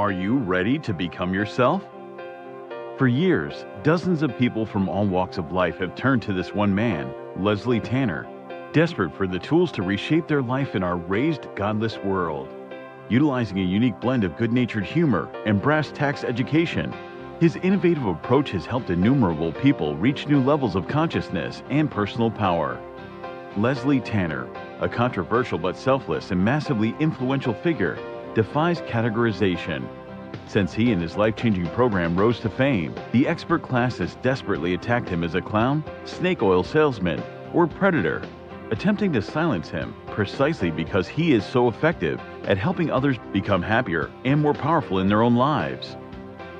Are you ready to become yourself? For years, dozens of people from all walks of life have turned to this one man, Leslie Tanner, desperate for the tools to reshape their life in our raised, godless world. Utilizing a unique blend of good-natured humor and brass tacks education, his innovative approach has helped innumerable people reach new levels of consciousness and personal power. Leslie Tanner, a controversial but selfless and massively influential figure, defies categorization. Since he and his life-changing program rose to fame, the expert class has desperately attacked him as a clown, snake oil salesman, or predator, attempting to silence him precisely because he is so effective at helping others become happier and more powerful in their own lives.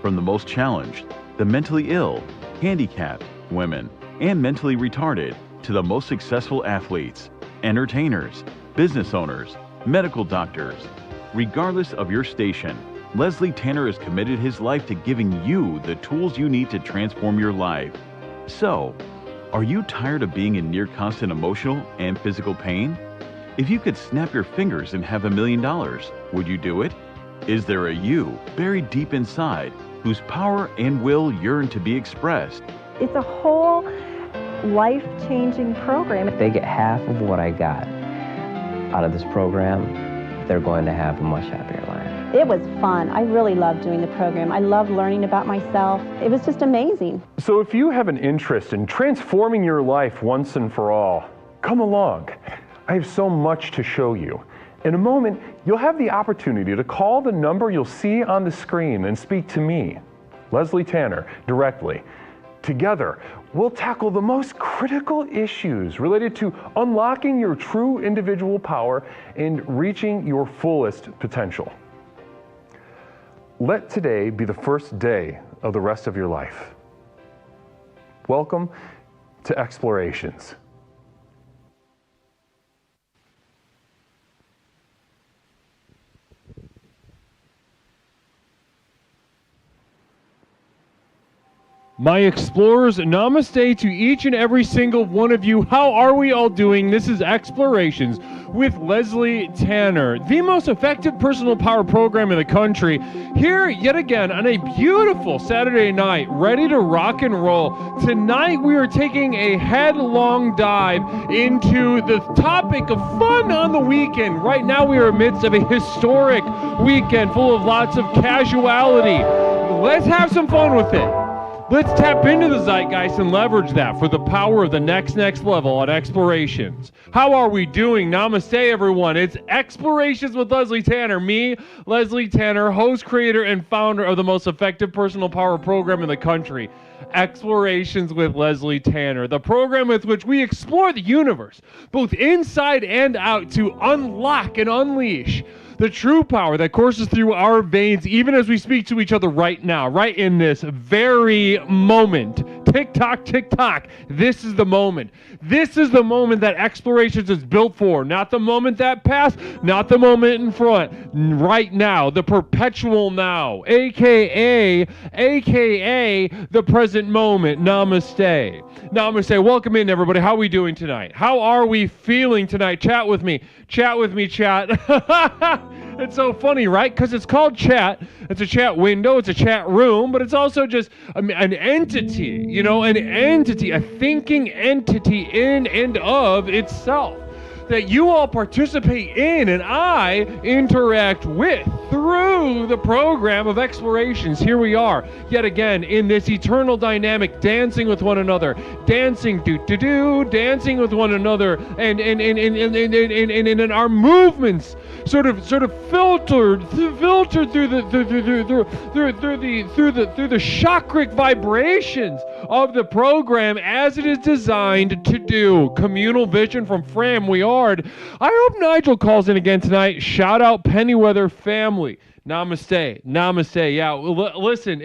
From the most challenged, the mentally ill, handicapped, women, and mentally retarded, to the most successful athletes, entertainers, business owners, medical doctors. Regardless of your station, Leslie Tanner has committed his life to giving you the tools you need to transform your life. So, are you tired of being in near constant emotional and physical pain? If you could snap your fingers and have $1 million, would you do it? Is there a you buried deep inside whose power and will yearn to be expressed? It's a whole life-changing program. If they get half of what I got out of this program, they're going to have a much happier life. It was fun. I really loved doing the program. I loved learning about myself. It was just amazing. So if you have an interest in transforming your life once and for all, come along. I have so much to show you. In a moment, you'll have the opportunity to call the number you'll see on the screen and speak to me, Leslie Tanner, directly. Together, we'll tackle the most critical issues related to unlocking your true individual power and reaching your fullest potential. Let today be the first day of the rest of your life. Welcome to Explorations. My explorers, namaste to each and every single one of you. How are we all doing? This is Explorations with Leslie Tanner, the most effective personal power program in the country, here yet again on a beautiful Saturday night, ready to rock and roll. Tonight we are taking a headlong dive into the topic of fun on the weekend. Right now we are amidst of a historic weekend full of lots of casuality. Let's have some fun with it. Let's tap into the zeitgeist and leverage that for the power of the next level on Explorations. How are we doing? Namaste, everyone. It's Explorations with Leslie Tanner. Me, Leslie Tanner, host, creator, and founder of the most effective personal power program in the country. Explorations with Leslie Tanner, the program with which we explore the universe, both inside and out, to unlock and unleash the true power that courses through our veins, even as we speak to each other right now, right in this very moment. Tick tock, tick tock. This is the moment. This is the moment that Explorations is built for. Not the moment that passed, not the moment in front. Right now, the perpetual now, aka the present moment. Namaste. Namaste. Welcome in, everybody. How are we doing tonight? How are we feeling tonight? Chat with me. Chat with me, chat. It's so funny, right? Because it's called chat. It's a chat window. It's a chat room. But it's also just an entity, you know, an entity, a thinking entity in and of itself that you all participate in and I interact with through the program of Explorations. Here we are, yet again, in this eternal dynamic, dancing with one another, dancing dancing with one another, and in our movements sort of filtered through the chakric vibrations of the program as it is designed to do. Communal vision from Fram we are. I hope Nigel calls in again tonight. Shout out Pennyweather family. Namaste. Namaste. Yeah, listen,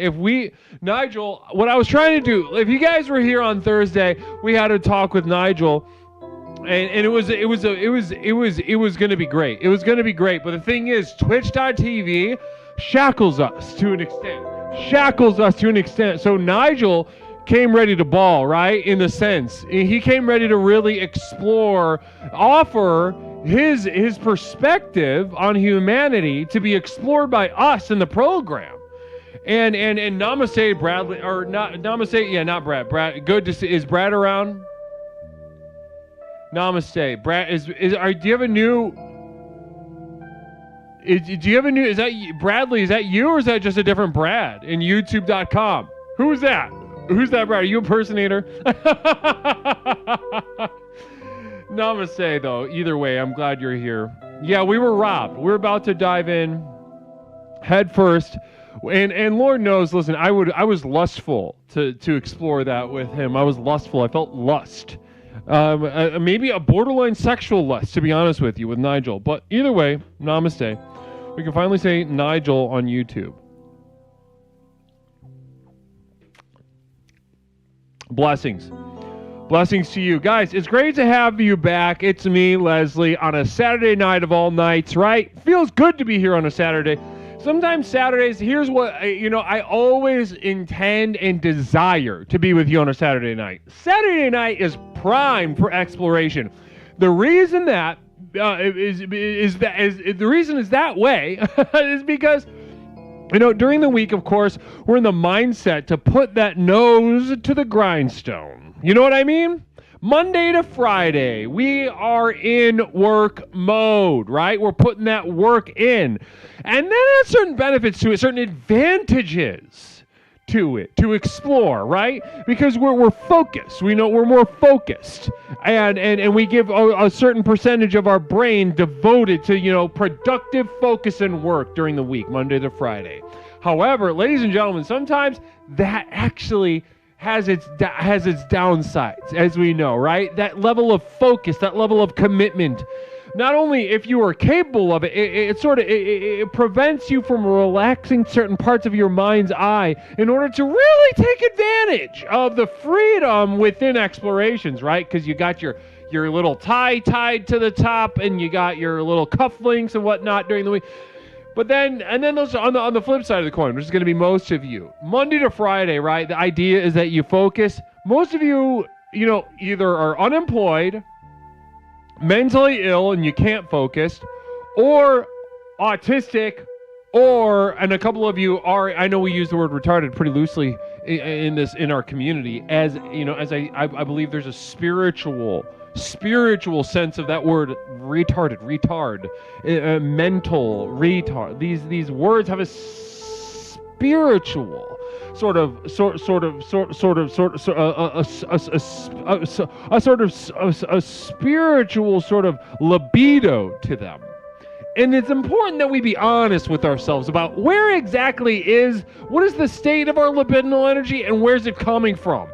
Nigel, what I was trying to do, if you guys were here on Thursday, we had a talk with Nigel, and it was going to be great. It was going to be great, but the thing is, Twitch.tv shackles us to an extent. So Nigel came ready to ball, right? In the sense, he came ready to really explore, offer his perspective on humanity to be explored by us in the program. And namaste, Bradley, or not namaste, yeah, not Brad. Brad, good to see. Is Brad around? Namaste, Brad. Do you have a new? Do you have a new? Is that Bradley? Is that you, or is that just a different Brad in YouTube.com? Who's that? Who's that, Brad? Are you a impersonator? Namaste, though. Either way, I'm glad you're here. Yeah, we were robbed. We're about to dive in head first. And Lord knows, listen, I was lustful to explore that with him. I was lustful. I felt lust. Maybe a borderline sexual lust, to be honest with you, with Nigel. But either way, namaste. We can finally say Nigel on YouTube. Blessings. Blessings to you. Guys, it's great to have you back. It's me, Leslie, on a Saturday night of all nights, right? Feels good to be here on a Saturday. Sometimes Saturdays, here's what, I always intend and desire to be with you on a Saturday night. Saturday night is prime for exploration. The reason that the reason is that way is because, during the week, of course, we're in the mindset to put that nose to the grindstone. You know what I mean? Monday to Friday, we are in work mode, right? We're putting that work in. And then there's certain benefits to it, certain advantages to it, to explore, right? Because we're focused. We know we're more focused. And we give a certain percentage of our brain devoted to, productive focus and work during the week, Monday to Friday. However, ladies and gentlemen, sometimes that actually has its downsides, as we know, right? That level of focus, that level of commitment. Not only if you are capable of it, it prevents you from relaxing certain parts of your mind's eye in order to really take advantage of the freedom within explorations, right? Because you got your little tie tied to the top, and you got your little cufflinks and whatnot during the week. But then those on the flip side of the coin, which is going to be most of you, Monday to Friday, right? The idea is that you focus. Most of you, either are unemployed, mentally ill, and you can't focus, or autistic, and a couple of you are. I know we use the word retarded pretty loosely in our community, as I believe there's a spiritual sense of that word, retard, mental retard. These words have a spiritual a spiritual sort of libido to them. And it's important that we be honest with ourselves about what is the state of our libidinal energy and where's it coming from?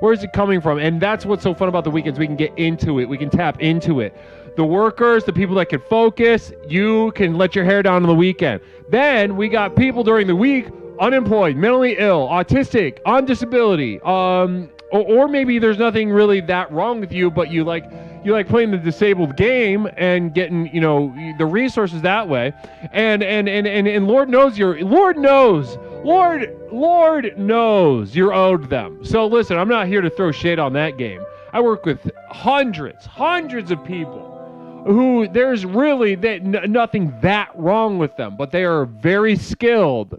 Where is it coming from? And that's what's so fun about the weekends. We can get into it. We can tap into it. The workers, the people that can focus, you can let your hair down on the weekend. Then we got people during the week, unemployed, mentally ill, autistic, on disability, or maybe there's nothing really that wrong with you, but you like playing the disabled game and getting, the resources that way. And Lord knows you're owed them. So listen, I'm not here to throw shade on that game. I work with hundreds of people who there's really nothing that wrong with them, but they are very skilled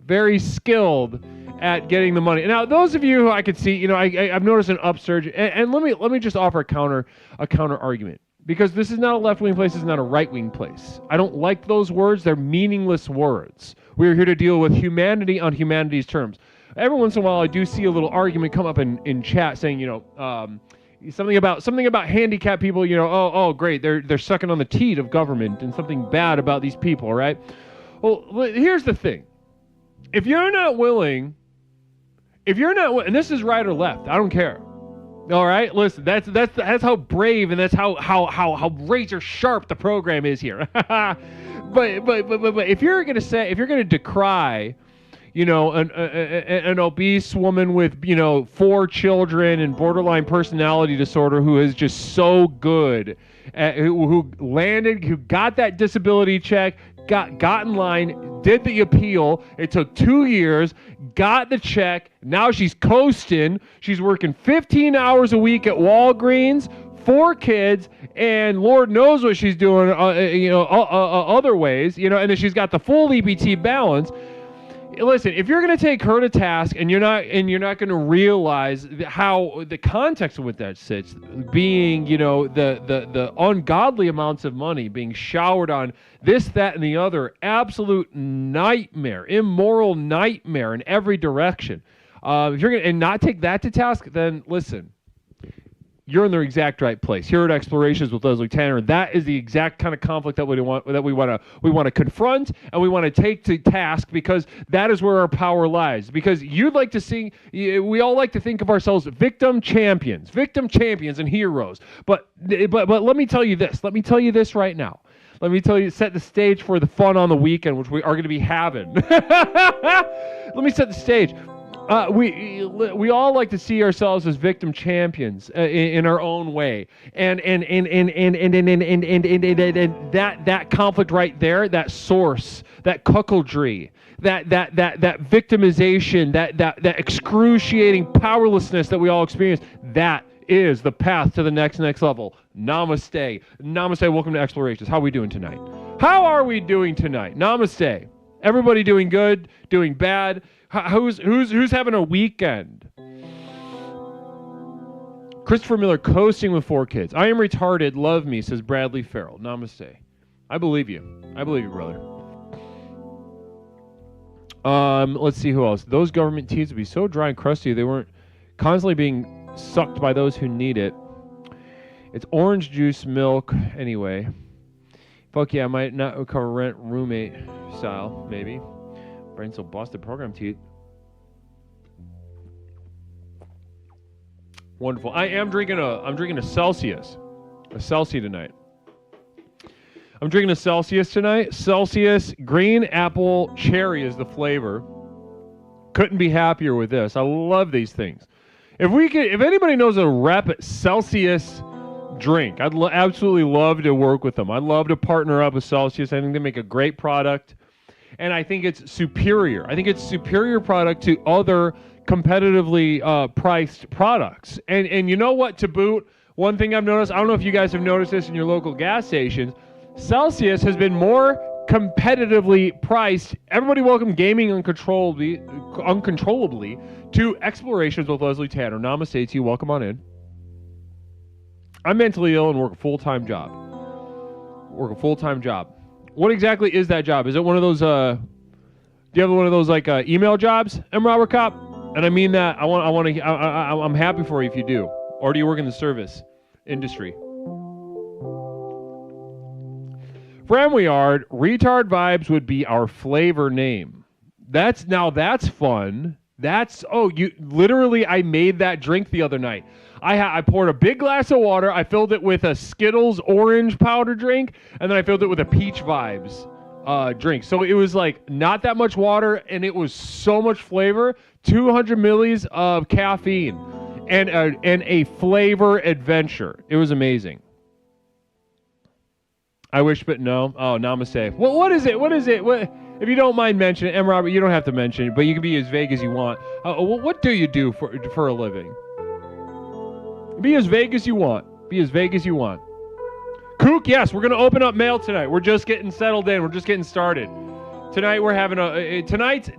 at getting the money. Now, those of you who I could see, I've noticed an upsurge, and let me just offer a counter argument, because this is not a left-wing place, this is not a right-wing place. I don't like those words. They're meaningless words. We're here to deal with humanity on humanity's terms. Every once in a while, I do see a little argument come up in chat saying, something about handicapped people, oh great, they're sucking on the teat of government and something bad about these people, right? Well, here's the thing. If you're not willing, and this is right or left, I don't care. All right, listen, that's how brave and that's how razor sharp the program is here. but if you're gonna decry, an obese woman with 4 children and borderline personality disorder who is just so good, who got that disability check, got in line, did the appeal. It took 2 years, got the check. Now she's coasting. She's working 15 hours a week at Walgreens, 4 kids, and Lord knows what she's doing, other ways, and then she's got the full EBT balance. Listen, if you're going to take her to task and you're not going to realize how the context of what that sits, being, the ungodly amounts of money being showered on this, that, and the other, absolute nightmare, immoral nightmare in every direction. If you're going to not take that to task, then listen, you're in the exact right place. Here at Explorations with Leslie Tanner, that is the exact kind of conflict that we want to confront and we want to take to task, because that is where our power lies. Because you'd like to see, we all like to think of ourselves victim champions and heroes. But let me tell you this. Let me tell you this right now. Let me tell you, set the stage for the fun on the weekend, which we are going to be having. Let me set the stage. We all like to see ourselves as victim champions in our own way, and that conflict right there, that source, that cuckoldry, that victimization, that excruciating powerlessness that we all experience, that is the path to the next level. Namaste. Welcome to Explorations. How are we doing tonight? How are we doing tonight? Namaste. Everybody doing good? Doing bad? Who's having a weekend? Christopher Miller coasting with 4 kids. I am retarded. Love me, says Bradley Farrell. Namaste. I believe you. I believe you, brother. Let's see who else. Those government teas would be so dry and crusty they weren't constantly being sucked by those who need it. It's orange juice milk anyway. Fuck yeah, I might not cover rent roommate style, maybe. Brain so busted. Program teeth. Wonderful. I'm drinking a Celsius. A Celsius tonight. I'm drinking a Celsius tonight. Celsius green apple cherry is the flavor. Couldn't be happier with this. I love these things. If anybody knows a rep Celsius drink, I'd absolutely love to work with them. I'd love to partner up with Celsius. I think they make a great product. And I think it's superior. I think it's superior product to other competitively priced products. And you know what, to boot, one thing I've noticed, I don't know if you guys have noticed this in your local gas stations, Celsius has been more competitively priced. Everybody welcome gaming uncontrollably to Explorations with Leslie Tanner. Namaste to you. Welcome on in. I'm mentally ill and work a full-time job. What exactly is that job? Is it one of those, do you have one of those like email jobs, M. Robert Kopp? And I mean that, I'm happy for you if you do. Or do you work in the service industry? Framweard, Retard Vibes would be our flavor name. That's fun. I made that drink the other night. I poured a big glass of water. I filled it with a Skittles orange powder drink, and then I filled it with a Peach Vibes drink. So it was like not that much water, and it was so much flavor. 200 millis of caffeine, and a flavor adventure. It was amazing. I wish, but no. Oh, namaste. What is it? What if you don't mind mentioning it, M. Robert, you don't have to mention it, but you can be as vague as you want. What do you do for a living? Be as vague as you want. Kook, yes, we're going to open up mail tonight. We're just getting settled in. We're just getting started. Tonight we're having tonight's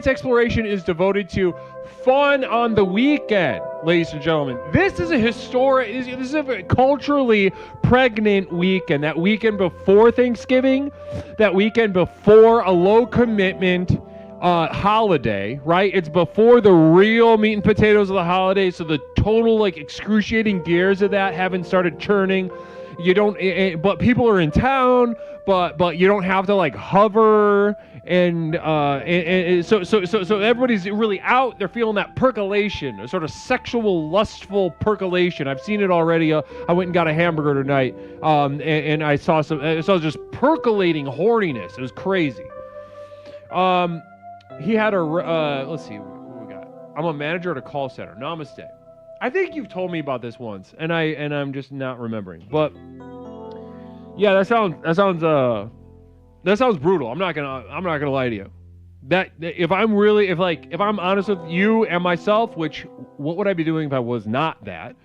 exploration is devoted to fun on the weekend, ladies and gentlemen. This is a culturally pregnant weekend. That weekend before Thanksgiving, that weekend before a low commitment holiday, right? It's before the real meat and potatoes of the holiday, so the total excruciating gears of that haven't started churning. You don't, but people are in town, but you don't have to hover, and so everybody's really out. They're feeling that percolation, a sort of sexual, lustful percolation. I've seen it already. I went and got a hamburger tonight, and I saw just percolating horniness. It was crazy. He had a let's see what we got. I'm a manager at a call center. Namaste. I think you've told me about this once, and I'm just not remembering. But yeah, that sounds brutal. I'm not gonna lie to you. That if I'm honest with you and myself, which what would I be doing if I was not that?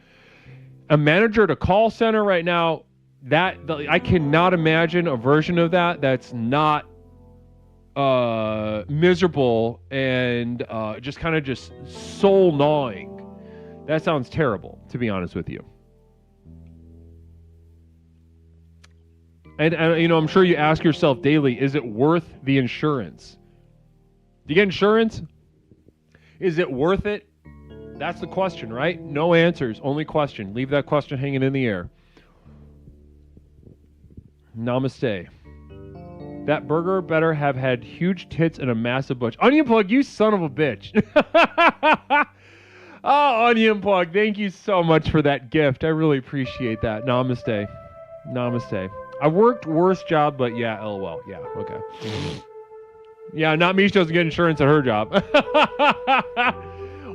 a manager at a call center right now, I cannot imagine a version of that that's not miserable and just kind of just soul gnawing. That sounds terrible, to be honest with you. And I'm sure you ask yourself daily, is it worth the insurance? Do you get insurance? Is it worth it? That's the question, right? No answers, only question. Leave that question hanging in the air. Namaste. That burger better have had huge tits and a massive bush. Onion Plug, you son of a bitch. Oh, Onion Plug, thank you so much for that gift. I really appreciate that. Namaste. Namaste. I worked worse job, but yeah, LOL. Yeah, okay. Yeah, not me. She doesn't get insurance at her job.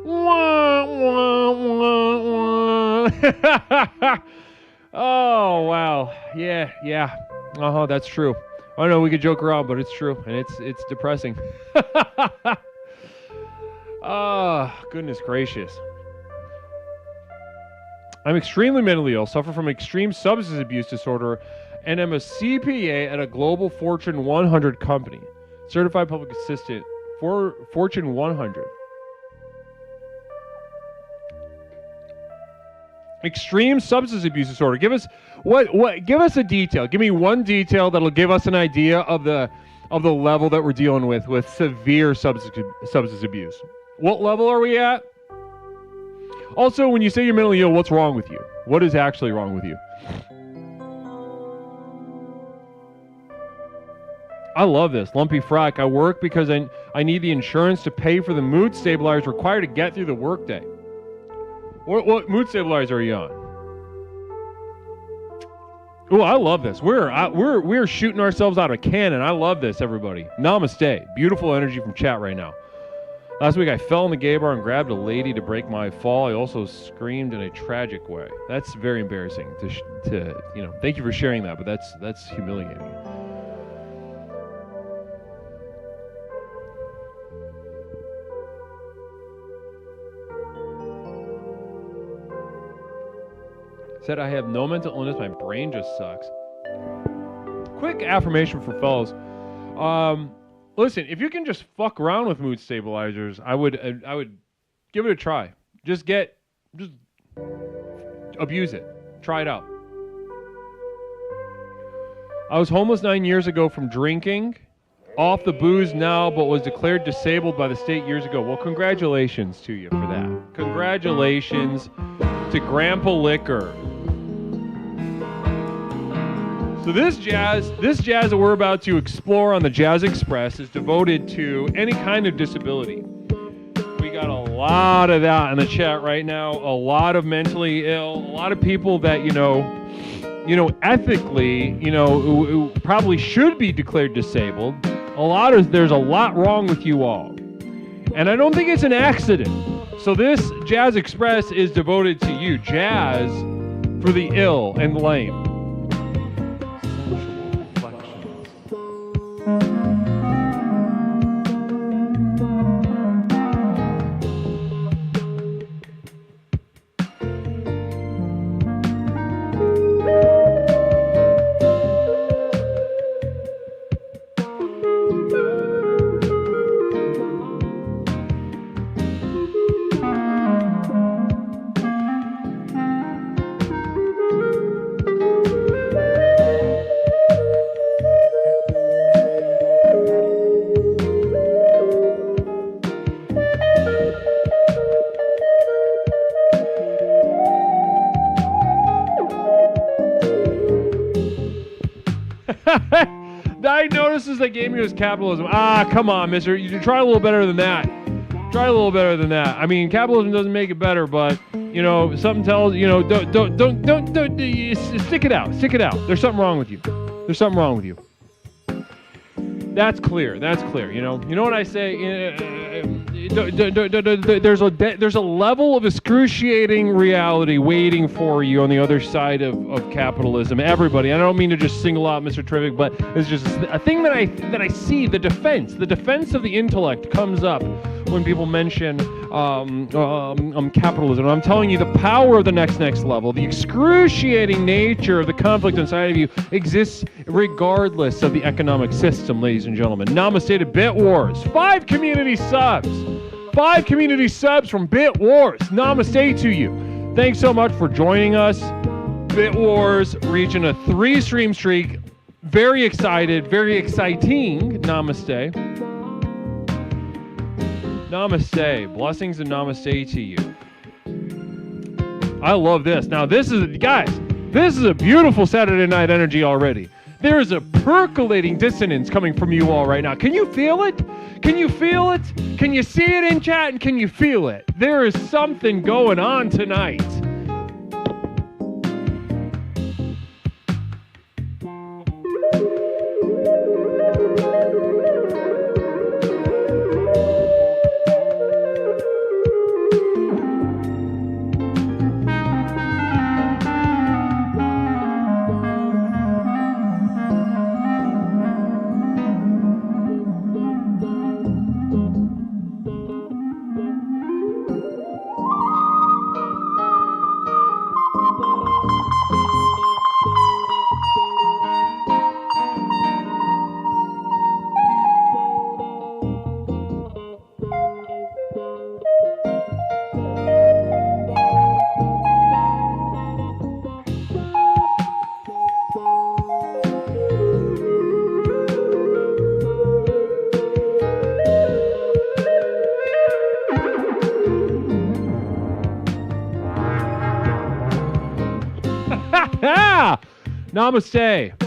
Wah, wah, wah, wah. Oh, wow. Yeah. Uh-huh, that's true. I know we could joke around, but it's true, and it's depressing. Oh, goodness gracious. I'm extremely mentally ill, suffer from extreme substance abuse disorder, and am a CPA at a global Fortune 100 company. Certified public assistant for Fortune 100. Extreme substance abuse disorder. Give us give us a detail. Give me one detail that'll give us an idea of the level that we're dealing with severe substance abuse. What level are we at? Also, when you say you're mentally ill, what's wrong with you? What is actually wrong with you? I love this. Lumpy Frack. I work because I need the insurance to pay for the mood stabilizers required to get through the workday. What mood stabilizer are you on? Oh, I love this. We're shooting ourselves out of a cannon. I love this, everybody. Namaste. Beautiful energy from chat right now. Last week I fell in the gay bar and grabbed a lady to break my fall. I also screamed in a tragic way. That's very embarrassing to thank you for sharing that, but that's humiliating. Said I have no mental illness, my brain just sucks. Quick affirmation for fellows. Listen, if you can just fuck around with mood stabilizers, I would give it a try. Just abuse it. Try it out. I was homeless 9 years ago from drinking, off the booze now, but was declared disabled by the state years ago. Well, congratulations to you for that. Congratulations to Grandpa Liquor. So this jazz that we're about to explore on the Jazz Express is devoted to any kind of disability. We got a lot of that in the chat right now. A lot of mentally ill, a lot of people that ethically, who probably should be declared disabled. There's a lot wrong with you all, and I don't think it's an accident. So this Jazz Express is devoted to you, jazz for the ill and lame. Diagnosis that gave me was capitalism. Come on, mister. You try a little better than that. Try a little better than that. I mean, capitalism doesn't make it better, but something tells don't stick it out. Stick it out. There's something wrong with you. There's something wrong with you. That's clear. You know what I say? There's a level of excruciating reality waiting for you on the other side of capitalism. Everybody, I don't mean to just single out Mr. Terrific, but it's just a thing that I see. The defense of the intellect comes up when people mention capitalism. I'm telling you the power of the next level, the excruciating nature of the conflict inside of you exists regardless of the economic system, ladies and gentlemen. Namaste to Bit Wars. 5 community subs. 5 community subs from Bit Wars. Namaste to you. Thanks so much for joining us. Bit Wars reaching a 3-stream streak. Very excited, very exciting. Namaste. Namaste. Blessings and namaste to you. I love this. Now, this is a beautiful Saturday night energy already. There is a percolating dissonance coming from you all right now. Can you feel it? Can you feel it? Can you see it in chat and can you feel it? There is something going on tonight. Namaste.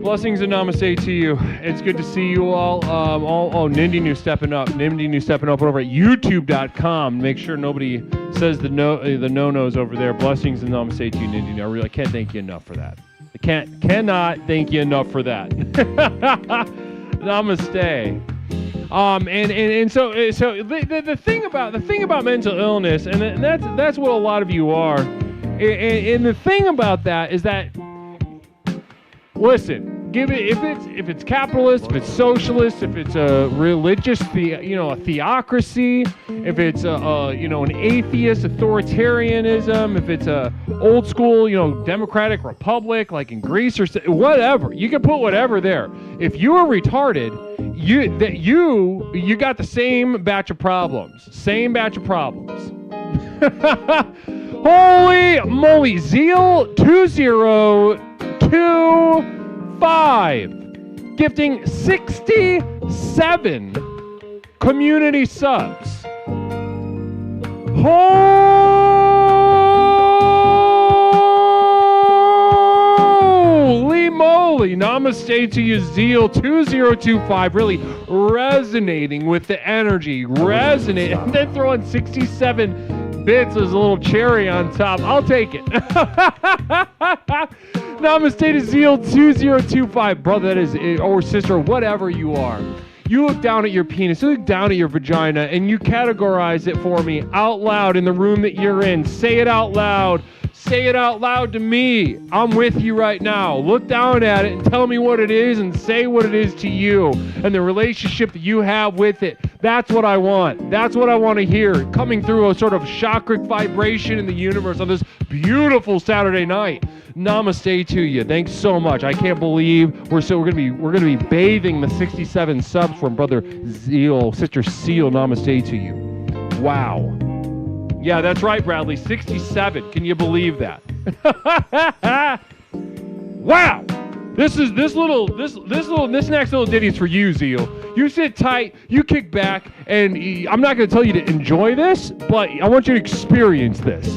Blessings and namaste to you. It's good to see you all. Nindy New stepping up. Nindy New stepping up over at YouTube.com. Make sure nobody says the no-nos over there. Blessings and namaste to you, Nindy New. I really can't thank you enough for that. I cannot thank you enough for that. Namaste. And so the thing about mental illness, and that's what a lot of you are. And the thing about that is that, listen, if it's capitalist, if it's socialist, if it's a religious, a theocracy, if it's an atheist authoritarianism, if it's a old school, democratic republic like in Greece or whatever, you can put whatever there. If you are retarded, you got the same batch of problems. Holy moly, Zeal 2025 gifting 67 community subs. Holy moly, namaste to you, Zeal 2025, really resonating with the energy, resonating, and then throwing 67 bits as a little cherry on top. I'll take it. Namaste to Zeal 2025, brother, that is, or sister, whatever you are. You look down at your penis, you look down at your vagina, and you categorize it for me out loud in the room that you're in. Say it out loud. Say it out loud to me. I'm with you right now. Look down at it and tell me what it is and say what it is to you and the relationship that you have with it. That's what I want. That's what I want to hear coming through a sort of chakric vibration in the universe on this beautiful Saturday night. Namaste to you. Thanks so much. I can't believe we're gonna be bathing the 67 subs from Brother Zeal, Sister Seal. Namaste to you. Wow. Yeah, that's right, Bradley. 67. Can you believe that? Wow. This next little ditty is for you, Zeal. You sit tight, you kick back, and I'm not going to tell you to enjoy this, but I want you to experience this.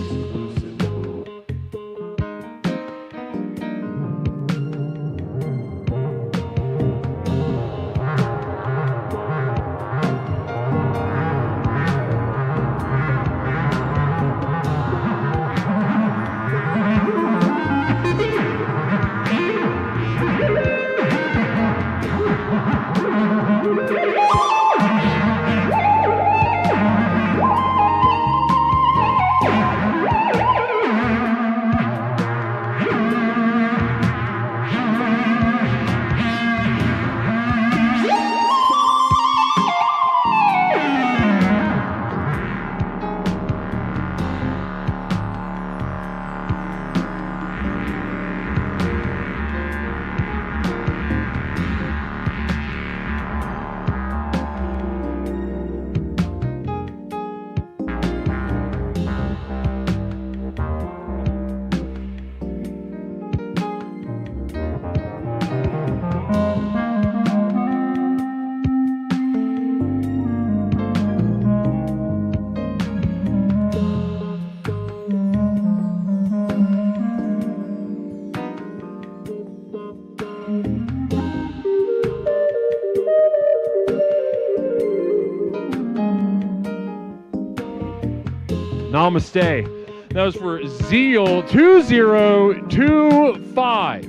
Namaste. That was for Zeal2025.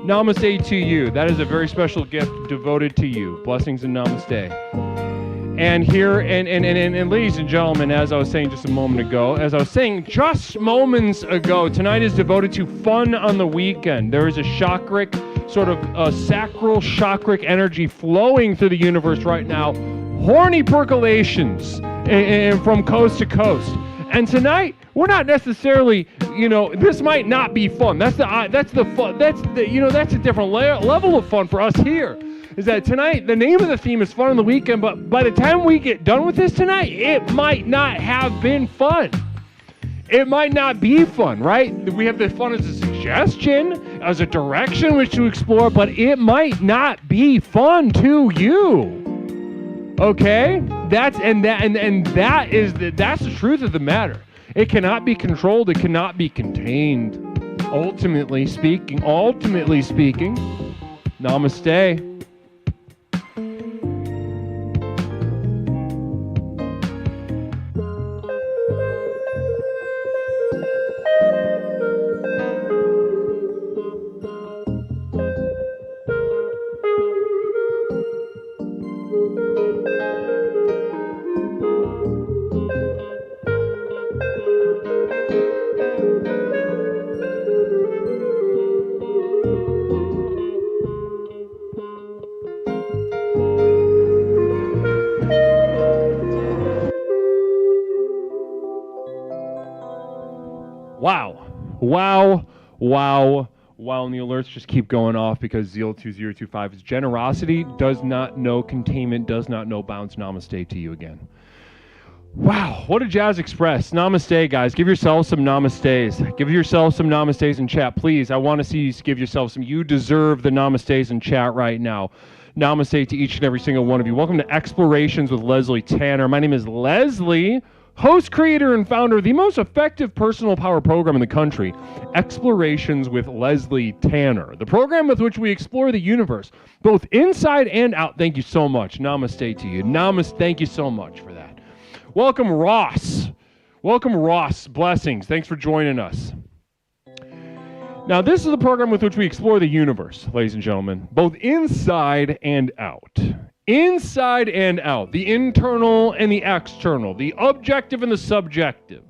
Namaste to you. That is a very special gift devoted to you. Blessings and namaste. And here, and ladies and gentlemen, as I was saying just moments ago, tonight is devoted to fun on the weekend. There is a chakric, sort of a sacral chakric energy flowing through the universe right now. Horny percolations from coast to coast. And tonight, we're not necessarily, this might not be fun. That's a different level of fun for us here. Is that tonight, the name of the theme is fun on the weekend, but by the time we get done with this tonight, it might not have been fun. It might not be fun, right? We have the fun as a suggestion, as a direction which to explore, but it might not be fun to you. Okay? That's the truth of the matter. It cannot be controlled, it cannot be contained. Ultimately speaking, namaste. Wow, and the alerts just keep going off because Zeal2025 is generosity, does not know containment, does not know bounds. Namaste to you again. Wow, what a jazz express. Namaste, guys. Give yourselves some namastes. Give yourselves some namastes in chat, please. I want to see you give yourself some. You deserve the namastes in chat right now. Namaste to each and every single one of you. Welcome to Explorations with Leslie Tanner. My name is Leslie, host, creator, and founder of the most effective personal power program in the country, Explorations with Leslie Tanner, the program with which we explore the universe, both inside and out. Thank you so much. Namaste to you. Namaste. Thank you so much for that. Welcome, Ross. Blessings. Thanks for joining us. Now, this is the program with which we explore the universe, ladies and gentlemen, both inside and out. Inside and out, the internal and the external, the objective and the subjective.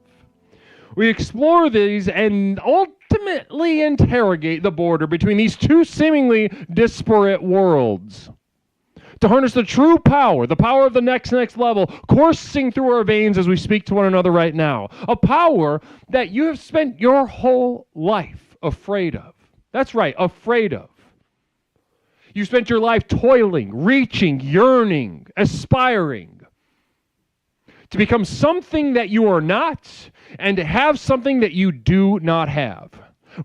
We explore these and ultimately interrogate the border between these two seemingly disparate worlds. To harness the true power, the power of the next level, coursing through our veins as we speak to one another right now. A power that you have spent your whole life afraid of. That's right, afraid of. You spent your life toiling, reaching, yearning, aspiring to become something that you are not and to have something that you do not have.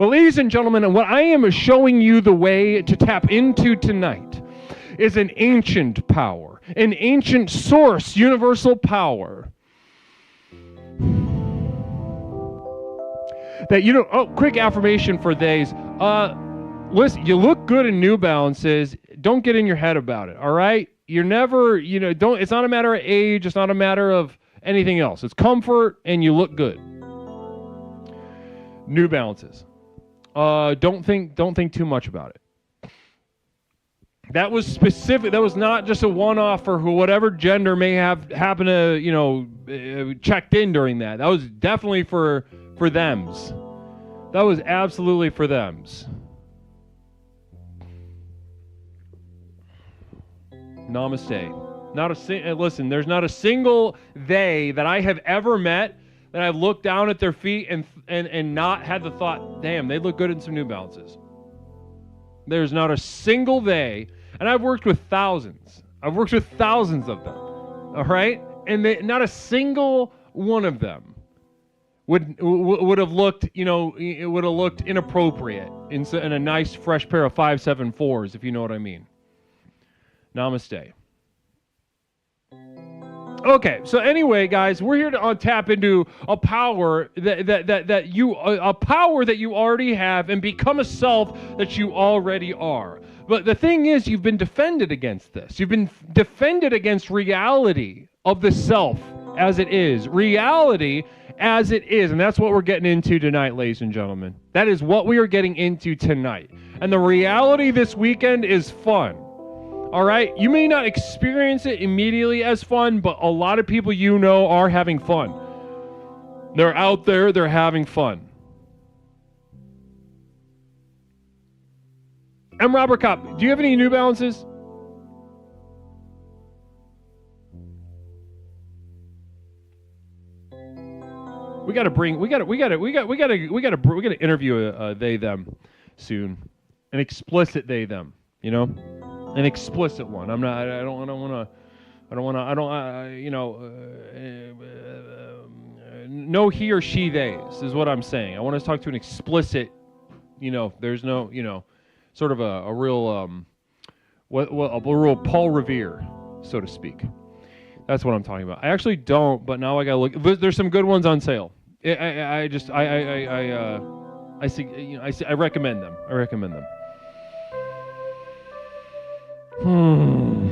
Well, ladies and gentlemen, what I am showing you the way to tap into tonight is an ancient power, an ancient source, universal power. That quick affirmation for days. Listen, you look good in New Balances. Don't get in your head about it, all right? You're never, it's not a matter of age. It's not a matter of anything else. It's comfort and you look good. New Balances. Don't think too much about it. That was specific. That was not just a one-off for whatever gender may have happened to, checked in during that. That was definitely for thems. That was absolutely for thems. Namaste. Listen, there's not a single they that I have ever met that I've looked down at their feet and not had the thought, damn, they look good in some New Balances. There's not a single they, and I've worked with thousands. I've worked with thousands of them, all right? And not a single one of them would have looked, it would have looked inappropriate in a nice fresh pair of 574s, if you know what I mean. Namaste. Okay, so anyway, guys, we're here to tap into a power that you already have and become a self that you already are. But the thing is, you've been defended against this. You've been defended against reality of the self as it is. Reality as it is. And that's what we're getting into tonight, ladies and gentlemen. That is what we are getting into tonight. And the reality this weekend is fun. All right? You may not experience it immediately as fun, but a lot of people you know are having fun. They're out there, they're having fun. I'm Robert Kopp. Do you have any New Balances? We got to interview they them soon. An explicit they them, you know? An explicit one. No he or she theys is what I'm saying. I want to talk to an explicit, there's no, sort of a real a real Paul Revere, so to speak. That's what I'm talking about. I actually don't, but now I gotta look. There's some good ones on sale. I recommend them.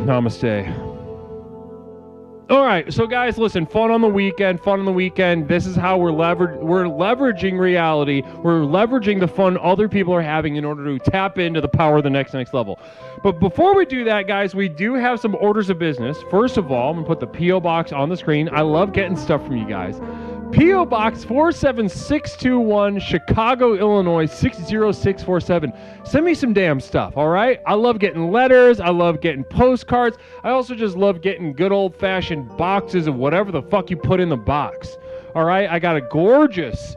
Namaste. All right, so guys, listen, fun on the weekend. This is how we're leveraging reality. We're leveraging the fun other people are having in order to tap into the power of the next level. But before we do that, guys, we do have some orders of business. First of all, I'm going to put the P.O. Box on the screen. I love getting stuff from you guys. P.O. Box 47621, Chicago, Illinois 60647. Send me some damn stuff, all right? I love getting letters. I love getting postcards. I also just love getting good old-fashioned boxes of whatever the fuck you put in the box, all right? I got a gorgeous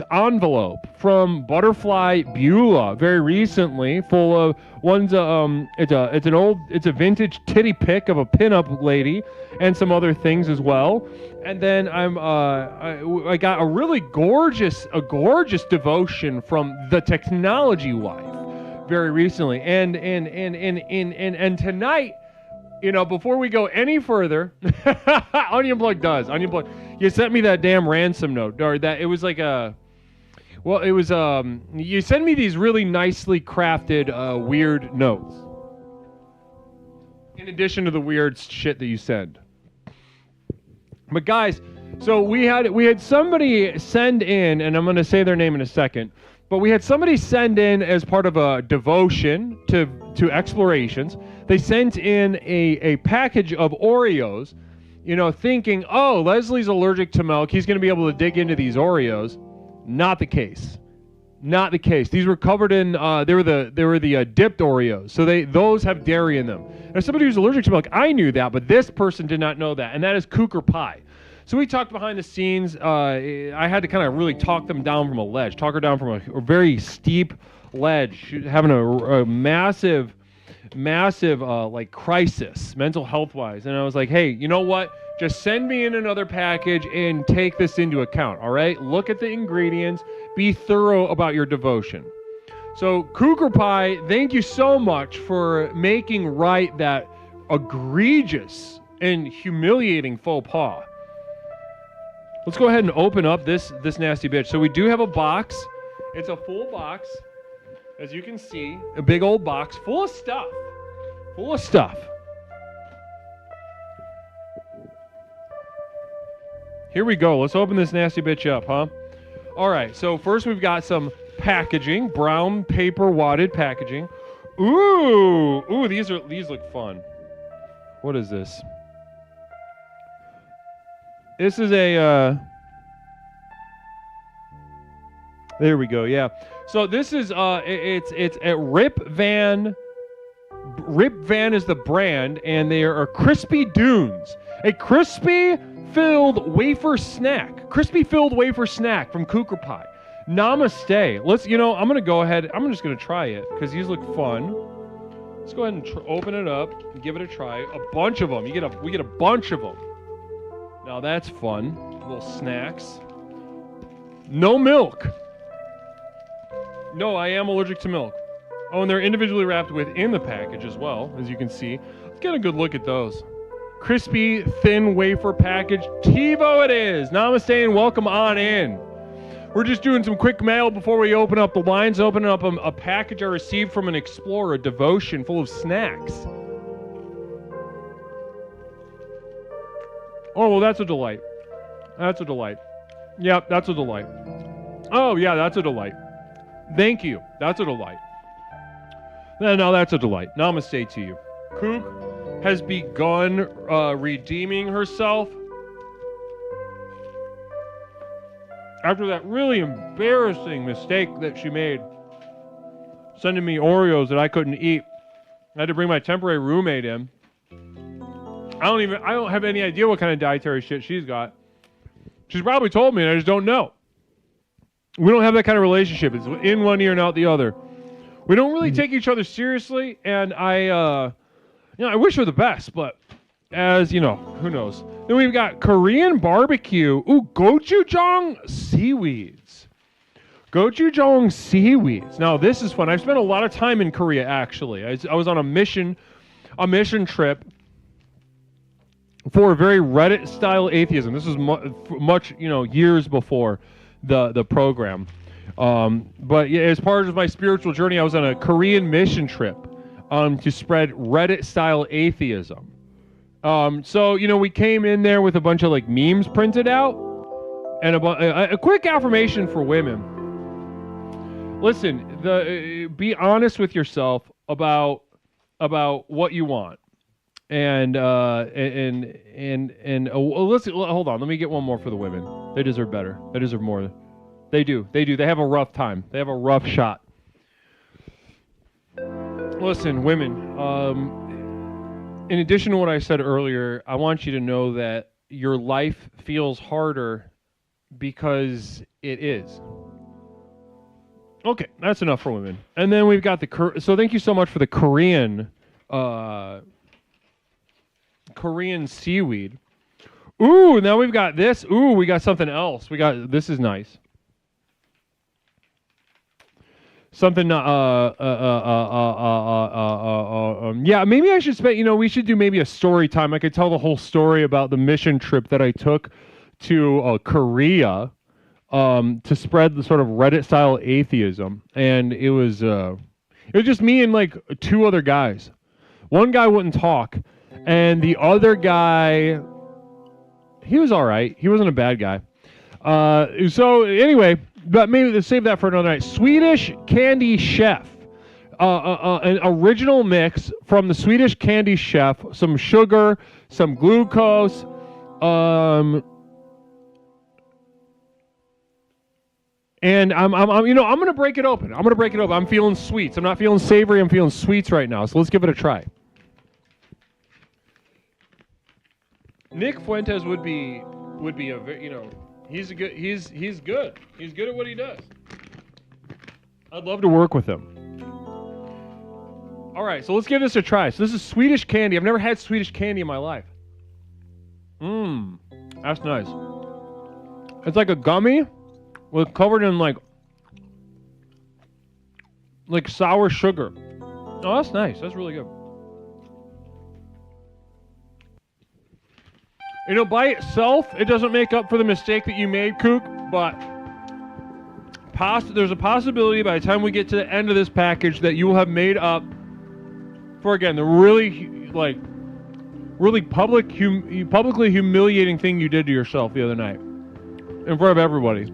envelope from Butterfly Beulah very recently, full of one's it's a vintage titty pic of a pinup lady and some other things as well. And then I got a really gorgeous devotion from the Technology Wife very recently. And tonight, before we go any further, Onion Plug, you sent me that damn ransom note, or that it was like you send me these really nicely crafted weird notes. In addition to the weird shit that you send. But guys, so we had somebody send in, and I'm going to say their name in a second, but we had somebody send in as part of a devotion to explorations. They sent in a package of Oreos, thinking, oh, Leslie's allergic to milk. He's going to be able to dig into these Oreos. Not the case. These were covered in, they were the dipped Oreos. So those have dairy in them. As somebody who's allergic to milk, I knew that, but this person did not know that, and that is Cougar Pie. So we talked behind the scenes. I had to kind of really talk her down from a very steep ledge, having a massive crisis, mental health-wise. And I was like, hey, you know what? Just send me in another package and take this into account, all right? Look at the ingredients. Be thorough about your devotion. So, Cougar Pie, thank you so much for making right that egregious and humiliating faux pas. Let's go ahead and open up this nasty bitch. So we do have a box. It's a full box, as you can see. A big old box full of stuff. Here we go. Let's open this nasty bitch up, huh? All right. So first we've got some packaging, brown paper wadded packaging. Ooh, these look fun. What is this? This is a there we go. Yeah. So this is it's a Rip Van. Rip Van is the brand, and they are Crispy Dunes, a crispy filled wafer snack from Cougar Pie. Namaste. I'm gonna go ahead. I'm just gonna try it because these look fun. Let's go ahead and open it up and give it a try. A bunch of them. We get a bunch of them. Now that's fun. Little snacks. No milk. No, I am allergic to milk. Oh, and they're individually wrapped within the package as well, as you can see. Let's get a good look at those. Crispy, thin wafer package. TiVo it is. Namaste and welcome on in. We're just doing some quick mail before we open up the lines. Opening up a package I received from an explorer, a devotion full of snacks. Oh, well, that's a delight. That's a delight. Yep, that's a delight. Oh, yeah, that's a delight. Thank you. That's a delight. No, that's a delight. Namaste to you. Kook has begun redeeming herself after that really embarrassing mistake that she made, sending me Oreos that I couldn't eat. I had to bring my temporary roommate in. I don't have any idea what kind of dietary shit she's got. She's probably told me and I just don't know. We don't have that kind of relationship. It's in one ear and out the other. We don't really take each other seriously, and I wish her the best, but as you know, who knows? Then we've got Korean barbecue. Ooh, gochujang seaweeds. Gochujang seaweeds. Now this is fun. I've spent a lot of time in Korea actually. I was on a mission trip for a very Reddit-style atheism. This was much, years before the program. But yeah, as part of my spiritual journey, I was on a Korean mission trip to spread Reddit-style atheism. So, we came in there with a bunch of memes printed out and a quick affirmation for women. Listen, be honest with yourself about what you want. And listen, hold on. Let me get one more for the women. They deserve better. They deserve more. They do. They have a rough time. They have a rough shot. Listen, women, in addition to what I said earlier, I want you to know that your life feels harder because it is. Okay, that's enough for women. And then we've got so thank you so much for the Korean seaweed. Ooh, now we've got this. Ooh, we got something else. This is nice. Something, yeah, maybe I should spend, we should do maybe a story time. I could tell the whole story about the mission trip that I took to Korea to spread the sort of Reddit-style atheism. And it was just me and two other guys. One guy wouldn't talk, and the other guy, he was all right. He wasn't a bad guy. So anyway, but maybe let's save that for another night. Swedish Candy Chef. An original mix from the Swedish Candy Chef. Some sugar, some glucose, and I'm gonna break it open. I'm feeling sweets. I'm not feeling savory. I'm feeling sweets right now. So let's give it a try. Nick Fuentes would be a very, he's good. He's good. He's good at what he does. I'd love to work with him. All right, so let's give this a try. So this is Swedish candy. I've never had Swedish candy in my life. That's nice. It's like a gummy with covered in like sour sugar. Oh, that's nice. That's really good. By itself, it doesn't make up for the mistake that you made, Kook, but there's a possibility by the time we get to the end of this package that you will have made up for, again, the really publicly humiliating thing you did to yourself the other night in front of everybody.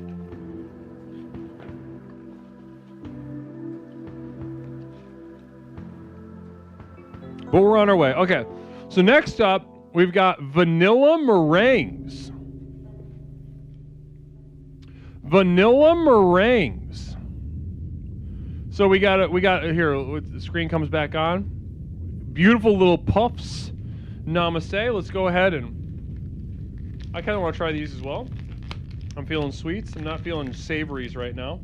But we're on our way. Okay, so next up, we've got vanilla meringues. Vanilla meringues. So we got here. The screen comes back on. Beautiful little puffs. Namaste. Let's go ahead and I kind of want to try these as well. I'm feeling sweets. I'm not feeling savories right now.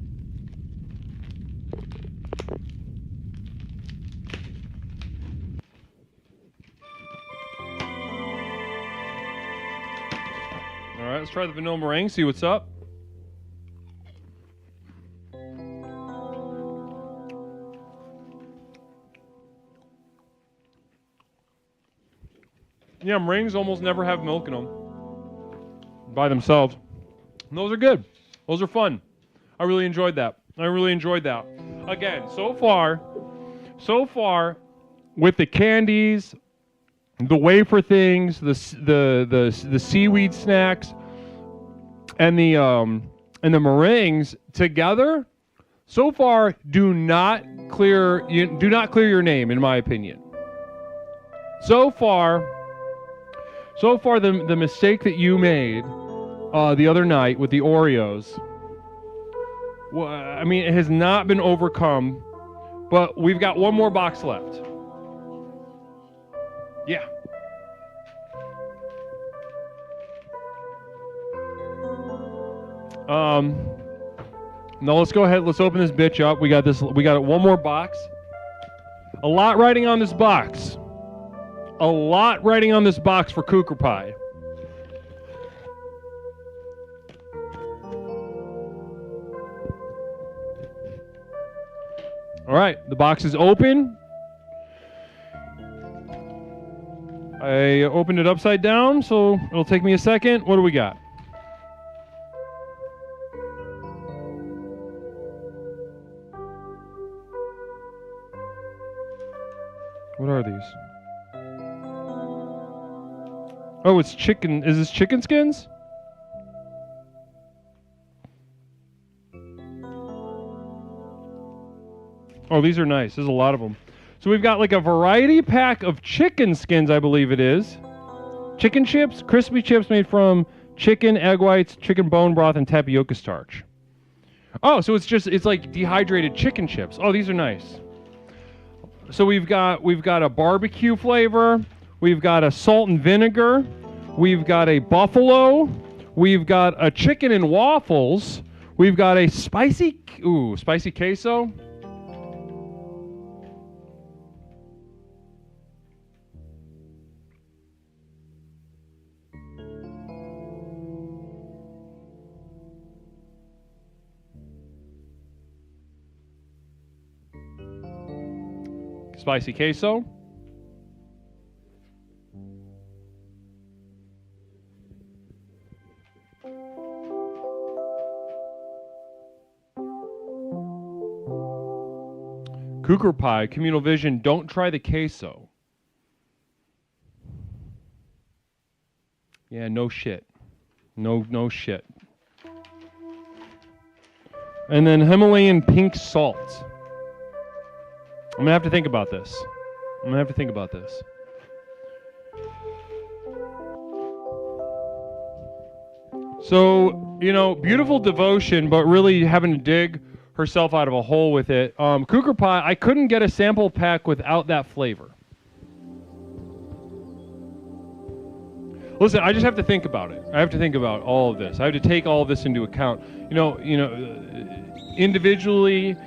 All right, let's try the vanilla meringue, see what's up. Yeah, meringues almost never have milk in them by themselves. And those are good. Those are fun. I really enjoyed that. Again, so far, with the candies, the wafer things, the seaweed snacks, and the meringues together, so far, do not clear your name, in my opinion. So far, the mistake that you made the other night with the Oreos, well, I mean, it has not been overcome, but we've got one more box left. Yeah. No, let's go ahead. Let's open this bitch up. We got one more box. A lot writing on this box. A lot writing on this box for Cooker Pie. All right, the box is open. I opened it upside down, so it'll take me a second. What do we got? What are these? Oh, it's chicken. Is this chicken skins? Oh, these are nice. There's a lot of them. So we've got like a variety pack of chicken skins, I believe it is. Chicken chips, crispy chips made from chicken, egg whites, chicken bone broth, and tapioca starch. Oh, so it's like dehydrated chicken chips. Oh, these are nice. So we've got a barbecue flavor, we've got a salt and vinegar, we've got a buffalo, we've got a chicken and waffles, we've got a spicy queso. Spicy queso. Cooker Pie, Communal Vision, don't try the queso. Yeah, no shit. No shit. And then Himalayan pink salt. I'm gonna have to think about this. So, beautiful devotion, but really having to dig herself out of a hole with it. Cooker Pie, I couldn't get a sample pack without that flavor. Listen, I just have to think about it. I have to think about all of this. I have to take all of this into account. Individually,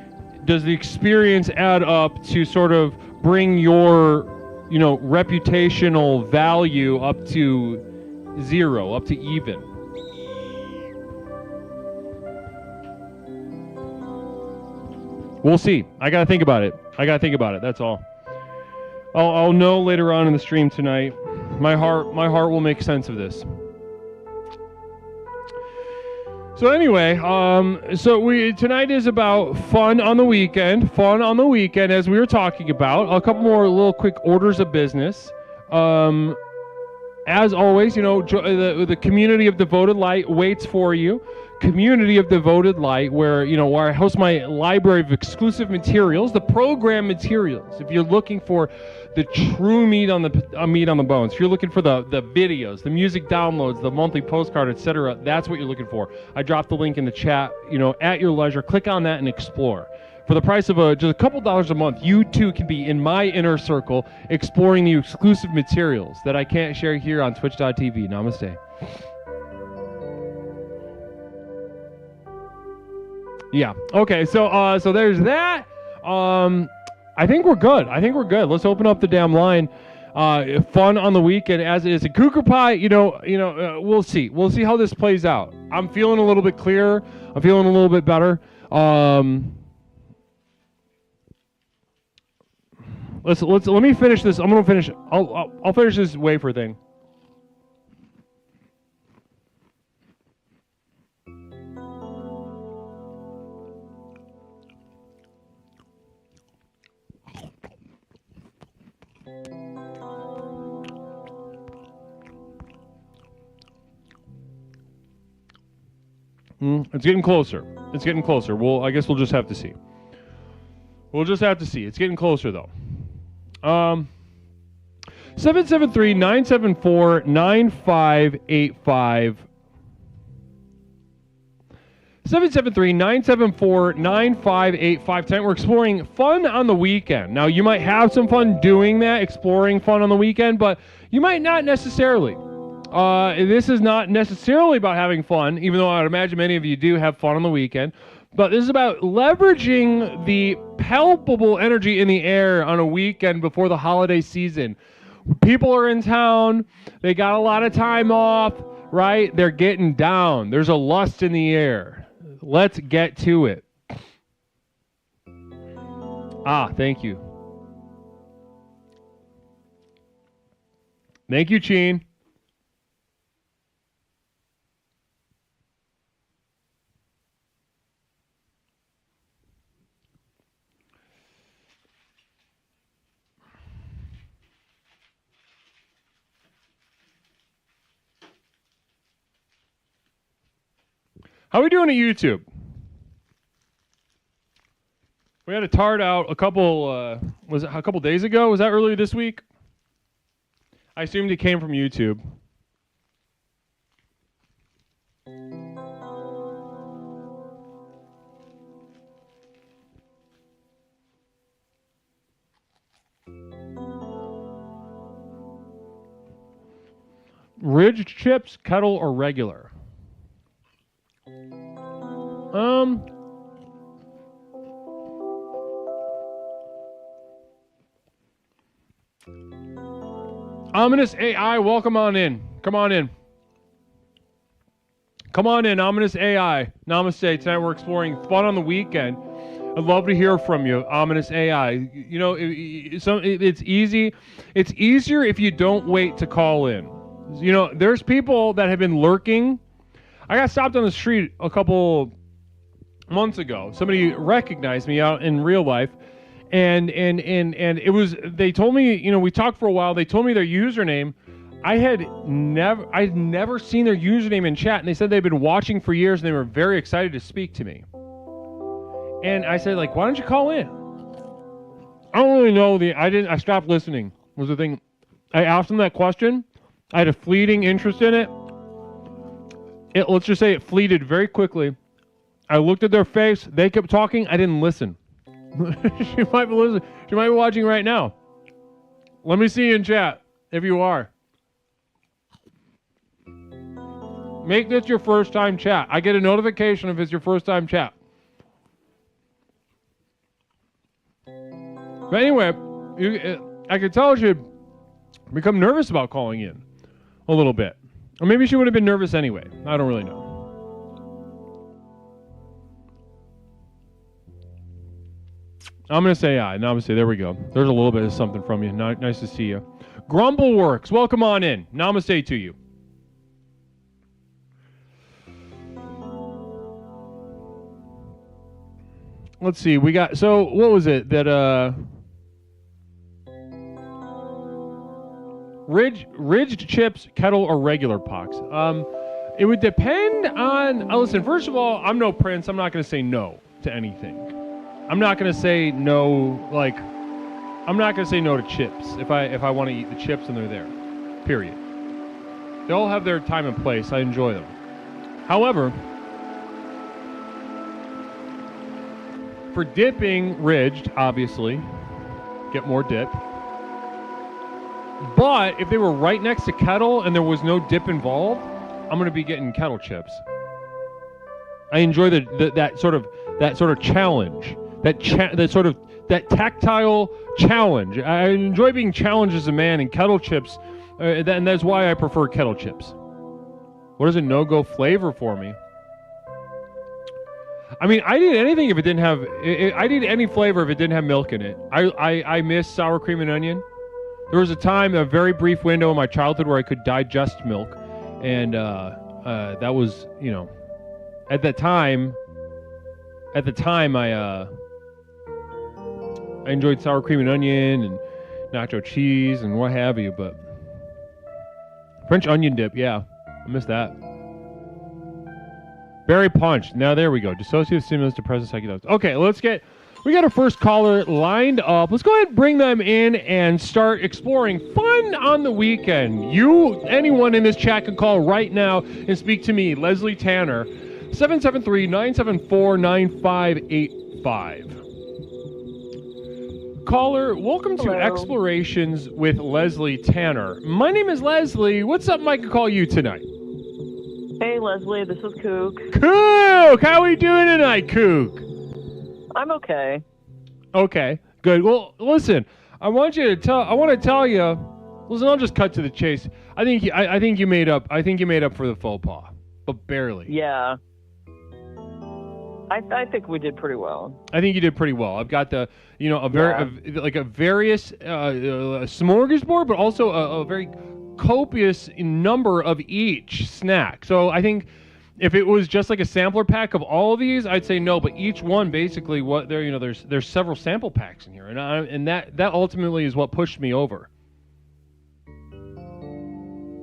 does the experience add up to sort of bring your, reputational value up to zero, up to even? We'll see. I gotta think about it. That's all. I'll know later on in the stream tonight. My heart will make sense of this. So anyway, tonight is about fun on the weekend, as we were talking about. A couple more little quick orders of business. As always, the community of Devoted Light waits for you. Community of Devoted Light, where I host my library of exclusive materials, the program materials. If you're looking for the true meat on the bones, if you're looking for the videos, the music downloads, the monthly postcard, etc., that's what you're looking for. I dropped the link in the chat. At your leisure, click on that and explore. For the price of just a couple dollars a month, you too can be in my inner circle, exploring the exclusive materials that I can't share here on Twitch.tv. Namaste. Yeah. Okay. So there's that. I think we're good. Let's open up the damn line. Fun on the weekend as it is. A Cooker Pie. We'll see. We'll see how this plays out. I'm feeling a little bit clearer. I'm feeling a little bit better. Let me finish this. I'm gonna finish. I'll finish this wafer thing. It's getting closer. It's getting closer. I guess we'll just have to see. We'll just have to see. It's getting closer, though. 773-974-9585. 773-974-9585. Tonight we're exploring fun on the weekend. Now, you might have some fun doing that, exploring fun on the weekend, but you might not necessarily. This is not necessarily about having fun, even though I would imagine many of you do have fun on the weekend. But this is about leveraging the palpable energy in the air on a weekend before the holiday season. People are in town. They got a lot of time off, right? They're getting down. There's a lust in the air. Let's get to it. Thank you. Thank you, Cheen. How are we doing at YouTube? We had a tart out a couple days ago? Was that earlier this week? I assumed it came from YouTube. Ridged chips, kettle, or regular? Ominous AI, welcome on in. Come on in. Come on in, Ominous AI. Namaste. Tonight we're exploring fun on the weekend. I'd love to hear from you, Ominous AI. You know, it's easy. It's easier if you don't wait to call in. You know, there's people that have been lurking. I got stopped on the street a couple months ago. Somebody recognized me out in real life, and it was, they told me, you know, we talked for a while. They told me their username. I'd never seen their username in chat, and they said they'd been watching for years, and they were very excited to speak to me. And I said, like, why don't you call in? I don't really know I stopped listening was the thing. I asked them that question. I had a fleeting interest in it. Let's just say it fleeted very quickly. I looked at their face. They kept talking. I didn't listen. She might be listening. She might be watching right now. Let me see you in chat if you are. Make this your first time chat. I get a notification if it's your first time chat. But anyway, I could tell she had become nervous about calling in a little bit. Or maybe she would have been nervous anyway. I don't really know. I'm going to say AI. Namaste. There we go. There's a little bit of something from you. Nice to see you. Grumbleworks. Welcome on in. Namaste to you. Let's see. We got, so what was it that, ridged chips, kettle, or regular pox? It would depend on, listen, first of all, I'm no prince. I'm not going to say no to anything. I'm not going to say no, like, I'm not going to say no to chips if I want to eat the chips and they're there. Period. They all have their time and place. I enjoy them. However, for dipping, ridged, obviously, get more dip. But if they were right next to kettle and there was no dip involved, I'm going to be getting kettle chips. I enjoy that sort of challenge, that tactile challenge. I enjoy being challenged as a man, and kettle chips, and that's why I prefer kettle chips. What is a no-go flavor for me? I mean, I'd eat anything if it didn't have. I'd eat any flavor if it didn't have milk in it. I miss sour cream and onion. There was a time, a very brief window in my childhood where I could digest milk, and that was, you know, at the time I enjoyed sour cream and onion and nacho cheese and what have you, but French onion dip, yeah, I miss that. Berry punch. Now there we go. Dissociative stimulants, depressive psychedelics. Okay, we got our first caller lined up. Let's go ahead and bring them in and start exploring fun on the weekend. Anyone in this chat can call right now and speak to me, Leslie Tanner, 773-974-9585. Caller, welcome to Explorations with Leslie Tanner. My name is Leslie. What's up, Mike? I can call you tonight. Hey, Leslie. This is Kook. Kook! How are we doing tonight, Kook? I'm okay. Okay, good. Well, listen, I want to tell you. Listen, I'll just cut to the chase. I think you made up for the faux pas, but barely. Yeah. I think we did pretty well. I think you did pretty well. I've got the, a various smorgasbord, but also a very copious number of each snack. So I think if it was just like a sampler pack of all of these, I'd say no. But each one, basically, there's several sample packs in here, and that ultimately is what pushed me over.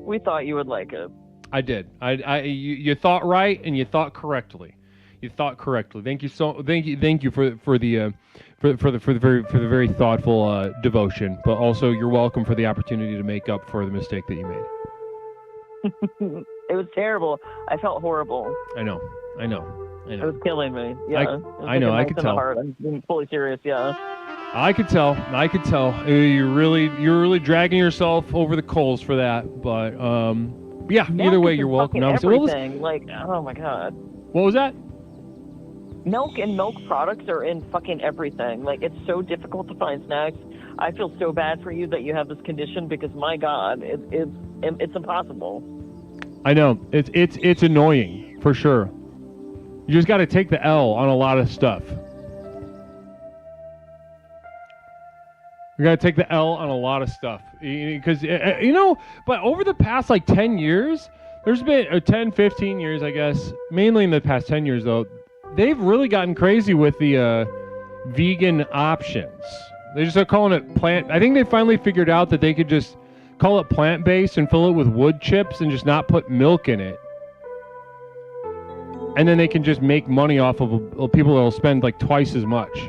We thought you would like it. I did. You thought right, and you thought correctly. Thank you for the very thoughtful devotion. But also, you're welcome for the opportunity to make up for the mistake that you made. It was terrible. I felt horrible. I know. It was killing me. Yeah. I know. I could tell. I'm being fully serious. Yeah. I could tell. You're really dragging yourself over the coals for that. But yeah. Either way, you're welcome. Everything. Oh my god. What was that? Milk and milk products are in fucking everything. It's so difficult to find snacks. I feel so bad for you that you have this condition because, my God, it's impossible. I know. It's annoying, for sure. You just got to take the L on a lot of stuff. You got to take the L on a lot of stuff. Because, but over the past, 10 years, there's been 10, 15 years, I guess, mainly in the past 10 years, though, they've really gotten crazy with the vegan options. They just are calling it plant. I think they finally figured out that they could just call it plant-based and fill it with wood chips and just not put milk in it. And then they can just make money off of people that will spend twice as much.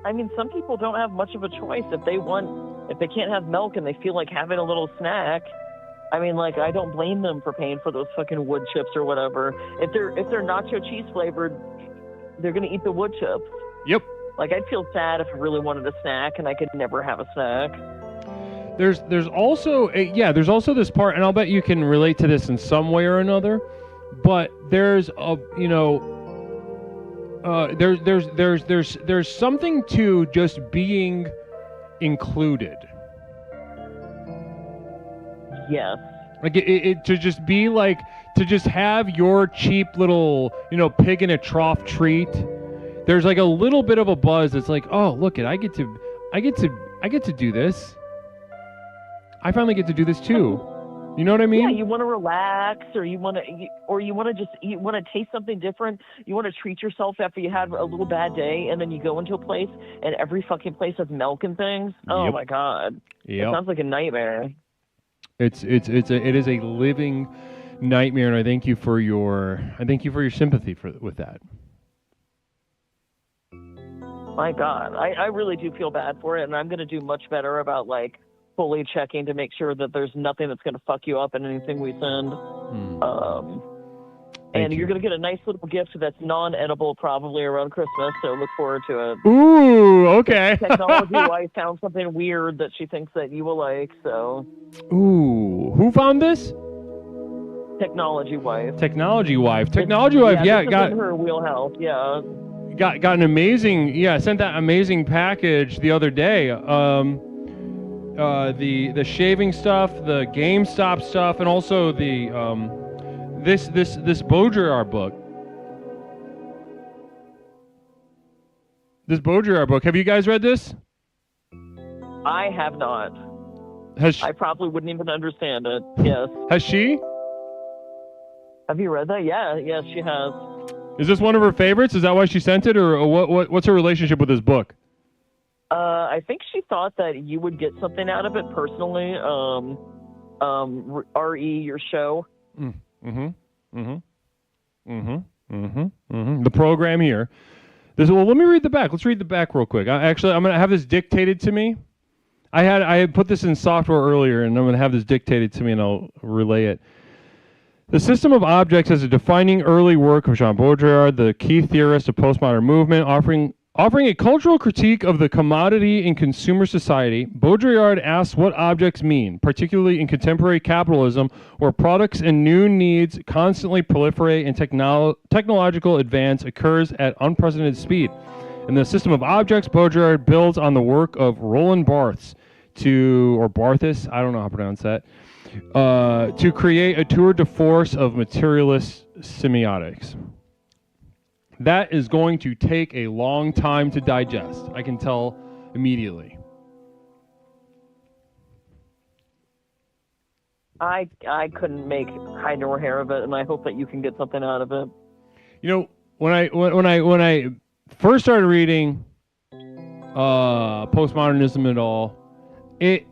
I mean, some people don't have much of a choice. If they can't have milk and they feel like having a little snack, I mean, I don't blame them for paying for those fucking wood chips or whatever. If they're nacho cheese flavored, they're gonna eat the wood chips. Yep. I'd feel sad if I really wanted a snack and I could never have a snack. There's also this part, and I'll bet you can relate to this in some way or another. But there's there's something to just being included. Yes. To just be to just have your cheap little, pig in a trough treat. There's a little bit of a buzz that's oh, look I get to do this. I finally get to do this too. You know what I mean? Yeah, you want to relax, or you want to taste something different. You want to treat yourself after you had a little bad day, and then you go into a place and every fucking place has milk and things. Oh my God. It sounds like a nightmare. It is a living nightmare, and I thank you for your sympathy with that. My God, I really do feel bad for it, and I'm going to do much better about fully checking to make sure that there's nothing that's going to fuck you up in anything we send. And you're going to get a nice little gift that's non-edible probably around Christmas, so look forward to it. Ooh, okay. Technology-wise found something weird that she thinks that you will like, so. Ooh, who found this? Technology wife. Yeah, got in her wheelhouse. Yeah. Got an amazing. Yeah, sent that amazing package the other day. The shaving stuff, the GameStop stuff, and also the this Baudrillard book. This Baudrillard book. Have you guys read this? I have not. I probably wouldn't even understand it. Yes. Has she? Have you read that? Yeah. Yes, she has. Is this one of her favorites? Is that why she sent it, or what's her relationship with this book? I think she thought that you would get something out of it personally. RE, your show. The program here. Well, let me read the back. Let's read the back real quick. I'm going to have this dictated to me. I had put this in software earlier, and I'm going to have this dictated to me, and I'll relay it. The system of objects is a defining early work of Jean Baudrillard, the key theorist of postmodern movement, offering a cultural critique of the commodity in consumer society. Baudrillard asks what objects mean, particularly in contemporary capitalism, where products and new needs constantly proliferate and technological advance occurs at unprecedented speed. In the system of objects, Baudrillard builds on the work of Roland Barthes Barthes, I don't know how to pronounce that, to create a tour de force of materialist semiotics. That is going to take a long time to digest. I can tell immediately. I couldn't make hide nor hair of it, and I hope that you can get something out of it. You know, when I first started reading postmodernism and all, it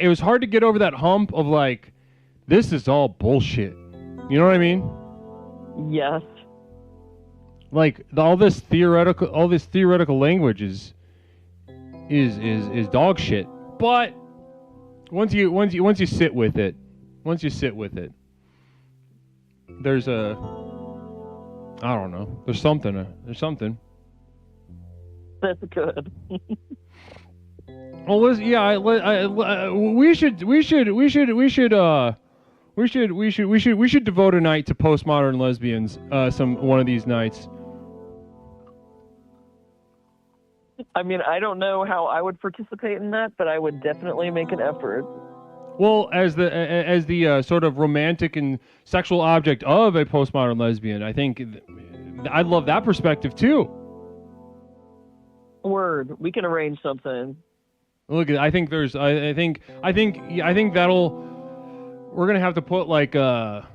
was hard to get over that hump of like, this is all bullshit. You know what I mean? Yes. Like all this theoretical language is dog shit. But once you sit with it, there's a, I don't know, there's something. That's good. Well, we should devote a night to postmodern lesbians. One of these nights. I mean, I don't know how I would participate in that, but I would definitely make an effort. Well, as the sort of romantic and sexual object of a postmodern lesbian, I think I'd love that perspective too. Word, we can arrange something. Look, I think that'll. We're gonna have to put like a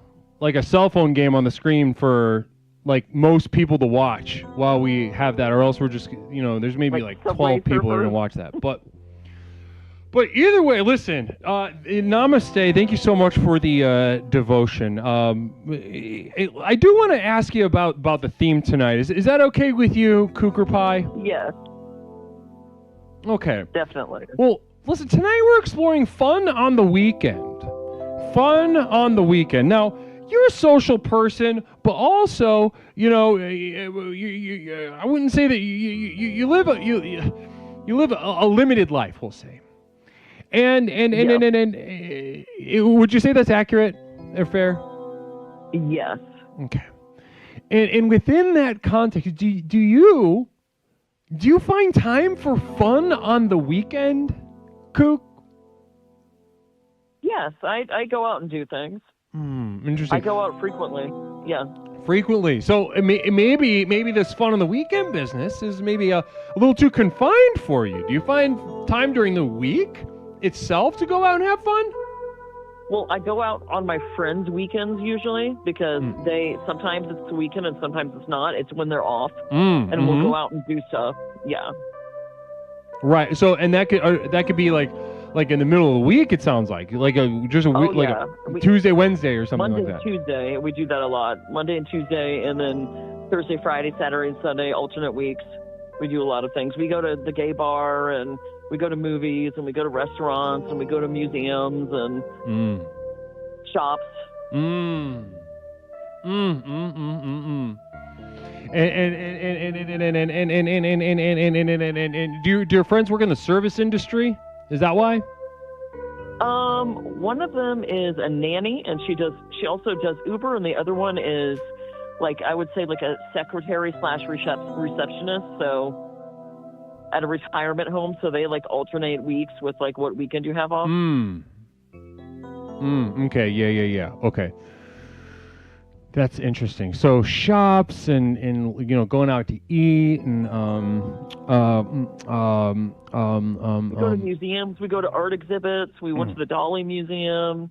cell phone game on the screen for like most people to watch while we have that, or else we're just there's maybe like 12 people that are gonna watch that. But either way, listen. Namaste. Thank you so much for the devotion. I do want to ask you about the theme tonight. Is that okay with you, Cooker Pie? Yes. Okay. Definitely. Well, listen, tonight we're exploring fun on the weekend. Fun on the weekend. Now, you're a social person, but also, I wouldn't say that you live a limited life, we'll say. And would you say that's accurate or fair? Yes. Okay. And within that context, do you find time for fun on the weekend, Kook? Yes, I go out and do things. Interesting. I go out frequently. Yeah. Frequently. So maybe this fun on the weekend business is maybe a little too confined for you. Do you find time during the week itself to go out and have fun? Well, I go out on my friends' weekends usually because sometimes it's the weekend and sometimes it's not. It's when they're off, and we'll go out and do stuff. Yeah. Right. So, and that could be like in the middle of the week. It sounds like a Tuesday, Wednesday, or something Monday, like that. Tuesday, we do that a lot. Monday and Tuesday, and then Thursday, Friday, Saturday, and Sunday, alternate weeks. We do a lot of things. We go to the gay bar, and we go to movies, and we go to restaurants, and we go to museums and shops. And do your friends work in the service industry? Is that why? One of them is a nanny, and she also does Uber, and the other one is I would say a secretary / receptionist. So at a retirement home, so they alternate weeks with what weekend you have off. Okay. Yeah. Okay. That's interesting. So shops and going out to eat and we go to museums, we go to art exhibits, we went to the Dolly Museum,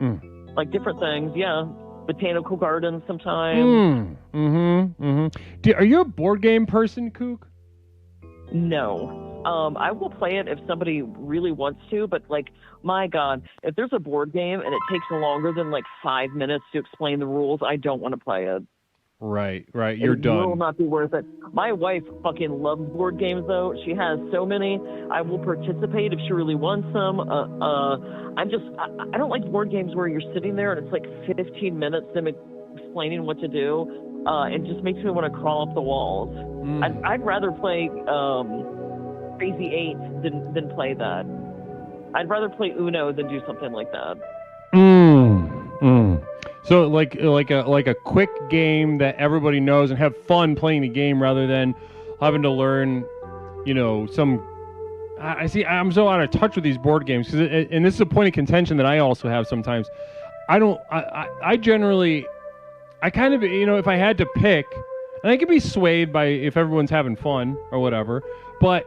different things. Yeah, botanical gardens sometimes. Are you a board game person, Kook? No. I will play it if somebody really wants to, but my God, if there's a board game and it takes longer than 5 minutes to explain the rules, I don't want to play it. Right. You're It done. will not be worth it. My wife fucking loves board games, though. She has so many. I will participate if she really wants some. I don't like board games where you're sitting there and it's like 15 minutes them explaining what to do. It just makes me want to crawl up the walls. I'd rather play Crazy 8 than play that. I'd rather play Uno than do something like that. So like a quick game that everybody knows and have fun playing the game rather than having to learn, some. I see. I'm so out of touch with these board games and this is a point of contention that I also have sometimes. I generally, I kind of, if I had to pick, and I could be swayed by if everyone's having fun or whatever, but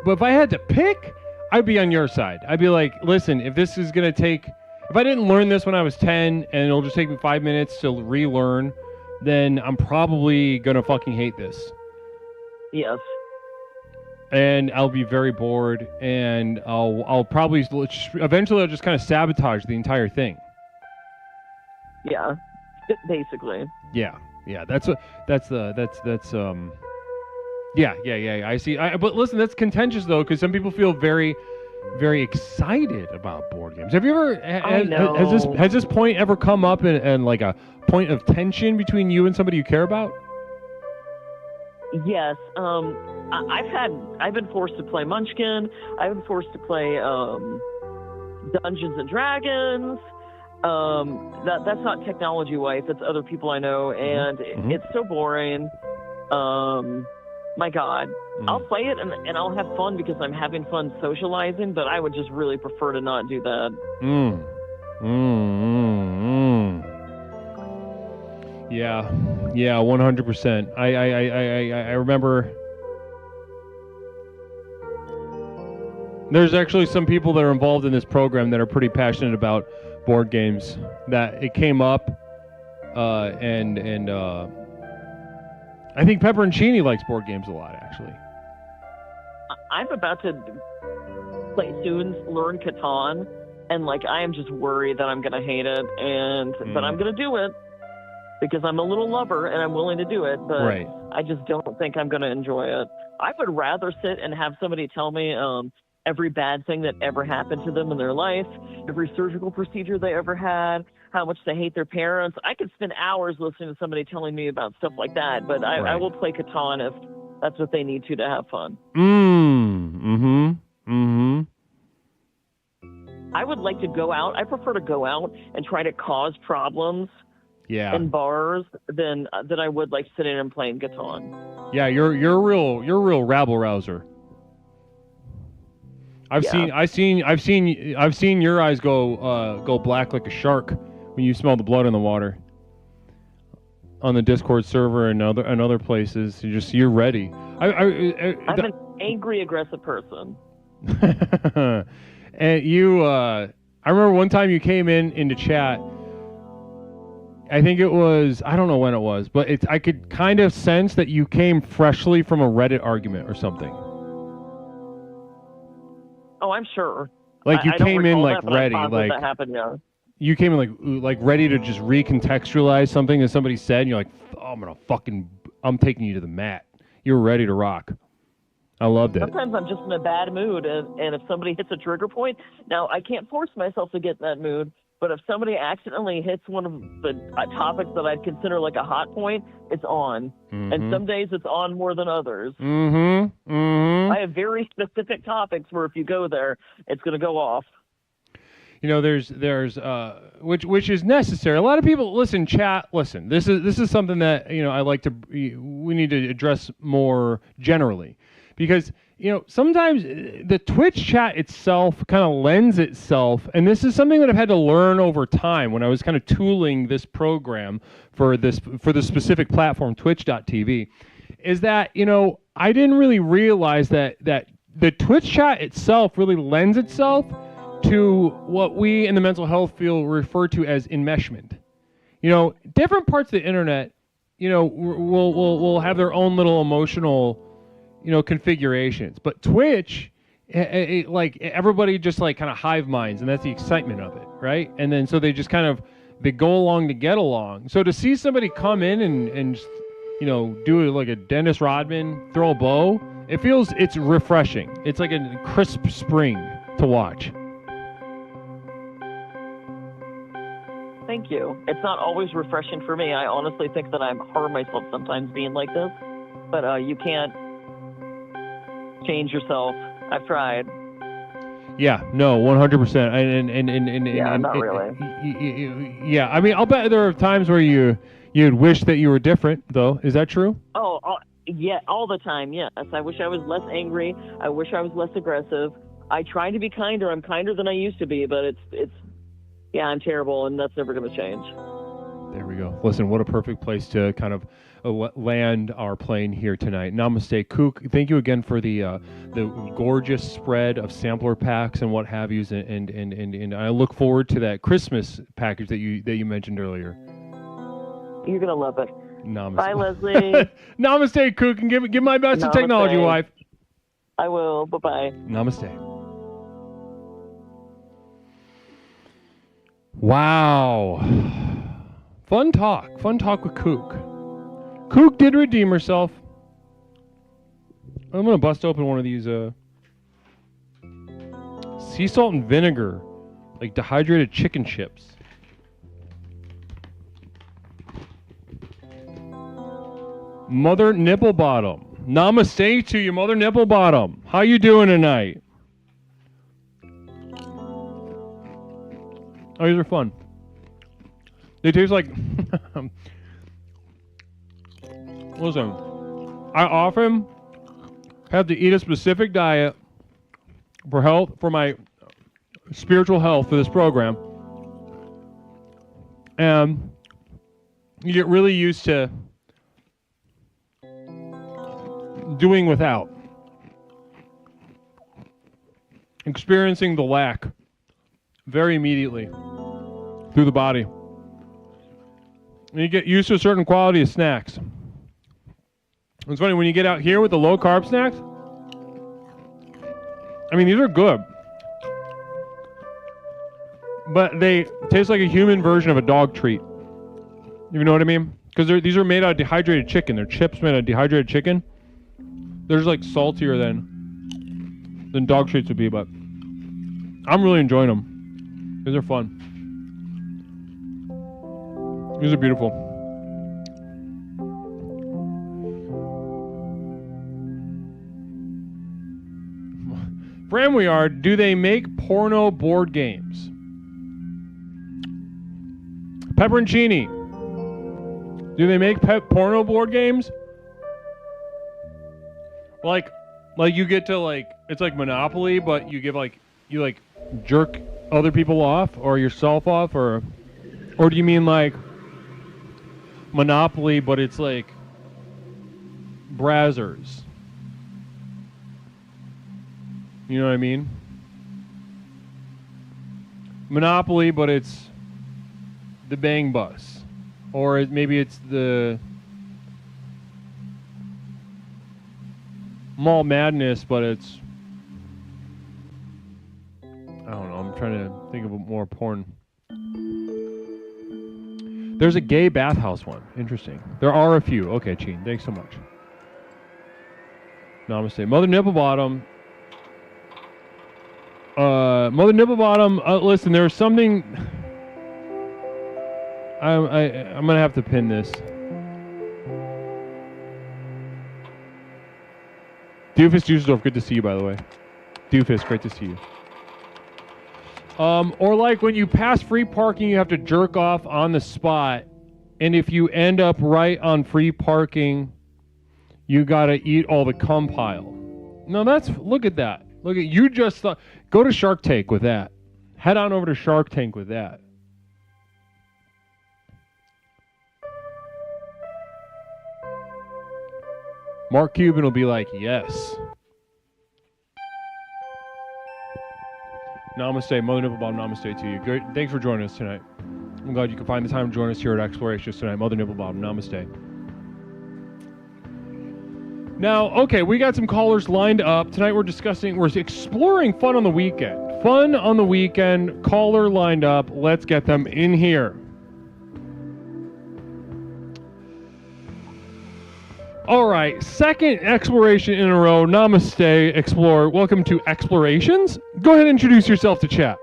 if I had to pick, I'd be on your side. I'd be like, listen, if this is gonna take. If I didn't learn this when I was 10 and it'll just take me 5 minutes to relearn, then I'm probably going to fucking hate this. Yes. And I'll be very bored and I'll probably eventually I'll just kind of sabotage the entire thing. Yeah. Basically. Yeah. That's I see. But listen, that's contentious though, because some people feel very, very excited about board games. Have you ever has this point ever come up in like a point of tension between you and somebody you care about? Yes. I've been forced to play Munchkin. I've been forced to play Dungeons and Dragons. That's not technology wife. That's other people I know, and it's so boring. My God, I'll play it and I'll have fun because I'm having fun socializing, but I would just really prefer to not do that. Yeah, 100%. I remember there's actually some people that are involved in this program that are pretty passionate about board games. That it came up, and I think Pepperoncini likes board games a lot, actually. I'm about to play soon, learn Catan, and I am just worried that I'm gonna hate it, but I'm gonna do it because I'm a little lover and I'm willing to do it. But right. I just don't think I'm gonna enjoy it. I would rather sit and have somebody tell me every bad thing that ever happened to them in their life, every surgical procedure they ever had, how much they hate their parents. I could spend hours listening to somebody telling me about stuff like that, but I will play Catan if that's what they need to have fun. I would like to go out. I prefer to go out and try to cause problems in bars than I would sitting and playing Catan. Yeah, you're a real rabble rouser. I've seen your eyes go black like a shark when you smell the blood in the water. On the Discord server and other places, you're ready. I'm an angry, aggressive person. And you, I remember one time you came into chat. I think it was, I don't know when it was, but I could kind of sense that you came freshly from a Reddit argument or something. Oh, I'm sure. You came in ready, that happened, yeah. You came in like ready to just recontextualize something that somebody said, and you're like, oh, I'm taking you to the mat. You're ready to rock. I loved it. Sometimes I'm just in a bad mood, and if somebody hits a trigger point, now I can't force myself to get in that mood, but if somebody accidentally hits one of the topics that I'd consider a hot point, it's on. And some days it's on more than others. I have very specific topics where if you go there, it's going to go off. There's which is necessary. A lot of people listen. This is something that we need to address more generally, because sometimes the Twitch chat itself kind of lends itself, and this is something that I've had to learn over time when I was kind of tooling this program for the specific platform Twitch.tv, is that I didn't really realize that the Twitch chat itself really lends itself to what we in the mental health field refer to as enmeshment. Different parts of the internet, will have their own little emotional, configurations. But Twitch, everybody just kind of hive minds, and that's the excitement of it, right? And then so they just kind of they go along to get along. So to see somebody come in and just, you know, do like a Dennis Rodman, throw a bow, it's refreshing. It's like a crisp spring to watch. Thank you. It's not always refreshing for me. I honestly think that I'm hard myself sometimes being like this, but you can't change yourself. I've tried. Yeah, no, 100%. Not really. Yeah, I mean, I'll bet there are times where you'd wish that you were different, though. Is that true? Oh, yeah, all the time. Yes, I wish I was less angry. I wish I was less aggressive. I try to be kinder. I'm kinder than I used to be, but it's. Yeah, I'm terrible, and that's never going to change. There we go. Listen, what a perfect place to kind of land our plane here tonight. Namaste, Kook. Thank you again for the gorgeous spread of sampler packs and what have yous, and I look forward to that Christmas package that you mentioned earlier. You're gonna love it. Namaste. Bye, Leslie. Namaste, Kook, and give my best to Technology Wife. I will. Bye-bye. Namaste. Wow. Fun talk with Kook. Kook did redeem herself. I'm going to bust open one of these sea salt and vinegar, like dehydrated chicken chips. Mother Nipple Bottom. Namaste to you, Mother Nipple Bottom. How you doing tonight? Oh, these are fun. They taste like... Listen, I often have to eat a specific diet for my spiritual health for this program. And you get really used to doing without. Experiencing the lack very immediately through the body. And you get used to a certain quality of snacks. It's funny, when you get out here with the low-carb snacks, I mean, these are good. But they taste like a human version of a dog treat. You know what I mean? Because these are made out of dehydrated chicken. They're chips made out of dehydrated chicken. They're just like saltier than dog treats would be, but I'm really enjoying them. These are fun. These are beautiful. Fran, we are. Do they make porno board games? Pepperoncini. Do they make porno board games? Like you get to it's like Monopoly, but you give you jerk other people off or yourself off, or do you mean like Monopoly, but it's like Brazzers? You know what I mean? Monopoly, but it's the Bang Bus, or maybe it's the Mall Madness, but it's, I don't know, I'm trying to think of a more porn. There's a gay bathhouse one. Interesting. There are a few. Okay, Cheen, thanks so much. Namaste. Mother Nipple Bottom. Mother Nipple Bottom, listen, there's something... I'm going to have to pin this. Doofus Dusseldorf, good to see you, by the way. Doofus, great to see you. Or like when you pass free parking, you have to jerk off on the spot. And if you end up right on free parking, you got to eat all the cum pile. No, look at that. Look at, you just thought, go to Shark Tank with that. Head on over to Shark Tank with that. Mark Cuban will be like, yes. Namaste, Mother Nipple Bottom, namaste to you. Great, thanks for joining us tonight. I'm glad you can find the time to join us here at Explorations tonight. Mother Nipple Bottom, namaste. Now, okay, we got some callers lined up. Tonight we're exploring fun on the weekend. Fun on the weekend, caller lined up. Let's get them in here. All right, second exploration in a row. Namaste, Explorer. Welcome to Explorations. Go ahead and introduce yourself to chat.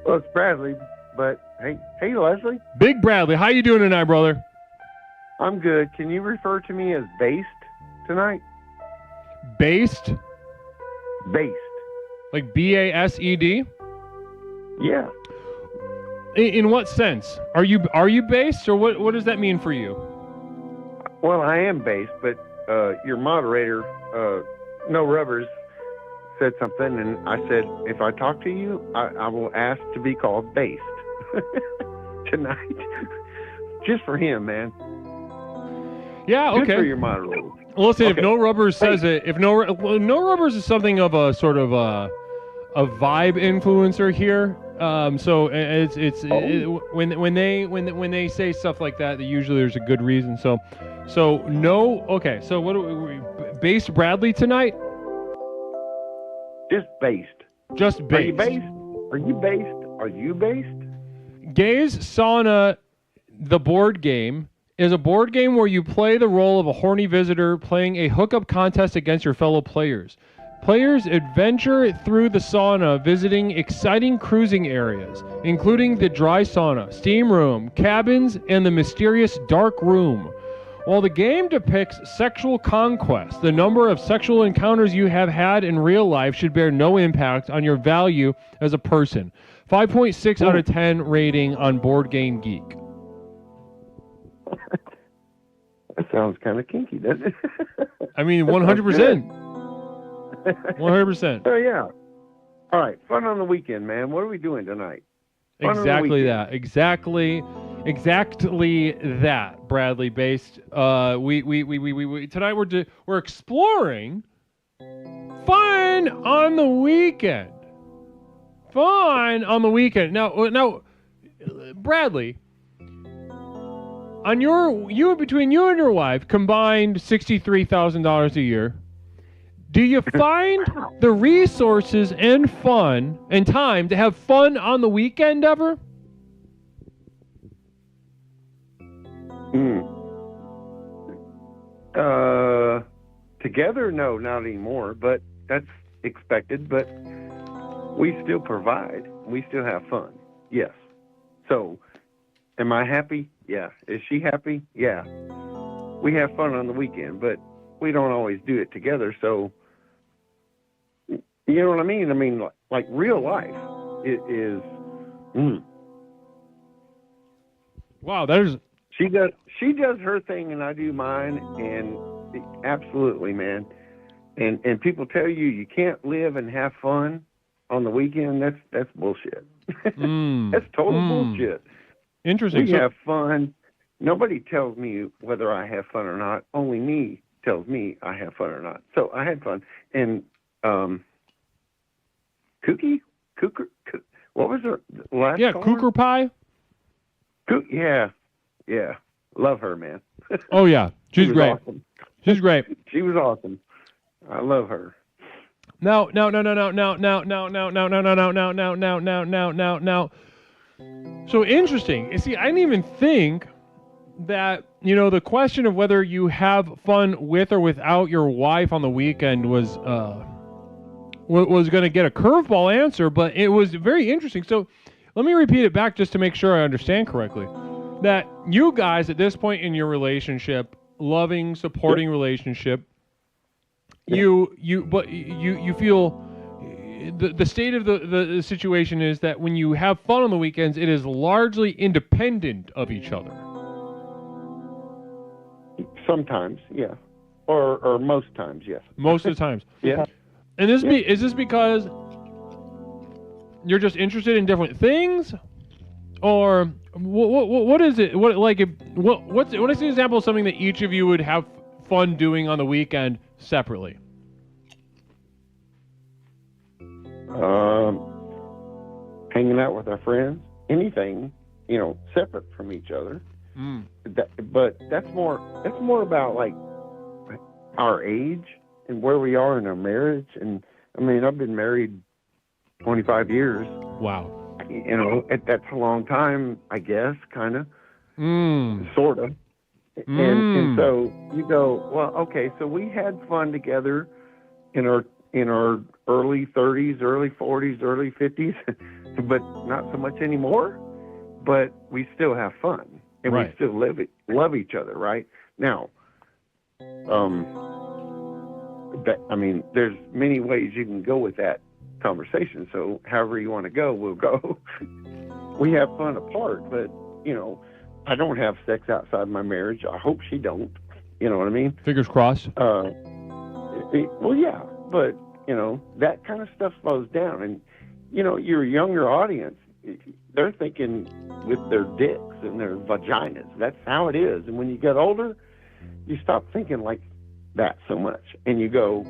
Well, it's Bradley, but hey, Leslie. Big Bradley, how you doing tonight, brother? I'm good. Can you refer to me as based tonight? Based? Based. Like B-A-S-E-D? Yeah. In what sense? Are you based, or what does that mean for you? Well, I am based, but your moderator, No Rubbers, said something, and I said, if I talk to you, I will ask to be called based tonight. Just for him, man. Yeah, okay. Just for your moderator. Well, listen, Okay. if No Rubbers says it, if No Rubbers is something of a sort of a vibe influencer here. So when they say stuff like that, usually there's a good reason. So no. Okay. So what do we based Bradley tonight? Just based. Just Are based. you based? Are you based? Are you based? Gaze Sauna, the board game, is a board game where you play the role of a horny visitor playing a hookup contest against your fellow players. Players adventure through the sauna, visiting exciting cruising areas, including the dry sauna, steam room, cabins, and the mysterious dark room. While the game depicts sexual conquest, the number of sexual encounters you have had in real life should bear no impact on your value as a person. 5.6 out of 10 rating on Board Game Geek. That sounds kind of kinky, doesn't it? I mean, 100%. 100%. Oh, yeah. All right. Fun on the weekend, man. What are we doing tonight? Fun on the Exactly weekend. that. Exactly that. Bradley based. We tonight we're exploring fun on the weekend. Fun on the weekend. Now, Bradley, between you and your wife combined $63,000 a year. Do you find the resources and fun and time to have fun on the weekend ever? Together, no, not anymore, but that's expected. But we still provide. We still have fun. Yes. So, am I happy? Yeah. Is she happy? Yeah. We have fun on the weekend, but we don't always do it together. So, you know what I mean? I mean, like real life is. Wow, that is. She does her thing and I do mine, and absolutely, man. And people tell you can't live and have fun on the weekend. That's bullshit. That's total bullshit. Interesting. We have fun. Nobody tells me whether I have fun or not. Only me tells me I have fun or not. So I had fun. And Cookie, what was her last? Yeah, caller? Cougar Pie. Yeah. Love her, man. Oh yeah, she's great. Awesome. She's great. She was awesome. I love her. Now. So interesting. You see, I didn't even think that, the question of whether you have fun with or without your wife on the weekend was going to get a curveball answer, but it was very interesting. So let me repeat it back just to make sure I understand correctly. That you guys at this point in your relationship, loving, supporting relationship, you feel the state of the situation is that when you have fun on the weekends, it is largely independent of each other. Sometimes, yeah. Or most times, yes. Most of the times. Yeah. And is this because you're just interested in different things, or what is it? What's an example of something that each of you would have fun doing on the weekend separately? Hanging out with our friends, anything, separate from each other. But that's more about like our age and where we are in our marriage. And I mean, I've been married 25 years. Wow. That's a long time, I guess, kind of, sort of. And so you go, well, okay, so we had fun together in our early 30s, early 40s, early 50s, but not so much anymore. But we still have fun, and Right. we still love each other, right? Now, there's many ways you can go with that conversation. So however you want to go, we'll go. We have fun apart, but, I don't have sex outside my marriage. I hope she don't. You know what I mean? Fingers crossed. Well, yeah, but, that kind of stuff slows down. And, your younger audience, they're thinking with their dicks and their vaginas. That's how it is. And when you get older, you stop thinking like that so much. And you go,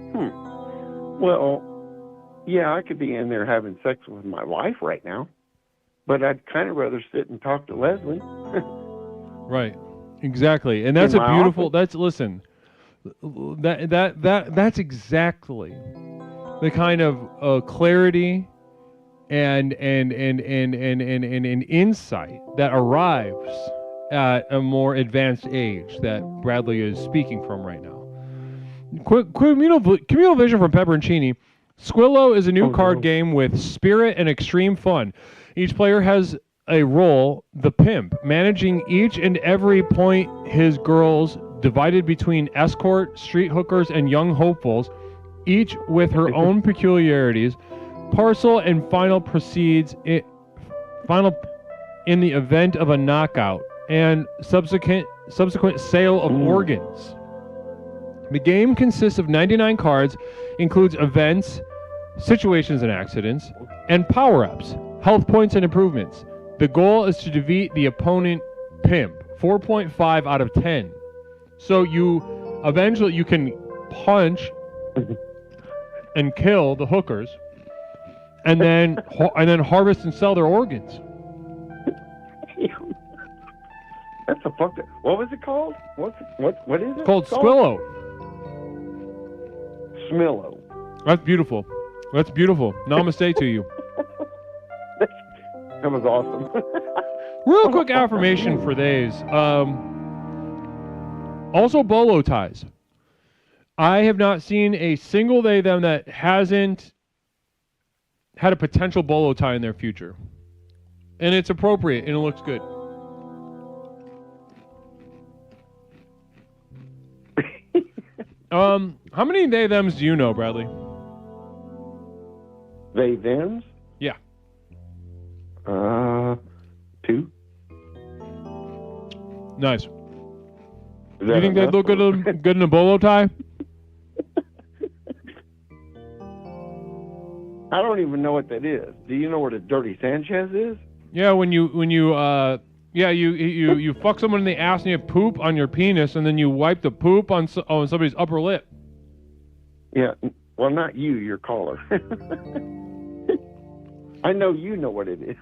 well, yeah, I could be in there having sex with my wife right now, but I'd kind of rather sit and talk to Leslie. Right. Exactly. And that's In a my beautiful, office. listen, that's exactly the kind of clarity and insight that arrives at a more advanced age that Bradley is speaking from right now. Communal vision from Pepperoncini. Squillo is a new card game with spirit and extreme fun. Each player has a role, the pimp, managing each and every point his girls, divided between escort, street hookers, and young hopefuls, each with her own peculiarities. Parcel and final proceeds in the event of a knockout and subsequent sale of organs. The game consists of 99 cards, includes events, situations and accidents, and power-ups, health points and improvements. The goal is to defeat the opponent pimp, 4.5 out of 10. So you can punch and kill the hookers, and then harvest and sell their organs. That's a fucked up. What was it called? What is it? Called Squillo. Smillo. That's beautiful. That's beautiful. Namaste to you. That was awesome. Real quick affirmation for these. Also, bolo ties. I have not seen a single they them that hasn't had a potential bolo tie in their future, and it's appropriate and it looks good. How many they thems do you know, Bradley? They thems? Yeah. 2. Nice. Is You that think they'd enough? look good in a bolo tie? I don't even know what that is. Do you know what a dirty Sanchez is? Yeah, when you fuck someone in the ass and you poop on your penis, and then you wipe the poop on somebody's upper lip. Yeah. Well, not you, your caller. I know you know what it is.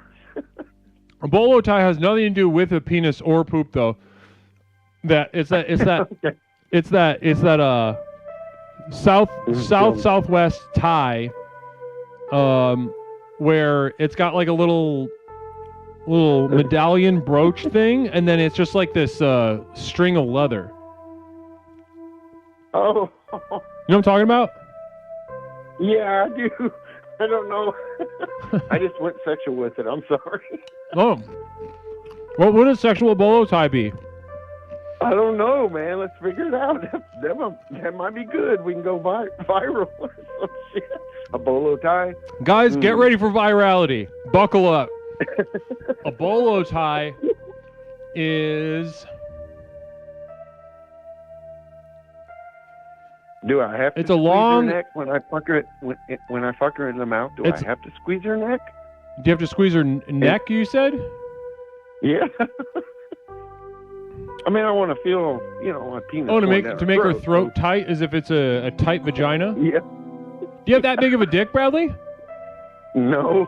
A bolo tie has nothing to do with a penis or poop, though. It's that southwest tie, where it's got like a little medallion brooch thing, and then it's just like this string of leather. Oh. You know what I'm talking about? Yeah, I do. I don't know. I just went sexual with it. I'm sorry. Oh. What would a sexual bolo tie be? I don't know, man. Let's figure it out. That might be good. We can go viral or some shit. A bolo tie. Guys, get ready for virality. Buckle up. A bolo tie is... Do I have to It's a squeeze long- her neck when I fuck her? When I fuck her in the mouth, do I have to squeeze her neck? Do you have to squeeze her neck, you said? Yeah. I mean, I want to feel, my penis. Oh, to going make down her throat tight, as if it's a tight vagina? Yeah. Do you have that big of a dick, Bradley? No.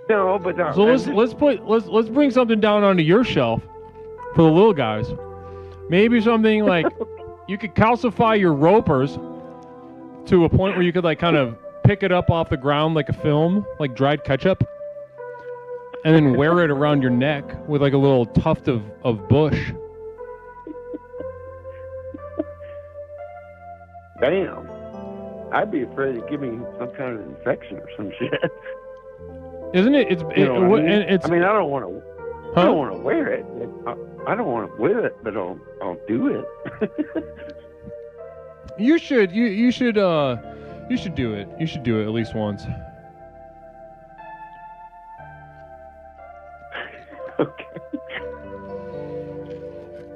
No, but So let's bring something down onto your shelf for the little guys. Maybe something like you could calcify your ropers to a point where you could like kind of pick it up off the ground like a film, like dried ketchup. and then wear it around your neck with like a little tuft of bush. Damn. I'd be afraid of giving me some kind of infection or some shit. Isn't it? You know what I mean? And it's. I mean, I don't want to. Huh? I don't want to wear it. I don't want to wear it, but I'll do it. You should do it. You should do it at least once. Okay.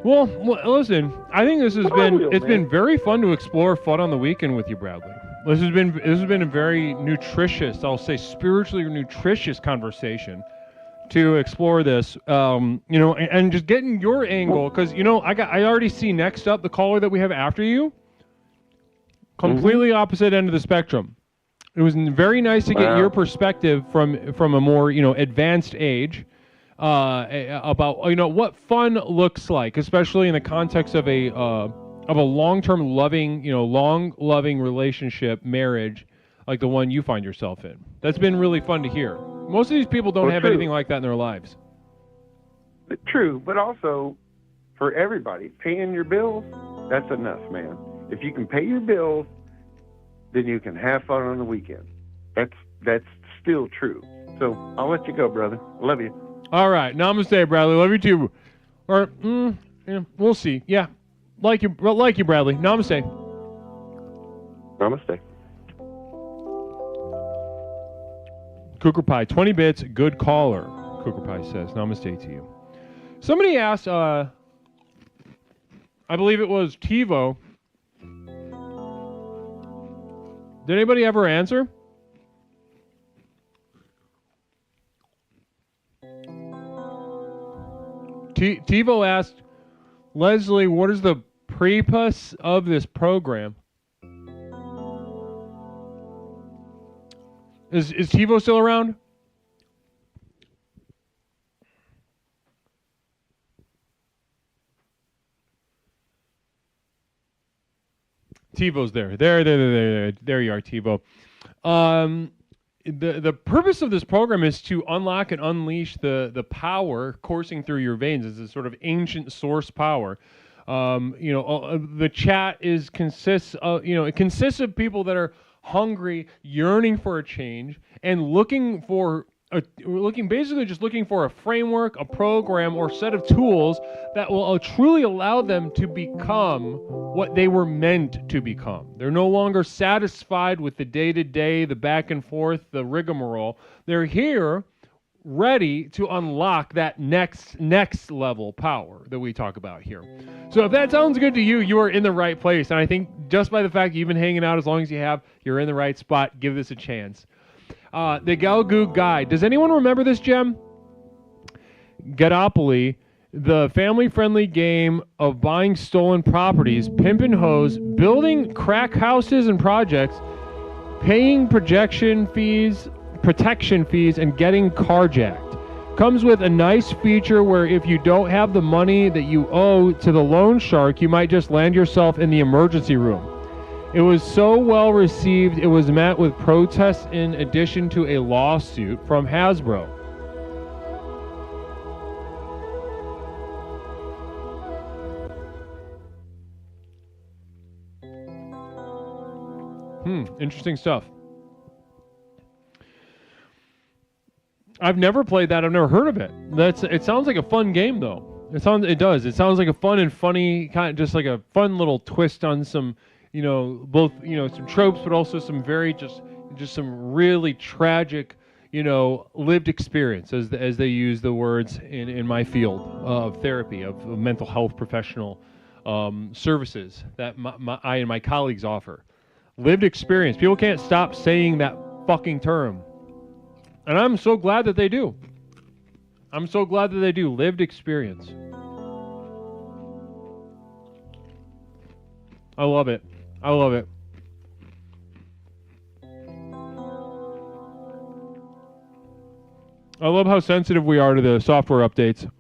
Well, listen. I think this has It's been very fun to explore fun on the weekend with you, Bradley. This has been a very nutritious, I'll say spiritually nutritious conversation to explore this. And just getting your angle, because I already see next up the caller that we have after you. Completely opposite end of the spectrum. It was very nice to get your perspective from a more advanced age. About what fun looks like, especially in the context of a long-term loving relationship, marriage, like the one you find yourself in. That's been really fun to hear. Most of these people don't have anything like that in their lives. True, but also for everybody, paying your bills, that's enough, man. If you can pay your bills, then you can have fun on the weekend. That's still true. So I'll let you go, brother. Love you. All right. Namaste, Bradley. Love you too. Or, we'll see. Yeah. Like you, Bradley. Namaste. Namaste. Cooker Pie, 20 bits, good caller. Cooker Pie says, namaste to you. Somebody asked, I believe it was TiVo. Did anybody ever answer? TiVo asked, Leslie, what is the purpose of this program? Is TiVo still around? TiVo's there. There you are, TiVo. The purpose of this program is to unlock and unleash the power coursing through your veins. It's a sort of ancient source power. The chat consists of people that are hungry, yearning for a change, and looking for a framework, a program, or set of tools that will truly allow them to become what they were meant to become. They're no longer satisfied with the day-to-day, the back and forth, the rigmarole. They're here ready to unlock that next level power that we talk about here. So if that sounds good to you, you are in the right place. And I think just by the fact that you've been hanging out as long as you have, you're in the right spot. Give this a chance. The Galgoo Guide. Does anyone remember this gem? Getopoly, the family-friendly game of buying stolen properties, pimp and hose, building crack houses and projects, paying protection fees, and getting carjacked. Comes with a nice feature where if you don't have the money that you owe to the loan shark, you might just land yourself in the emergency room. It was so well received, it was met with protests in addition to a lawsuit from Hasbro. Interesting stuff. I've never played that. I've never heard of it. It sounds like a fun game, though. It does. It sounds like a fun and funny kind of just like a fun little twist on some, both some tropes, but also some very just some really tragic, lived experience, as they use the words in my field of therapy, of mental health professional services that I and my colleagues offer. Lived experience. People can't stop saying that fucking term. And I'm so glad that they do. Lived experience. I love it. I love how sensitive we are to the software updates.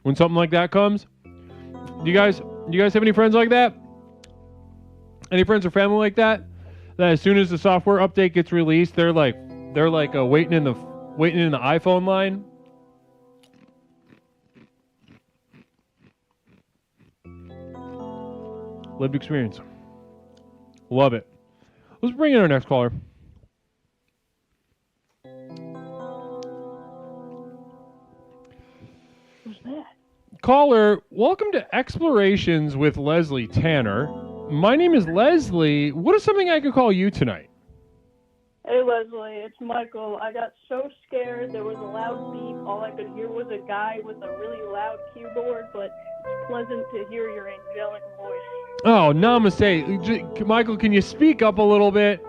When something like that comes, do you guys have any friends like that? Any friends or family like that? That as soon as the software update gets released, they're like waiting in the iPhone line. Lived experience. Love it. Let's bring in our next caller. Who's that? Caller, welcome to Explorations with Leslie Tanner. My name is Leslie. What is something I could call you tonight? Hey, Leslie, it's Michael. I got so scared. There was a loud beep. All I could hear was a guy with a really loud keyboard, but it's pleasant to hear your angelic voice. Oh, namaste. Michael, can you speak up a little bit?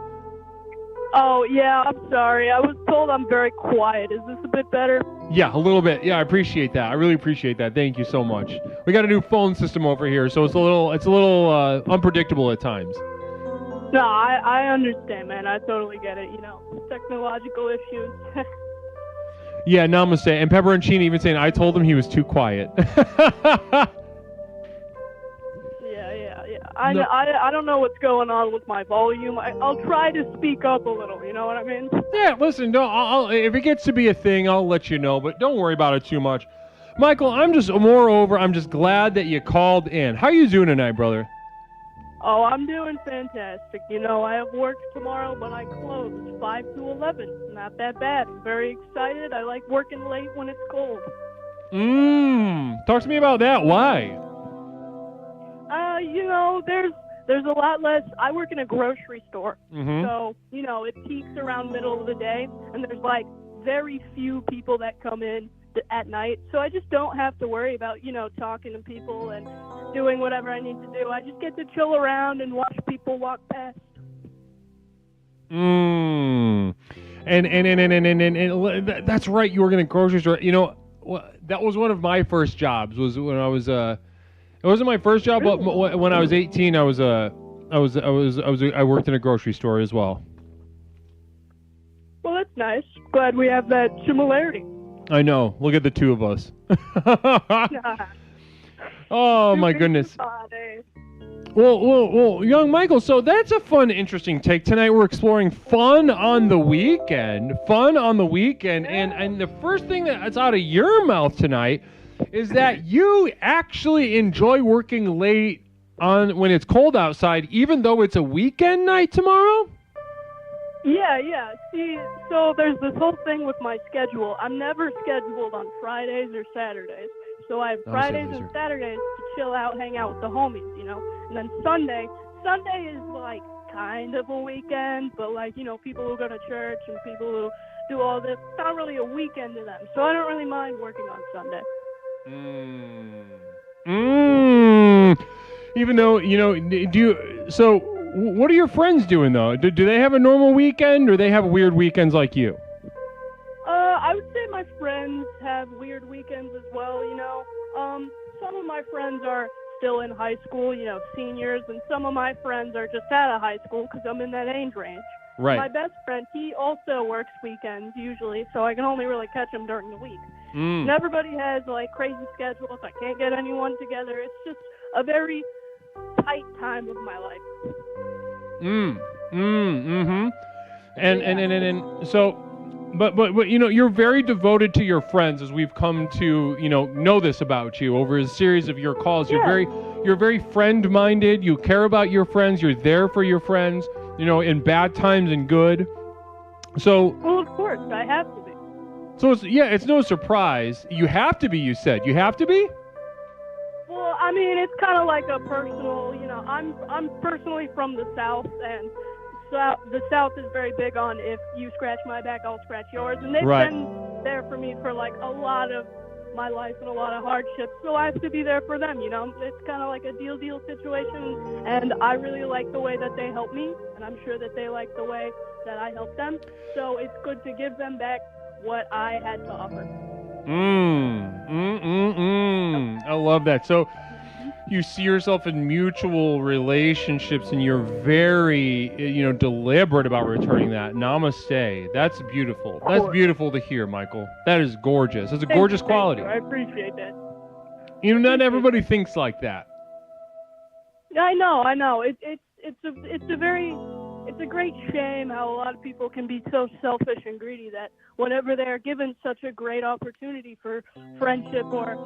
Oh, yeah, I'm sorry. I was told I'm very quiet. Is this a bit better? Yeah, a little bit. Yeah, I appreciate that. I really appreciate that. Thank you so much. We got a new phone system over here, so it's a little unpredictable at times. No, I understand, man. I totally get it. You know, technological issues. Yeah, namaste. And Pepperoncini even saying, I told him he was too quiet. Yeah. I don't know what's going on with my volume. I'll try to speak up a little, you know what I mean? Yeah, listen, if it gets to be a thing, I'll let you know, but don't worry about it too much. Michael, I'm just glad that you called in. How you doing tonight, brother? Oh, I'm doing fantastic. You know, I have work tomorrow, but I close 5 to 11. Not that bad. I'm very excited. I like working late when it's cold. Talk to me about that. Why? You know, there's a lot less. I work in a grocery store, Mm-hmm. so, you know, it peaks around middle of the day, and there's, like, very few people that come in at night, so I just don't have to worry about, you know, talking to people and doing whatever I need to do. I just get to chill around and watch people walk past. And that's right. You work in a grocery store. You know, that was one of my first jobs. Was when I was it wasn't my first job, but when I was 18, I worked in a grocery store as well. Well, that's nice. Glad we have that similarity. I know. Look at the two of us. Oh my goodness. Well, young Michael, so that's a fun, interesting take. Tonight we're exploring fun on the weekend. And the first thing that's out of your mouth tonight is that you actually enjoy working late on when it's cold outside, even though it's a weekend night tomorrow? Yeah. See, so there's this whole thing with my schedule. I'm never scheduled on Fridays or Saturdays. So I have Fridays and Saturdays to chill out, hang out with the homies, you know. And then Sunday is like kind of a weekend, but like, you know, people who go to church and people who do all this, it's not really a weekend to them. So I don't really mind working on Sunday. Even though, you know, so what are your friends doing though? Do they have a normal weekend or they have weird weekends like you? I would say my friends have weird weekends as well, you know. Some of my friends are still in high school, you know, seniors, and some of my friends are just out of high school because I'm in that age range. Right. My best friend, he also works weekends usually, so I can only really catch him during the week. And everybody has like crazy schedules. I can't get anyone together. It's just a very tight time of my life. And so, but you know, you're very devoted to your friends, as we've come to know this about you over a series of your calls. Yeah. You're very friend-minded. You care about your friends. You're there for your friends. You know, in bad times and good. So. Well, of course, I have to be. So it's no surprise. You have to be. You said you have to be. Well, I mean, it's kind of like a personal, you know, I'm personally from the South, and the South is very big on if you scratch my back, I'll scratch yours. And they've been there for me for like a lot of my life and a lot of hardships, so I have to be there for them, you know. It's kind of like a deal situation, and I really like the way that they help me, and I'm sure that they like the way that I help them. So it's good to give them back what I had to offer. I love that. So you see yourself in mutual relationships, and you're very, deliberate about returning that. Namaste. That's beautiful. That's beautiful to hear, Michael. That is gorgeous. That's a gorgeous quality. I appreciate that. You know, not everybody thinks like that. I know. It's a great shame how a lot of people can be so selfish and greedy that whenever they're given such a great opportunity for friendship or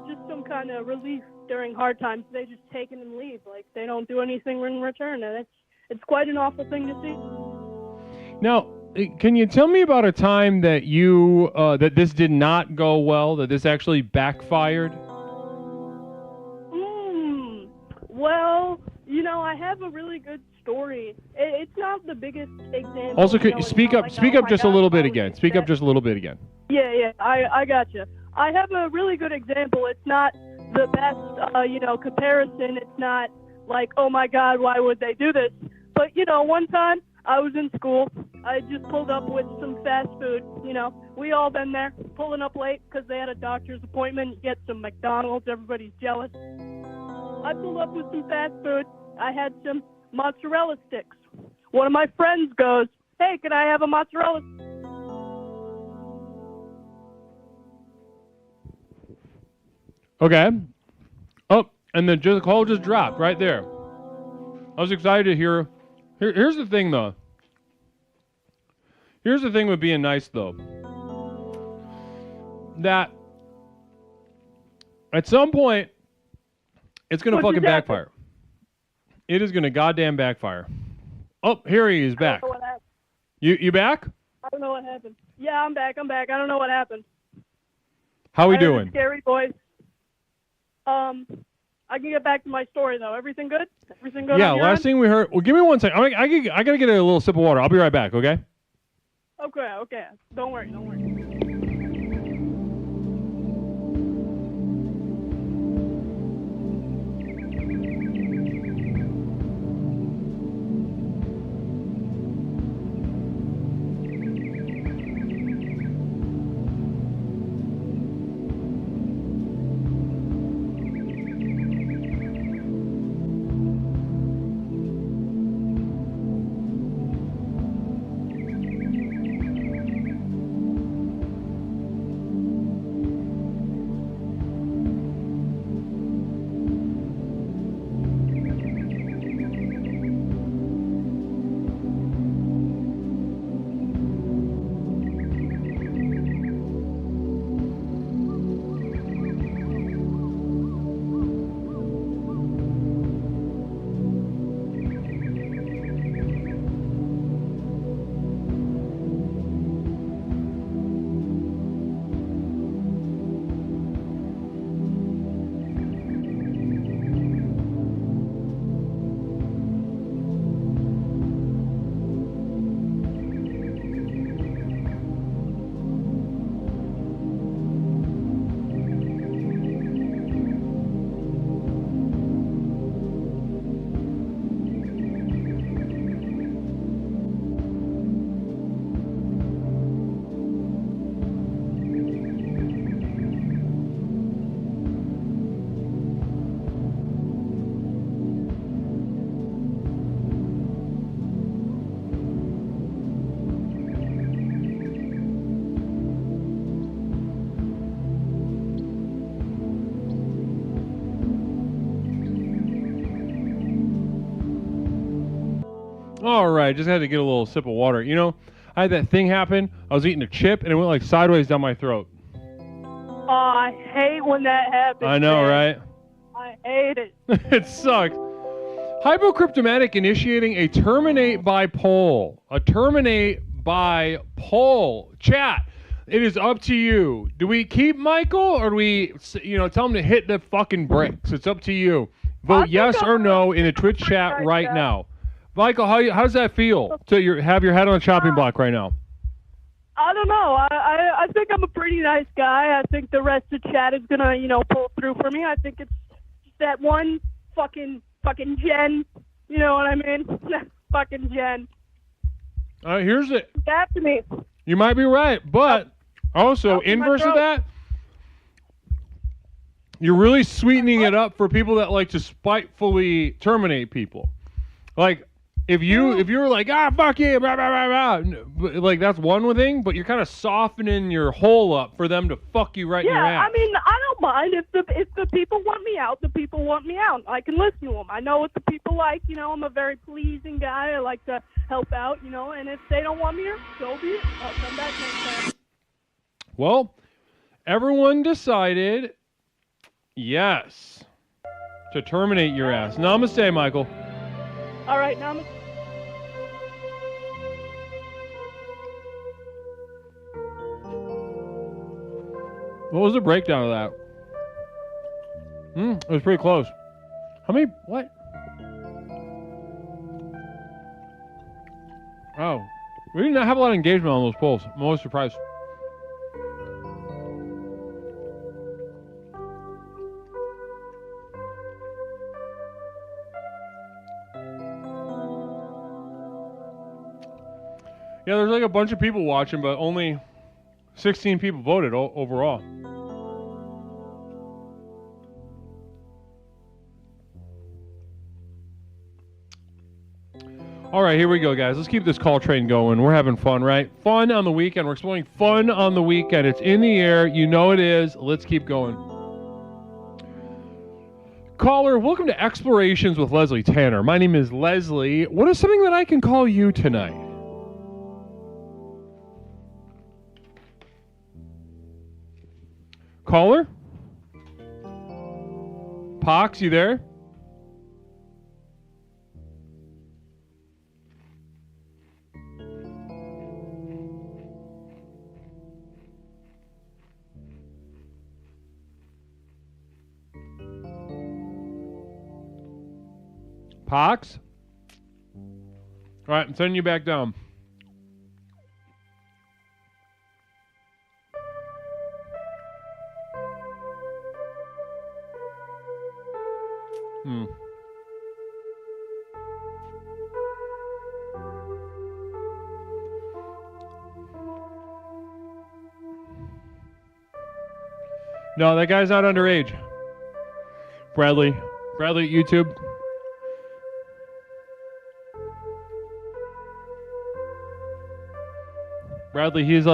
just some kind of relief during hard times. They just take it and leave. Like, they don't do anything in return, and it's quite an awful thing to see. Now, can you tell me about a time that you that this did not go well, that this actually backfired? Well, I have a really good story. It's not the biggest example. Also, speak up just a little bit again. Speak up just a little bit again. Yeah, I gotcha. I have a really good example. It's not the best, comparison. It's not like, oh my God, why would they do this? But, one time I was in school. I just pulled up with some fast food. We all been there, pulling up late because they had a doctor's appointment. You get some McDonald's. Everybody's jealous. I pulled up with some fast food. I had some mozzarella sticks. One of my friends goes, "Hey, can I have a mozzarella?" Okay. Oh, and the call just dropped right there. I was excited to hear. Here's the thing, though. Here's the thing with being nice, though. That at some point, it's going to fucking backfire. It is going to goddamn backfire. Oh, here he is back. I don't know what happened. You back? I don't know what happened. Yeah, I'm back. I don't know what happened. How we I heard doing? a scary voice. I can get back to my story, though. Everything good? Everything good? Yeah, on your last end? thing we heard. Well, give me 1 second. I got to get a little sip of water. I'll be right back, okay? Okay. Don't worry. All right, just had to get a little sip of water. I had that thing happen. I was eating a chip, and it went like sideways down my throat. Oh, I hate when that happens. I know, man. right? I hate it. It sucks. Hypocryptomatic initiating a terminate by poll. A terminate by poll. Chat, it is up to you. Do we keep Michael, or do we, tell him to hit the fucking bricks? It's up to you. Vote yes or no in the Twitch chat right now. Michael, how does that feel to have your head on the chopping block right now? I don't know. I think I'm a pretty nice guy. I think the rest of the chat is gonna, pull through for me. I think it's that one fucking Jen. You know what I mean? Fucking Jen. Here's it. After me. You might be right, but also inverse of that, you're really sweetening it up for people that like to spitefully terminate people. Like, if you were like, fuck you, blah, blah, blah, blah, like, that's one thing, but you're kind of softening your hole up for them to fuck you right in your ass. Yeah, I mean, I don't mind. If the people want me out, the people want me out. I can listen to them. I know what the people like. I'm a very pleasing guy. I like to help out, and if they don't want me here, so be it. I'll come back next time. Well, everyone decided Yes. To terminate your ass. Namaste, Michael. All right, now I'm What was the breakdown of that? It was pretty close. How many? What? Oh. We did not have a lot of engagement on those polls. I'm always surprised. Yeah, there's like a bunch of people watching, but only 16 people voted overall. All right, here we go, guys. Let's keep this call train going. We're having fun, right? Fun on the weekend. We're exploring fun on the weekend. It's in the air. You know it is. Let's keep going. Caller, welcome to Explorations with Leslie Tanner. My name is Leslie. What is something that I can call you tonight? Caller? Pox, you there? Pox? All right, I'm sending you back down. No, that guy's not underage. Bradley at YouTube. Bradley, he's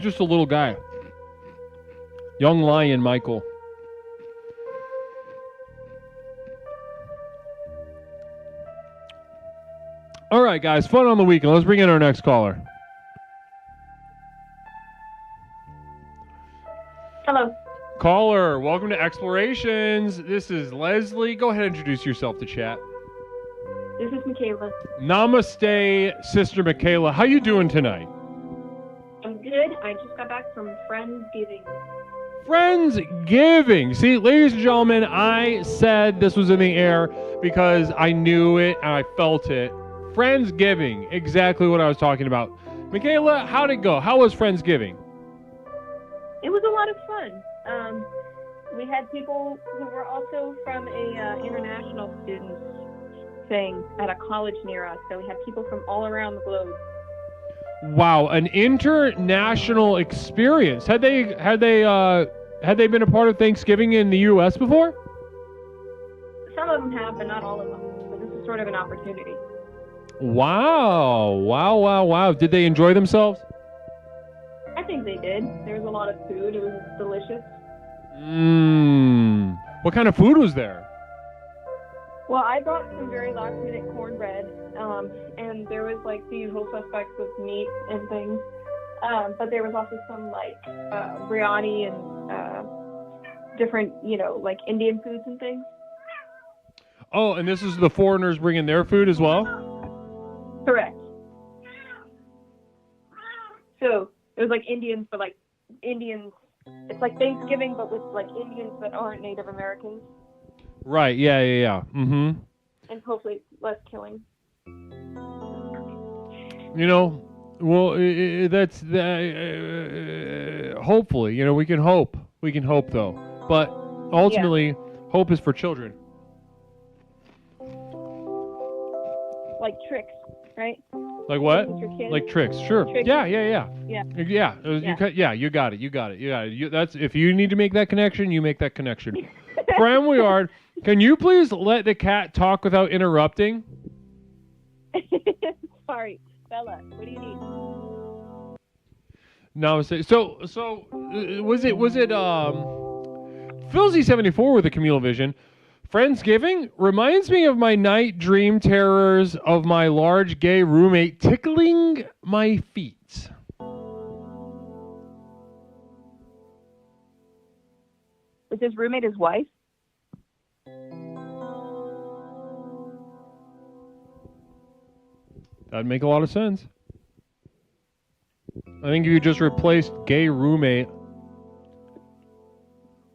just a little guy. Young lion, Michael. All right, guys, fun on the weekend. Let's bring in our next caller. Hello. Caller, welcome to Explorations. This is Leslie. Go ahead and introduce yourself to chat. This is Michaela. Namaste, Sister Michaela. How you doing tonight? I'm good. I just got back from Friendsgiving. Friendsgiving. See, ladies and gentlemen, I said this was in the air because I knew it and I felt it. Friendsgiving, exactly what I was talking about. Michaela, how'd it go? How was Friendsgiving? It was a lot of fun. We had people who were also from a international students thing at a college near us. So we had people from all around the globe. Wow, an international experience. Had they been a part of Thanksgiving in the U.S. before? Some of them have, but not all of them. So this is sort of an opportunity. Wow. Did they enjoy themselves? I think they did. There was a lot of food. It was delicious. What kind of food was there? Well, I brought some very last-minute cornbread, and there was like the usual suspects with meat and things. But there was also some like biryani and different, like Indian foods and things. Oh, and this is the foreigners bringing their food as well? Correct. So it was like Indians, but like Indians. It's like Thanksgiving, but with like Indians that aren't Native Americans. Right. Yeah. Mm-hmm. And hopefully less killing. Well, that's hopefully. We can hope. We can hope, though. But ultimately, hope is for children. Like tricks, right? Like what? Like tricks. Sure. Tricks. Yeah. Yeah. You got it. That's if you need to make that connection, you make that connection. Fran Weird, can you please let the cat talk without interrupting? Sorry, Bella. What do you need? No, so was it Philzy74 with a Camille Vision? Friendsgiving reminds me of my night dream terrors of my large gay roommate tickling my feet. Was his roommate his wife? That'd make a lot of sense. I think if you just replaced gay roommate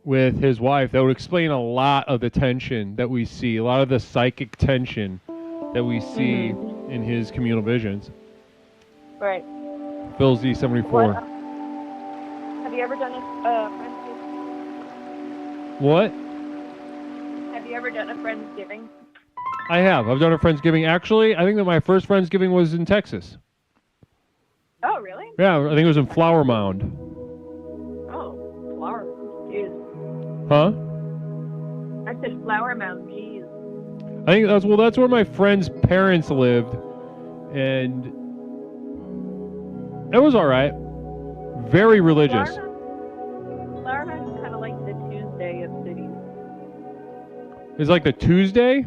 with his wife, that would explain a lot of the tension that we see, a lot of the psychic tension that we see in his communal visions. Right. Phil Z74. Have you ever done a Friendsgiving? What? Have you ever done a Friendsgiving? I have. I've done a Friendsgiving. Actually, I think that my first Friendsgiving was in Texas. Oh, really? Yeah, I think it was in Flower Mound. Oh, Flower. Jeez. Huh? I said Flower Mound. Jeez. I think that's where my friend's parents lived, and it was all right. Very religious. Flower Mound is kind of like the Tuesday of cities. It's like the Tuesday?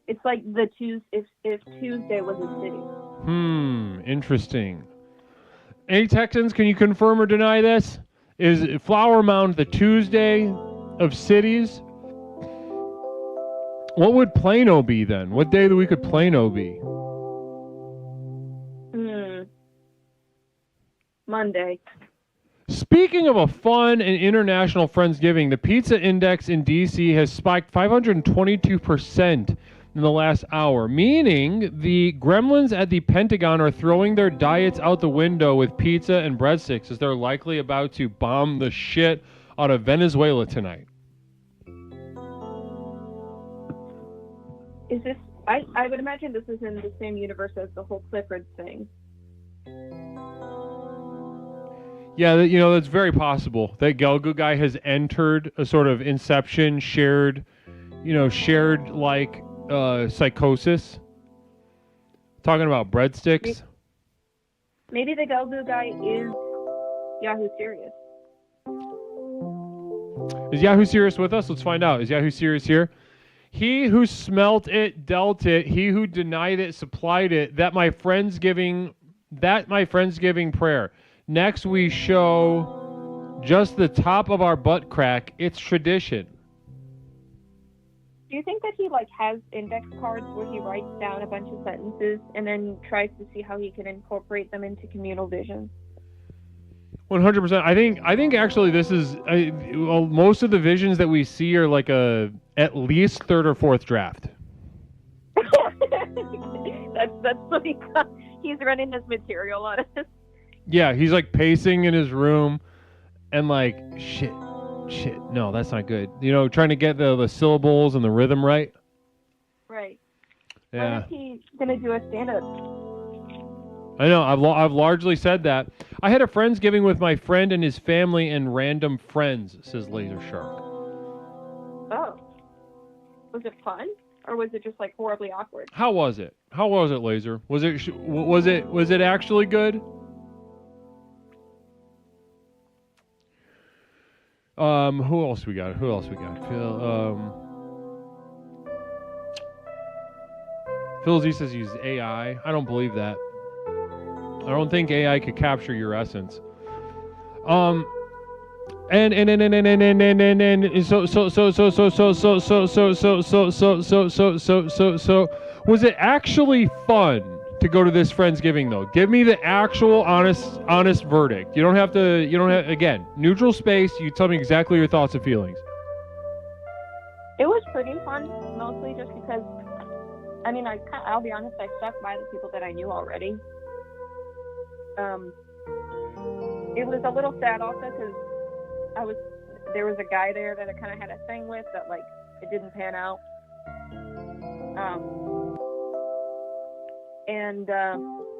It's like the Tuesday if Tuesday was a city. Interesting. Any Texans, can you confirm or deny this? Is Flower Mound the Tuesday of cities? What would Plano be then? What day of the week would Plano be? Monday. Speaking of a fun and international Friendsgiving, the pizza index in D.C. has spiked 522% in the last hour, meaning the gremlins at the Pentagon are throwing their diets out the window with pizza and breadsticks as they're likely about to bomb the shit out of Venezuela tonight. Is this... I would imagine this is in the same universe as the whole Clifford thing. Yeah, that's very possible. That Gelgu guy has entered a sort of Inception shared like psychosis. Talking about breadsticks. Maybe the Gelgu guy is Yahoo Serious. Is Yahoo Serious with us? Let's find out. Is Yahoo Serious here? He who smelt it, dealt it. He who denied it, supplied it. That my Friendsgiving prayer. Next, we show just the top of our butt crack. It's tradition. Do you think that he has index cards where he writes down a bunch of sentences and then tries to see how he can incorporate them into communal vision? 100%. I think actually this is most of the visions that we see are like at least third or fourth draft. That's what he's running his material on us. Yeah, he's pacing in his room and shit, no, that's not good. Trying to get the syllables and the rhythm right. Right. Yeah. When is he gonna do a stand-up? I know, I've largely said that. I had a Friendsgiving with my friend and his family and random friends, says Laser Shark. Oh. Was it fun? Or was it just horribly awkward? How was it? Laser? Was it actually good? Who else we got? Phil Z says use AI. I don't believe that. I don't think AI could capture your essence. So was it actually fun to go to this Friendsgiving though? Give me the actual honest verdict. You don't have again, neutral space, you tell me exactly your thoughts and feelings. It was pretty fun, mostly just because I'll be honest, I stuck by the people that I knew already. It was a little sad also because there was a guy there that I kind of had a thing with that it didn't pan out.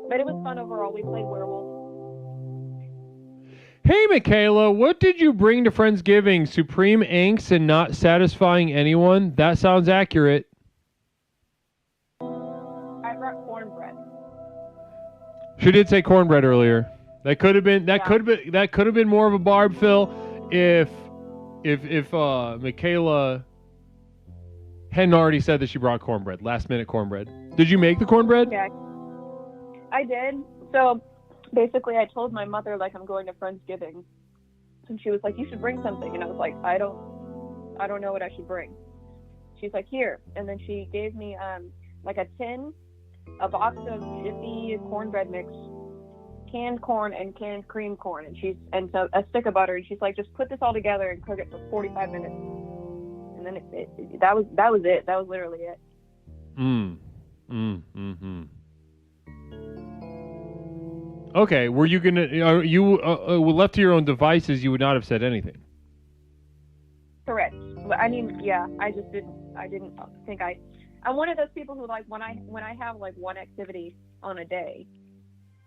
But it was fun overall. We played werewolf. Hey Michaela, what did you bring to Friendsgiving? Supreme angst and not satisfying anyone? That sounds accurate. I brought cornbread. She did say cornbread earlier. That could have been more of a barb, Phil, if Michaela hadn't already said that she brought cornbread, last minute cornbread. Did you make the cornbread? Yeah, I did. So basically, I told my mother I'm going to Friendsgiving, And she was like, you should bring something. And I was like, I don't know what I should bring. She's like, here. And then she gave me like a box of Jiffy cornbread mix, canned corn and canned cream corn, and so a stick of butter. And she's like, just put this all together and cook it for 45 minutes. And then that was it. That was literally it. Okay, were you gonna? You left to your own devices, you would not have said anything. Correct. I mean, yeah. I didn't think I'm one of those people who, like, when I have like one activity on a day,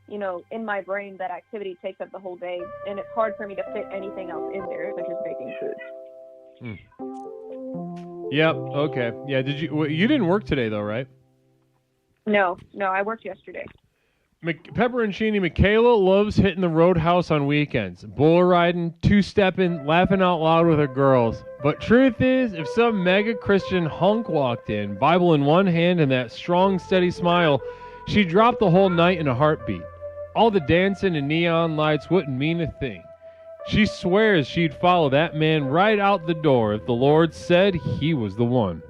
you know, in my brain that activity takes up the whole day, and it's hard for me to fit anything else in there such as making food. Yep. Okay. Yeah. You didn't work today though, right? No, I worked yesterday. Pepperoncini Michaela loves hitting the roadhouse on weekends, bull riding, two-stepping, laughing out loud with her girls. But truth is, if some mega Christian hunk walked in, Bible in one hand and that strong, steady smile, she'd drop the whole night in a heartbeat. All the dancing and neon lights wouldn't mean a thing. She swears she'd follow that man right out the door if the Lord said he was the one.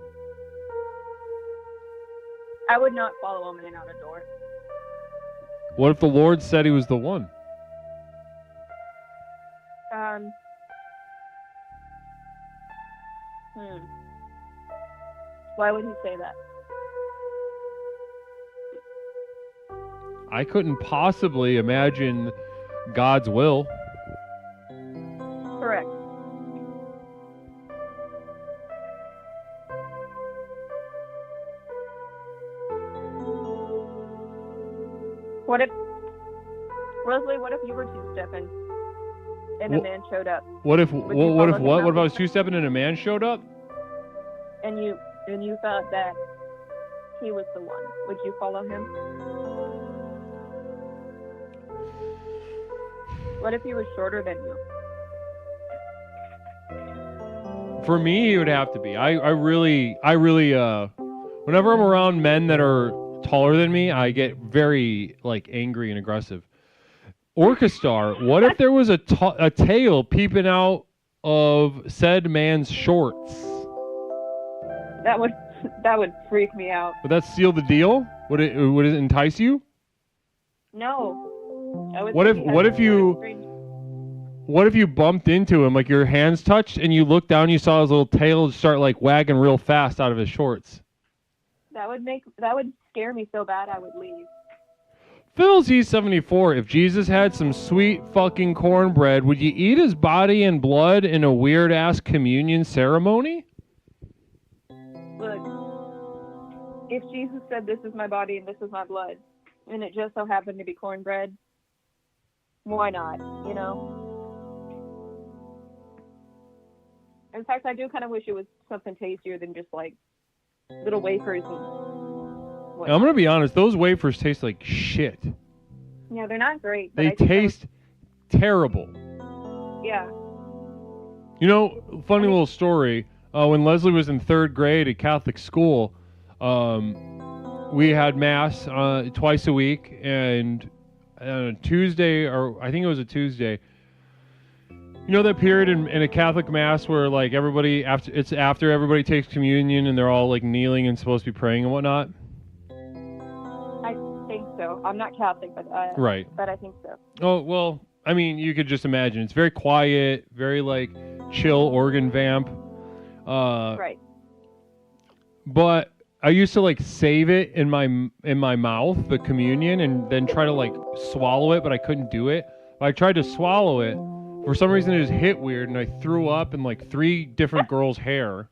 I would not follow a man out a door. What if the Lord said he was the one? Why would he say that? I couldn't possibly imagine God's will. Correct. What if you were two-stepping and a man showed up? What if I was two-stepping and a man showed up? And you thought that he was the one. Would you follow him? What if he was shorter than you? For me, it would have to be. I really whenever I'm around men that are taller than me, I get very like angry and aggressive. Orchestar, what if there was a tail peeping out of said man's shorts? That would freak me out. Would that seal the deal? Would it entice you? No. What if you bumped into him, like your hands touched, and you looked down, you saw his little tail start like wagging real fast out of his shorts? That would scare me so bad I would leave. Phil's E74, if Jesus had some sweet fucking cornbread, would you eat his body and blood in a weird-ass communion ceremony? Look, if Jesus said, this is my body and this is my blood, and it just so happened to be cornbread, why not, you know? In fact, I do kind of wish it was something tastier than just, like, little wafers and... I'm going to be honest, those wafers taste like shit. Yeah, they're not great. But they taste terrible. Yeah. You know, funny little story. When Leslie was in 3rd grade at Catholic school, we had Mass twice a week, and on a Tuesday, or I think it was a Tuesday, you know that period in a Catholic Mass where like everybody, after everybody takes communion and they're all like kneeling and supposed to be praying and whatnot? I think so. I'm not Catholic, but right. But I think so. Oh, well, I mean, you could just imagine. It's very quiet, very like chill organ vamp. Right. But I used to like save it in my mouth, the communion, and then try to like swallow it, but I couldn't do it. I tried to swallow it. For some reason, it just hit weird, and I threw up in like 3 different girls' hair.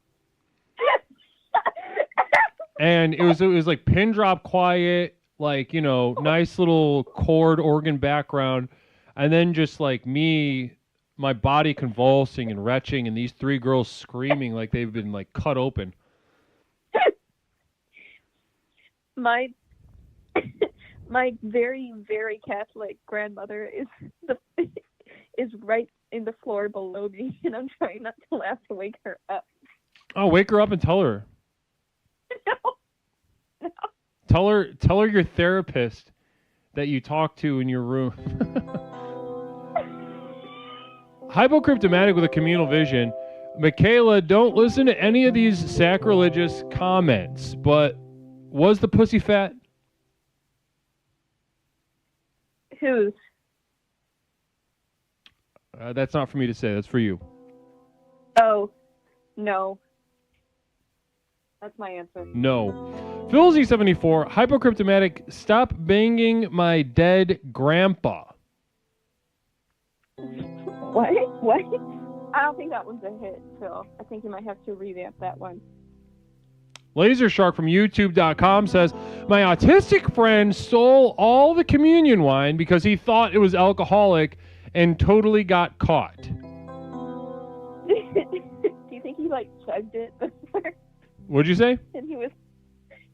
And it was like pin drop quiet, like, you know, nice little chord organ background, and then just like me, my body convulsing and retching, and these 3 girls screaming like they've been like cut open. My very, very Catholic grandmother is right in the floor below me, and I'm trying not to laugh to wake her up. Oh, wake her up and tell her. No. Tell her your therapist that you talk to in your room. Hypocryptomatic with a communal vision. Michaela, don't listen to any of these sacrilegious comments, but was the pussy fat? Whose? That's not for me to say. That's for you. Oh, no. That's my answer. No. PhilZ74, Hypocryptomatic, stop banging my dead grandpa. What? What? I don't think that one's a hit, Phil. I think you might have to revamp that one. Laser Shark from YouTube.com says, my autistic friend stole all the communion wine because he thought it was alcoholic and totally got caught. Do you think he, like, chugged it before? What'd you say? And he was...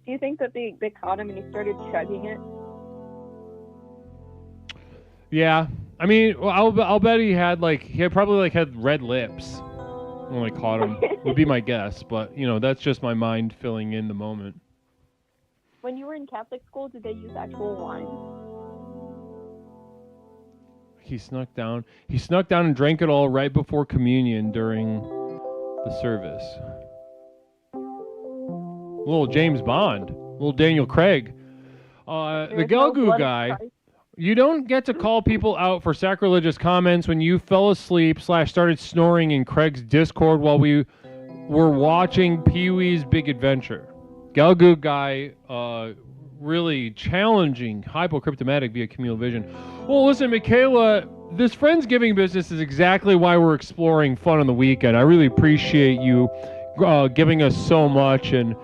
Do you think that they caught him and he started chugging it? Yeah. I mean, I'll bet he had probably had red lips when I caught him. Would be my guess, but you know, that's just my mind filling in the moment. When you were in Catholic school, did they use actual wine? He snuck down and drank it all right before communion during the service. Little James Bond, little Daniel Craig. The Galgoo guy. You don't get to call people out for sacrilegious comments when you fell asleep / started snoring in Craig's Discord while we were watching Pee-wee's Big Adventure. Galgoo guy, really challenging Hypocryptomatic via communal vision. Well, listen, Michaela, this Friendsgiving business is exactly why we're exploring fun on the weekend. I really appreciate you giving us so much and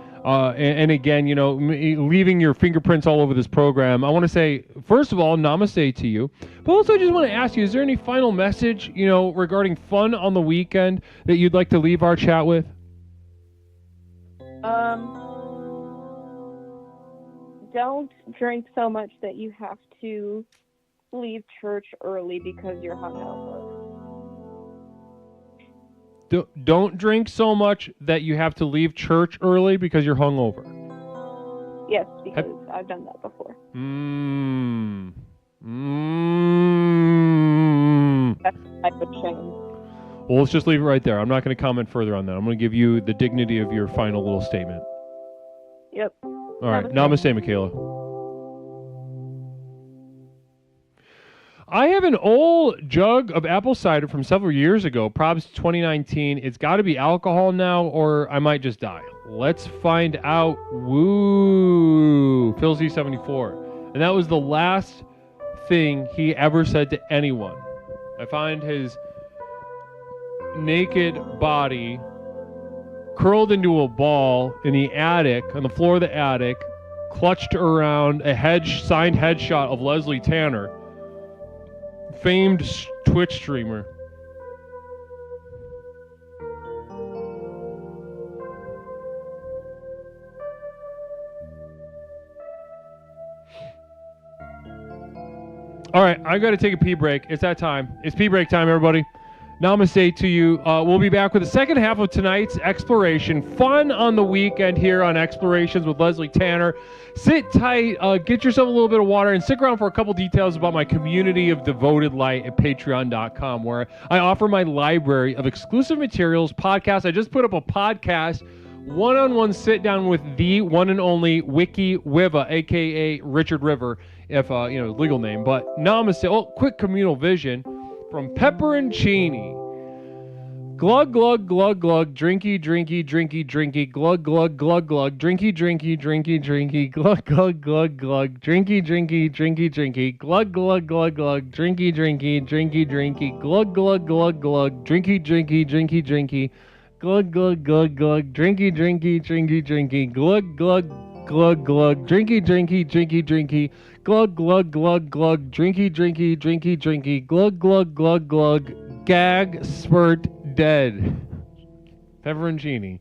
again, you know, leaving your fingerprints all over this program. I want to say, first of all, namaste to you. But also, I just want to ask you, is there any final message, you know, regarding fun on the weekend that you'd like to leave our chat with? Don't drink so much that you have to leave church early because you're hungover. Don't drink so much that you have to leave church early because you're hungover. Yes, because I've done that before. That's a type of shame. Well, let's just leave it right there. I'm not going to comment further on that. I'm going to give you the dignity of your final little statement. Yep. All right. Namaste, Michaela. I have an old jug of apple cider from several years ago, probs 2019. It's got to be alcohol now, or I might just die. Let's find out. Woo! PhilZ74. And that was the last thing he ever said to anyone. I find his naked body curled into a ball in the attic, on the floor of the attic, clutched around a signed headshot of Leslie Tanner, famed Twitch streamer. All right, I got to take a pee break. It's that time. It's pee break time, everybody. Namaste to you. We'll be back with the second half of tonight's exploration. Fun on the weekend here on Explorations with Leslie Tanner. Sit tight, get yourself a little bit of water, and stick around for a couple details about my community of devoted light at patreon.com, where I offer my library of exclusive materials, podcasts. I just put up a podcast, one-on-one sit-down with the one and only Wiki Wiva, a.k.a. Richard River, if, legal name. But namaste. Oh, quick communal vision. From Pepperoncini. Glug, glug, glug, glug, drinky, drinky, drinky, drinky, glug, glug, glug, glug, drinky, drinky, drinky, drinky, glug, glug, glug, glug, drinky, drinky, drinky, drinky, glug, glug, glug, glug, drinky, drinky, drinky, drinky, glug, glug, glug, glug, drinky, drinky, drinky, drinky, glug, glug, glug, glug, drinky, drinky, drinky, drinky, glug, glug, glug, glug, drinky, drinky, drinky, drinky, glug, glug, glug, glug, drinky, drinky, drinky, drinky, glug, glug, glug, glug, gag, spurt, dead. Pepperoncini.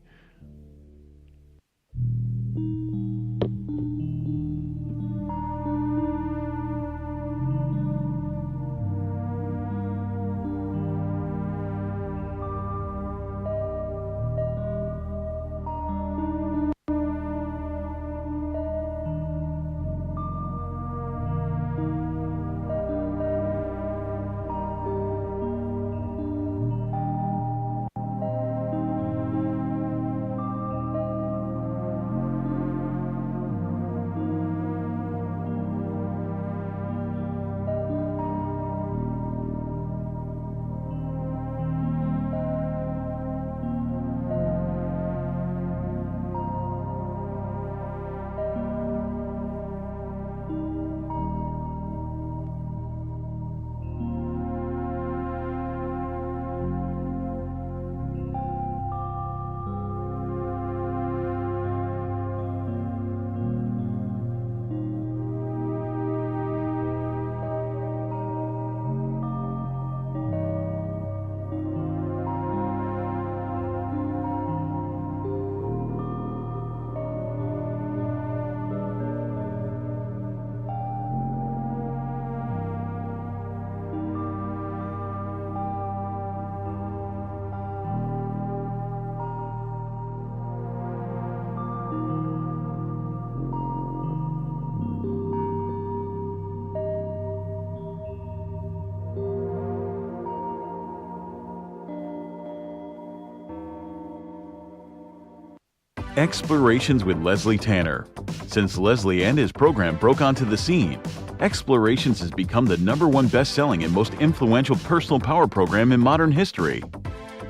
Explorations with Leslie Tanner. Since Leslie and his program broke onto the scene, Explorations has become the #1 best-selling and most influential personal power program in modern history.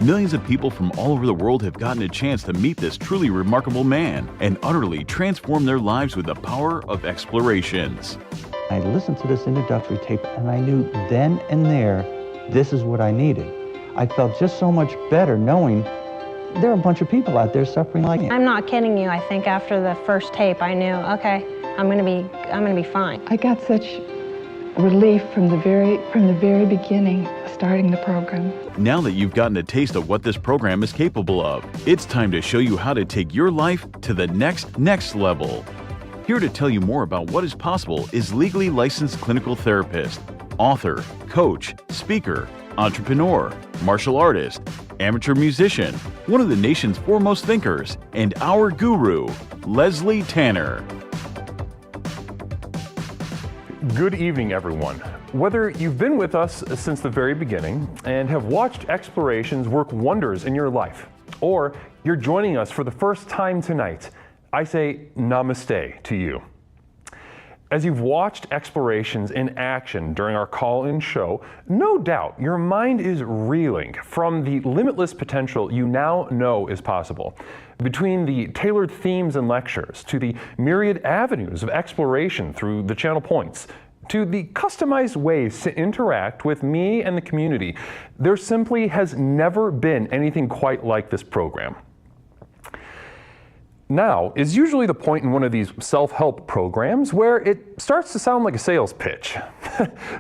Millions of people from all over the world have gotten a chance to meet this truly remarkable man and utterly transform their lives with the power of Explorations. I listened to this introductory tape and I knew then and there, this is what I needed. I felt just so much better knowing there are a bunch of people out there suffering like me. I'm not kidding you. I think after the first tape, I knew, okay, I'm gonna be fine. I got such relief from the very beginning, starting the program. Now that you've gotten a taste of what this program is capable of, it's time to show you how to take your life to the next level. Here to tell you more about what is possible is legally licensed clinical therapist, author, coach, speaker, entrepreneur, martial artist, amateur musician, one of the nation's foremost thinkers, and our guru, Leslie Tanner. Good evening, everyone. Whether you've been with us since the very beginning and have watched Explorations work wonders in your life, or you're joining us for the first time tonight, I say namaste to you. As you've watched Explorations in action during our call-in show, no doubt your mind is reeling from the limitless potential you now know is possible. Between the tailored themes and lectures, to the myriad avenues of exploration through the channel points, to the customized ways to interact with me and the community, there simply has never been anything quite like this program. Now is usually the point in one of these self-help programs where it starts to sound like a sales pitch.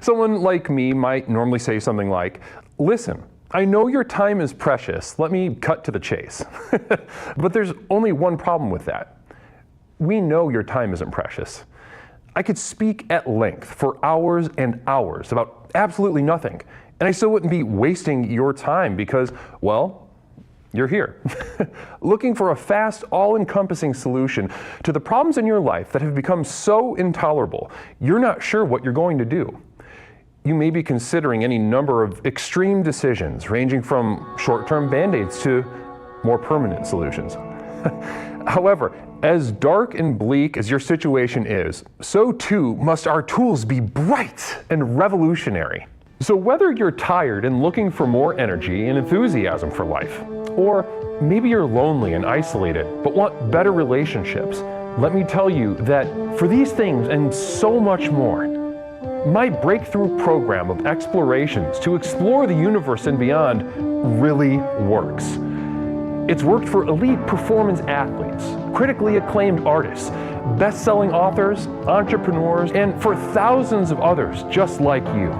Someone like me might normally say something like, "Listen, I know your time is precious. Let me cut to the chase." But there's only one problem with that. We know your time isn't precious. I could speak at length for hours and hours about absolutely nothing, and I still wouldn't be wasting your time because, well, you're here, looking for a fast, all-encompassing solution to the problems in your life that have become so intolerable, you're not sure what you're going to do. You may be considering any number of extreme decisions, ranging from short-term band-aids to more permanent solutions. However, as dark and bleak as your situation is, so too must our tools be bright and revolutionary. So whether you're tired and looking for more energy and enthusiasm for life, or maybe you're lonely and isolated but want better relationships, let me tell you that for these things and so much more, my breakthrough program of explorations to explore the universe and beyond really works. It's worked for elite performance athletes, critically acclaimed artists, best-selling authors, entrepreneurs, and for thousands of others just like you.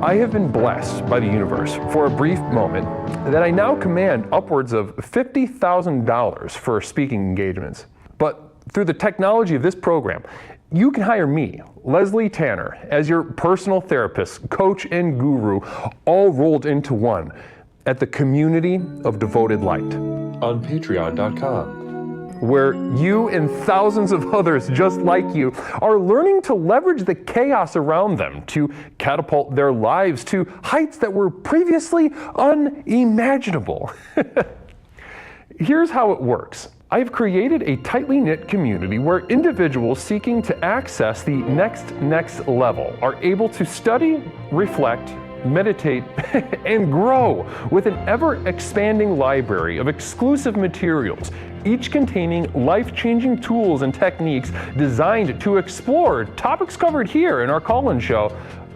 I have been blessed by the universe for a brief moment that I now command upwards of $50,000 for speaking engagements. But through the technology of this program, you can hire me, Leslie Tanner, as your personal therapist, coach, and guru, all rolled into one at the Community of Devoted Light on Patreon.com. Where you and thousands of others just like you are learning to leverage the chaos around them to catapult their lives to heights that were previously unimaginable. Here's how it works. I've created a tightly knit community where individuals seeking to access the next level are able to study, reflect, meditate, and grow with an ever-expanding library of exclusive materials, each containing life-changing tools and techniques designed to explore topics covered here in our call-in show,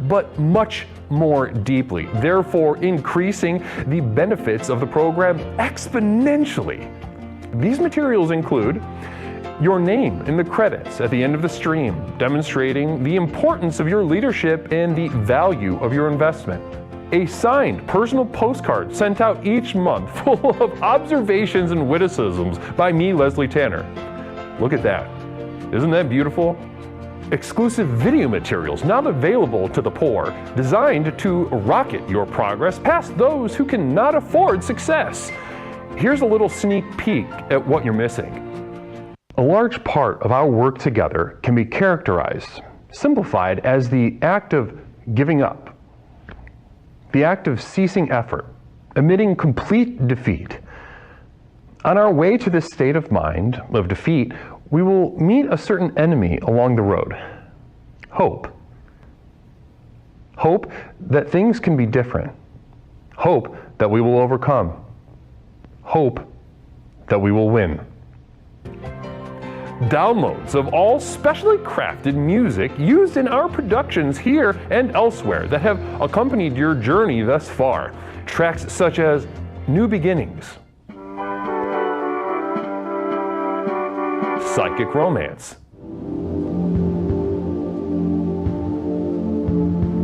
but much more deeply, therefore increasing the benefits of the program exponentially. These materials include your name in the credits at the end of the stream, demonstrating the importance of your leadership and the value of your investment. A signed personal postcard sent out each month full of observations and witticisms by me, Leslie Tanner. Look at that. Isn't that beautiful? Exclusive video materials now available to the poor, designed to rocket your progress past those who cannot afford success. Here's a little sneak peek at what you're missing. A large part of our work together can be characterized, simplified as the act of giving up, the act of ceasing effort, admitting complete defeat. On our way to this state of mind, of defeat, we will meet a certain enemy along the road. Hope. Hope that things can be different. Hope that we will overcome. Hope that we will win. Downloads of all specially crafted music used in our productions here and elsewhere that have accompanied your journey thus far. Tracks such as New Beginnings, Psychic Romance,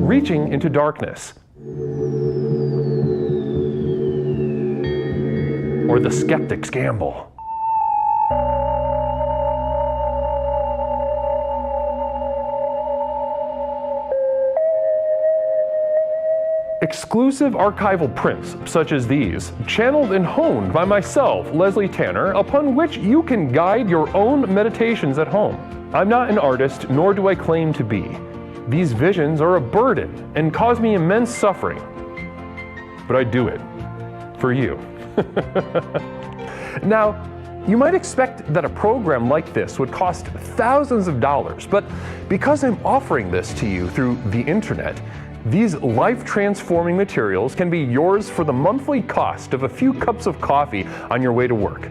Reaching into Darkness, or The Skeptic's Gamble. Exclusive archival prints such as these, channeled and honed by myself, Leslie Tanner, upon which you can guide your own meditations at home. I'm not an artist, nor do I claim to be. These visions are a burden and cause me immense suffering. But I do it for you. Now, you might expect that a program like this would cost thousands of dollars, but because I'm offering this to you through the internet, these life-transforming materials can be yours for the monthly cost of a few cups of coffee on your way to work.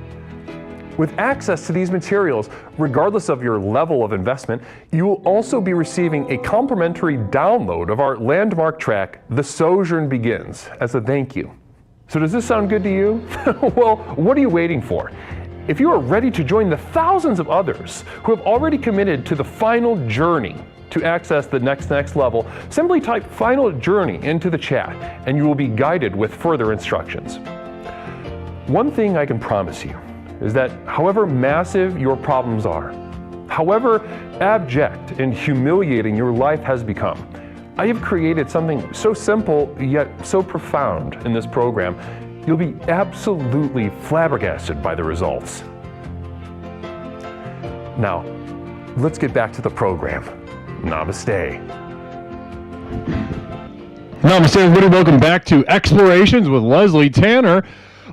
With access to these materials, regardless of your level of investment, you will also be receiving a complimentary download of our landmark track, The Sojourn Begins, as a thank you. So does this sound good to you? Well, what are you waiting for? If you are ready to join the thousands of others who have already committed to the final journey to access the next level, simply type Final Journey into the chat and you will be guided with further instructions. One thing I can promise you is that however massive your problems are, however abject and humiliating your life has become, I have created something so simple yet so profound in this program, you'll be absolutely flabbergasted by the results. Now, let's get back to the program. Namaste. Namaste, everybody. Welcome back to Explorations with Leslie Tanner.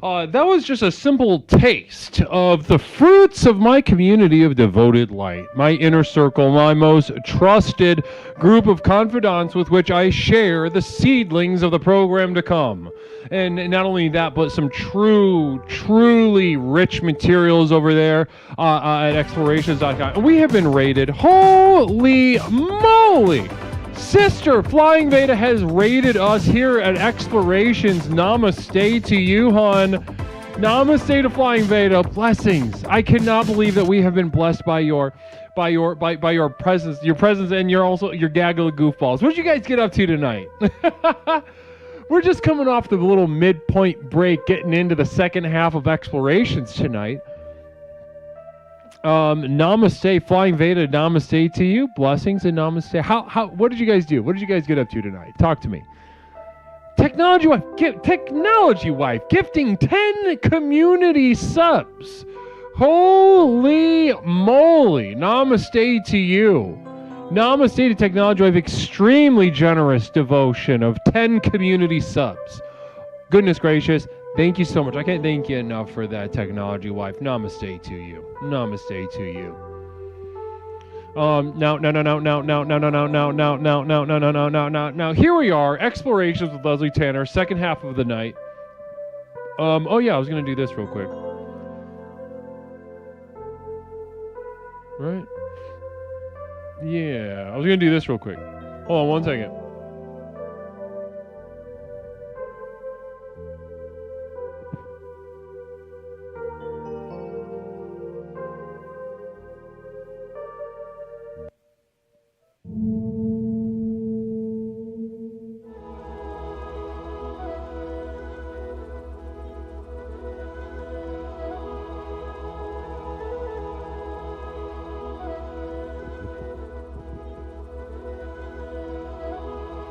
That was just a simple taste of the fruits of my community of devoted light, my inner circle, my most trusted group of confidants with which I share the seedlings of the program to come. And not only that, but some truly rich materials over there at explorations.com. We have been rated, holy moly! Sister Flying Veda has rated us here at Explorations. Namaste to you, hon. Namaste to Flying Veda. Blessings. I cannot believe that we have been blessed by your presence, and your gaggle of goofballs. What did you guys get up to tonight? We're just coming off the little midpoint break, getting into the second half of Explorations tonight. Namaste, Flying Veda. Namaste to you. Blessings and namaste. What did you guys do? What did you guys get up to tonight? Talk to me. Technology wife gifting 10 community subs. Holy moly. Namaste to you. Namaste to Technology wife. Extremely generous devotion of 10 community subs. Goodness gracious. Thank you so much. I can't thank you enough for that, Technology wife. Namaste to you. Namaste to you. Now, here we are, Explorations with Leslie Tanner, second half of the night. Oh yeah, I was gonna do this real quick. Right? Yeah, I was gonna do this real quick. Hold on one second.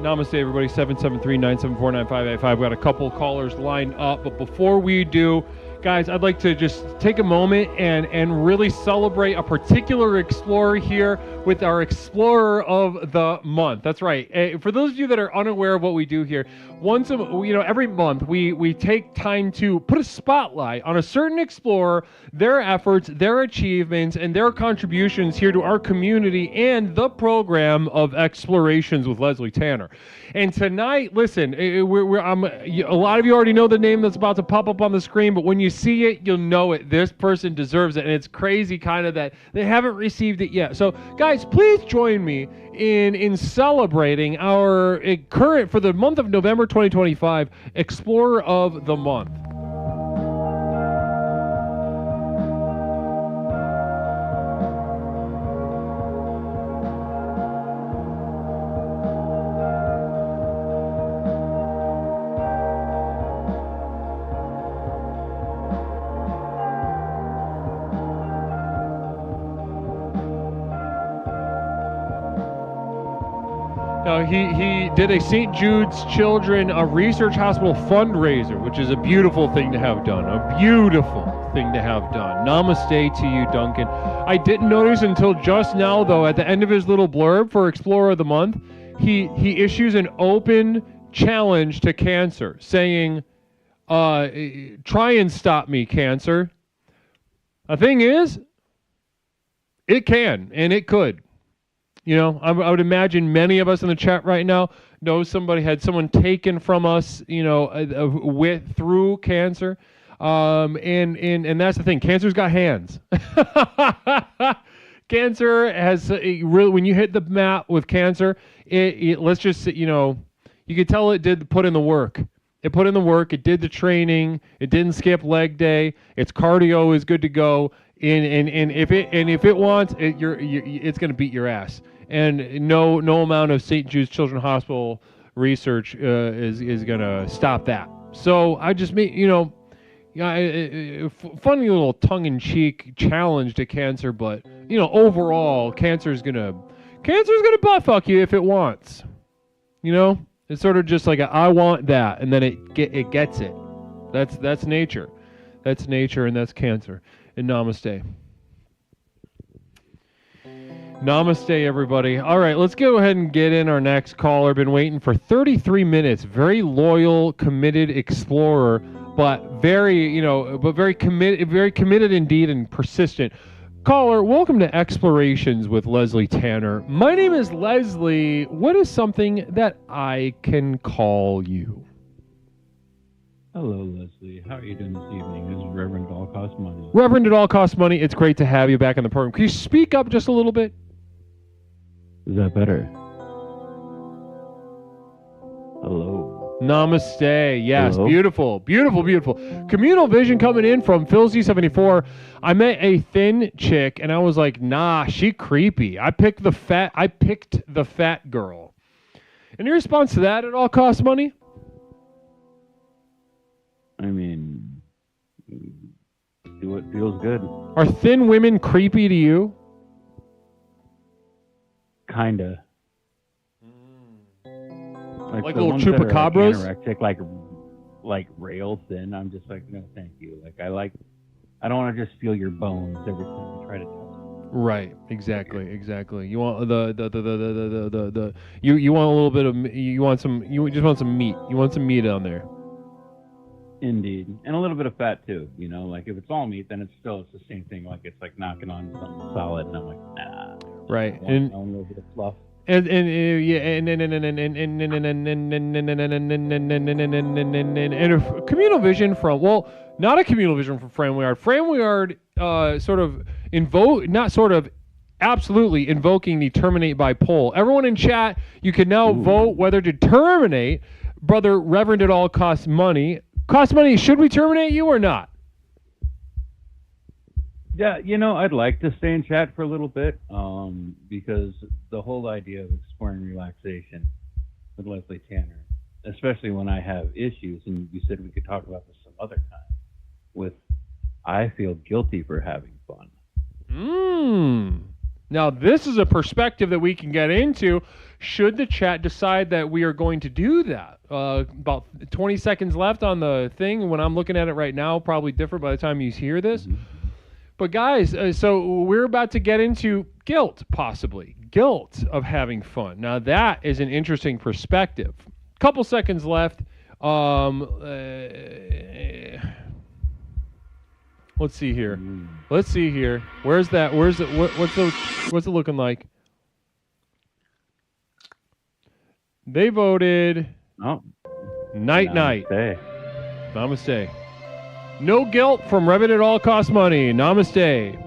Namaste, everybody. 773-974-9585. We got a couple callers lined up, but before we do, guys, I'd like to just take a moment and really celebrate a particular explorer here with our Explorer of the Month. That's right. For those of you that are unaware of what we do here, every month we take time to put a spotlight on a certain explorer, their efforts, their achievements, and their contributions here to our community and the program of Explorations with Leslie Tanner. And tonight, listen, a lot of you already know the name that's about to pop up on the screen, but when you see it, you'll know it. This person deserves it, and it's crazy kind of that they haven't received it yet. So, guys, please join me in celebrating our current, for the month of November 2025, Explorer of the Month. He did a St. Jude's Children Research Hospital fundraiser, which is a beautiful thing to have done. A beautiful thing to have done. Namaste to you, Duncan. I didn't notice until just now, though, at the end of his little blurb for Explorer of the Month, he issues an open challenge to cancer, saying, try and stop me, cancer. The thing is, it can, and it could. You know, I would imagine many of us in the chat right now know somebody had someone taken from us, through cancer. And that's the thing. Cancer's got hands. Cancer has really, when you hit the mat with cancer, let's just say, you could tell it did put in the work. It put in the work. It did the training. It didn't skip leg day. Its cardio is good to go. And if it wants, it's going to beat your ass. And no amount of St. Jude's Children's Hospital research is going to stop that. So I just made, funny little tongue-in-cheek challenge to cancer, but overall, cancer's gonna butt fuck you if it wants. It's sort of just like I want that, and then it gets it. That's nature. That's nature, and that's cancer. And namaste. Namaste, everybody. All right, let's go ahead and get in our next caller. Been waiting for 33 minutes. Very loyal, committed explorer, but very committed indeed and persistent. Caller, welcome to Explorations with Leslie Tanner. My name is Leslie. What is something that I can call you? Hello, Leslie. How are you doing this evening? This is Reverend at All Cost Money. Reverend at All Cost Money, it's great to have you back on the program. Can you speak up just a little bit? Is that better? Hello. Namaste. Yes, Hello? beautiful, beautiful, beautiful. Communal vision coming in from Phil Z74. I met a thin chick, and I was like, nah, she creepy. I picked the fat girl. Any response to that at All Cost Money? I mean, do what feels good. Are thin women creepy to you? Kinda. Like the little ones that are, chupacabras? Like anorexic, like rail thin. I'm just like, no, thank you. I don't want to just feel your bones every time you try to touch them. Right. Exactly. You want you want a little bit of you just want some meat. You want some meat on there. Indeed, and a little bit of fat too. Like if it's all meat, then it's the same thing. Like it's like knocking on something solid, and I'm like, nah. Right. I want a little bit of fluff. And a communal vision from, well, not a communal vision from Fran Weird. Fran Weird absolutely invoking the terminate by poll. Everyone in chat, you can now vote whether to terminate Brother Reverend at All Cost Money. Cost Money, should we terminate you or not? Yeah, I'd like to stay in chat for a little bit, because the whole idea of exploring relaxation with Leslie Tanner, especially when I have issues, and you said we could talk about this some other time, I feel guilty for having fun. Now, this is a perspective that we can get into. should the chat decide that we are going to do that. About 20 seconds left on the thing. When I'm looking at it right now, probably different by the time you hear this. But guys, so we're about to get into guilt, possibly. Guilt of having fun. Now that is an interesting perspective. Couple seconds left. Let's see here. Let's see here. Where's that? Where's it? What's it looking like? They voted. Oh. Night. Namaste. Namaste. No guilt from Revit at all costs money. Namaste.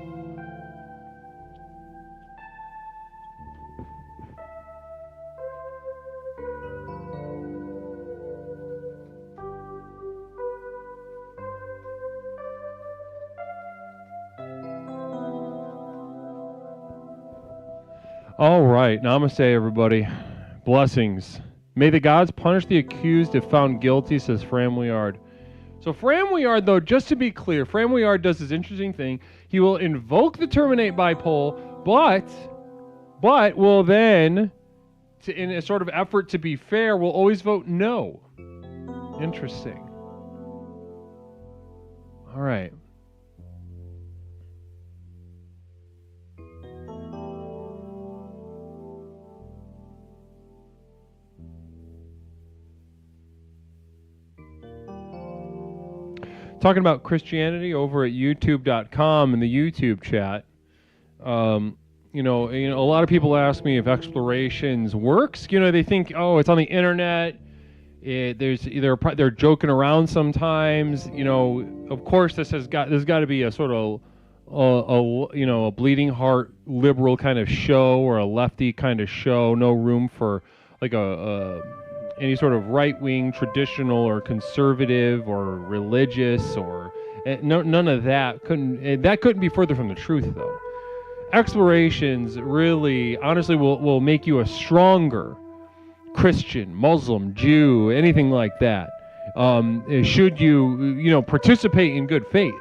All right. Namaste, everybody. Blessings. May the gods punish the accused if found guilty, says Fram Liard. So Fram Liard, though, just to be clear, Fram Liard does this interesting thing. He will invoke the terminate by poll, but will then, in a sort of effort to be fair, will always vote no. Interesting. All right. Talking about Christianity over at YouTube.com in the YouTube chat. You know, a lot of people ask me if Explorations works. You know, they think, oh, it's on the internet. They're joking around sometimes. You know, of course, there's got to be a sort of a bleeding heart liberal kind of show or a lefty kind of show. No room for like any sort of right-wing, traditional, or conservative, or religious, or none of that. Couldn't be further from the truth, though. Explorations really, honestly, will make you a stronger Christian, Muslim, Jew, anything like that. Should you participate in good faith?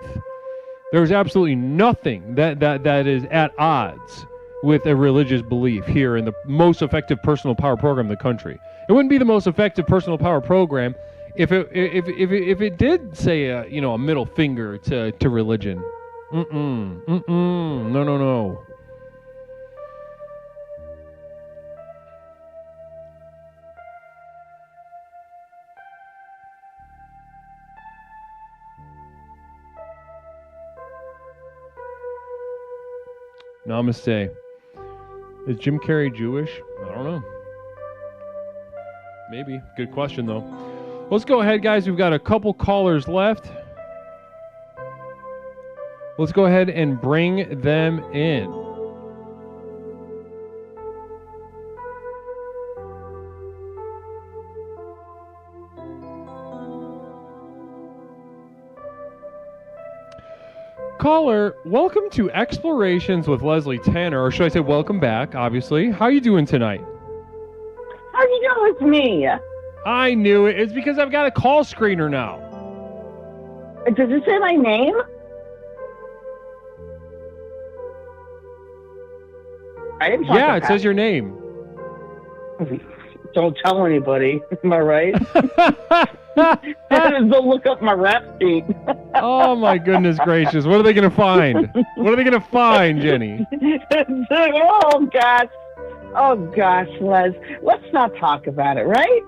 There's absolutely nothing that is at odds with a religious belief here in the most effective personal power program in the country. It wouldn't be the most effective personal power program if it did say a middle finger to religion. No. Namaste. Is Jim Carrey Jewish? I don't know. Maybe. Good question, though. Let's go ahead, guys. We've got a couple callers left. Let's go ahead and bring them in. Caller, welcome to Explorations with Leslie Tanner, or should I say welcome back, obviously. How are you doing tonight? How you doing with me? I knew it. It's because I've got a call screener now. Does it say my name? I didn't talk Yeah, to it says your name. Don't tell anybody. Am I right? Don't look up my rap sheet. Oh my goodness gracious! What are they gonna find? What are they gonna find, Jenny? Oh gosh, Les. Let's not talk about it, right?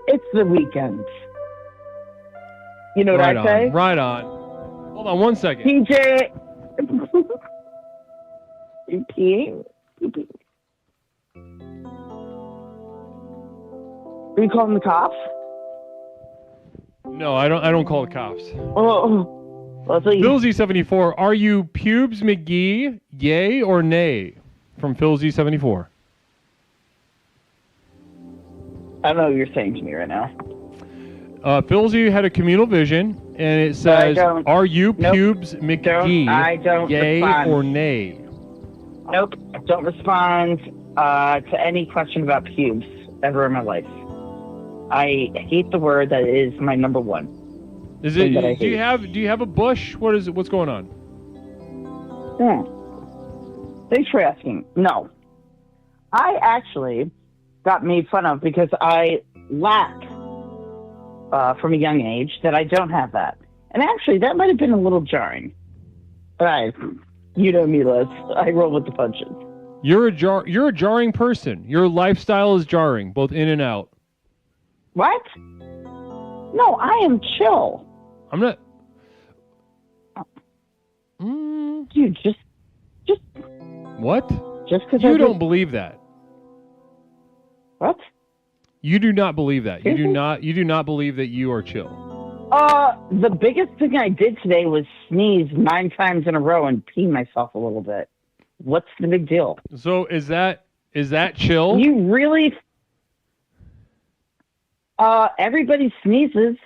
It's the weekend. You know what I say? Right on. Hold on one second. PJ. You peeing? Are you calling the cops? No, I don't call the cops. Oh, Phil Z74, are you Pubes McGee, yay or nay? From Phil Z74. I don't know what you're saying to me right now. Phil Z had a communal vision, and it says, are you Pubes McGee, yay respond. or nay? Nope, I don't respond to any question about pubes ever in my life. I hate the word. That is my number one. Is it? Do you have a bush? What's going on? Thanks for asking. No, I actually got made fun of because I lack from a young age that I don't have that. And actually, that might have been a little jarring. But you know me, Liz. I roll with the punches. You're a jarring person. Your lifestyle is jarring, both in and out. What? No, I am chill. I'm not. Dude, just. What? Just because you don't believe that. What? You do not believe that. You do not believe that you are chill. The biggest thing I did today was sneeze 9 times in a row and pee myself a little bit. What's the big deal? So is that chill? You really? Everybody sneezes.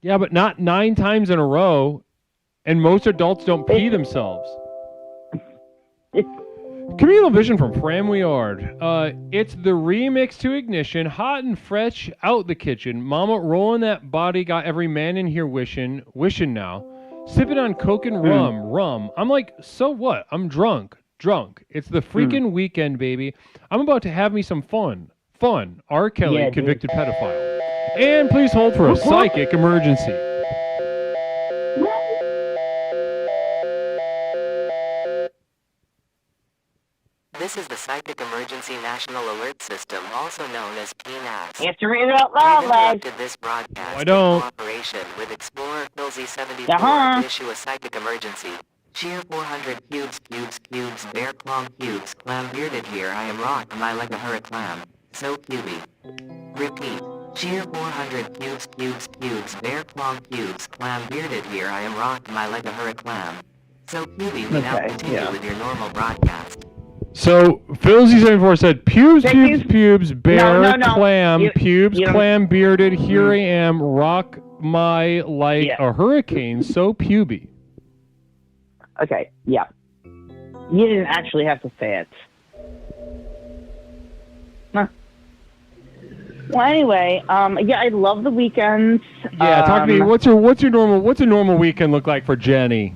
Yeah, but not 9 times in a row, and most adults don't pee themselves. Communal Vision from Framweard. It's the remix to Ignition, hot and fresh out the kitchen. Mama rolling that body, got every man in here wishing now. Sipping on Coke and rum. I'm like, so what? I'm drunk. It's the freaking weekend, baby. I'm about to have me some fun. R. Kelly, convicted pedophile. And please hold for a psychic emergency. This is the Psychic Emergency National Alert System, also known as PNAS. You have to read it out loud, We've lad. interrupted this broadcast I don't. in cooperation with Explorer Philzy 74 to issue a psychic emergency. Cheer 400 cubes, bear claw cubes, clam bearded here I am rock, am I like a hurricane? So cubey. Repeat. Cheer 400 cubes, bear claw cubes, clam bearded here I am rock, am I like a hurricane? So cubey, we now continue with your normal broadcast. So Philzy74 said pubes, bear, clam, clam bearded, here I am, rock my like a hurricane, so puby. Okay, yeah. You didn't actually have to say it. Huh. Well, anyway, yeah, I love the weekends. Yeah, talk to me. What's a normal weekend look like for Jenny?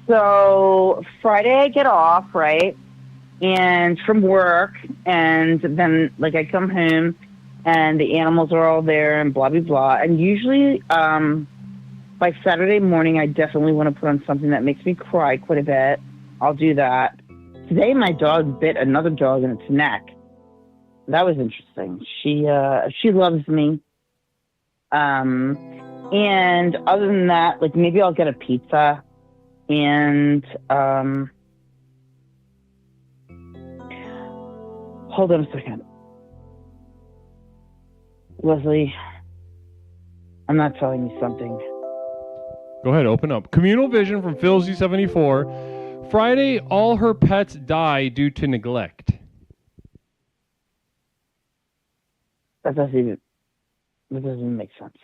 So Friday I get off, right? And from work, and then like I come home and the animals are all there and blah blah blah. And usually by Saturday morning I definitely want to put on something that makes me cry quite a bit. I'll do that. Today my dog bit another dog in its neck. That was interesting. She loves me. And other than that, like maybe I'll get a pizza. And hold on a second. Leslie, I'm not telling you something. Go ahead, open up. Communal Vision from Philzy74. Friday, all her pets die due to neglect. That doesn't even make sense.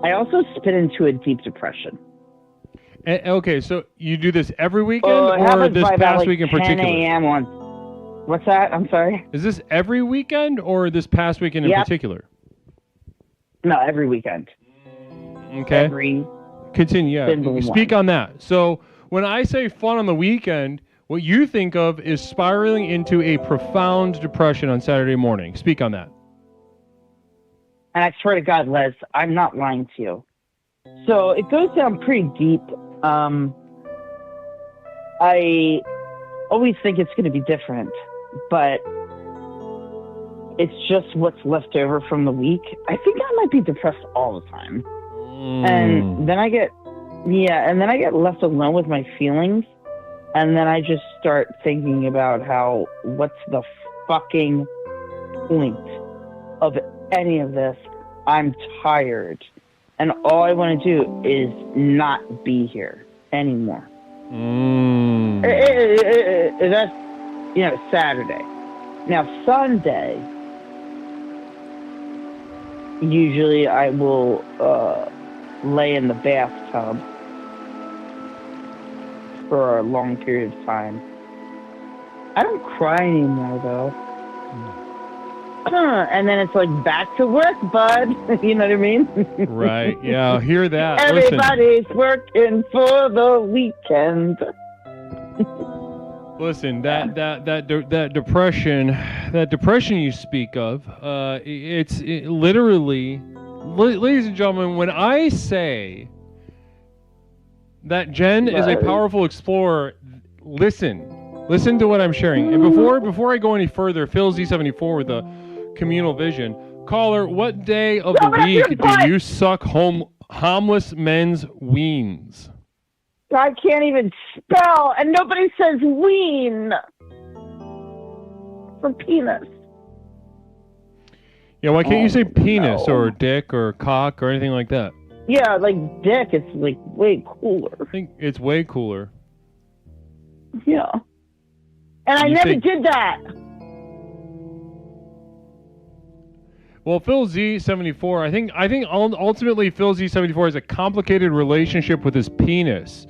I also spit into a deep depression. Okay, so you do this every weekend or this past week in particular? 10 a.m. on. What's that? I'm sorry? Is this every weekend or this past weekend in particular? No, every weekend. Okay. Continue. Yeah. Speak on that. So when I say fun on the weekend, what you think of is spiraling into a profound depression on Saturday morning. Speak on that. And I swear to God, Les, I'm not lying to you. So it goes down pretty deep. I always think it's going to be different, but it's just what's left over from the week. I think I might be depressed all the time. And then I get left alone with my feelings. And then I just start thinking about what's the fucking point of any of this. I'm tired. And all I want to do is not be here anymore. That's, Saturday. Now, Sunday, usually I will lay in the bathtub for a long period of time. I don't cry anymore, though. And then it's like back to work, bud. You know what I mean? Right. Yeah, I'll hear that. Everybody's working for the weekend. Listen, that depression you speak of, it's literally, ladies and gentlemen, when I say that Jen is a powerful explorer, listen to what I'm sharing. And before I go any further, Phil Z74 with a communal vision. Caller, what day of the week do you suck homeless men's weens? I can't even spell, and nobody says ween for penis. Yeah, why can't you say penis or dick or cock or anything like that? Yeah, like dick, it's like way cooler. I think it's way cooler. Yeah. And I never did that. Well, Phil Z74, I think ultimately Phil Z74 has a complicated relationship with his penis,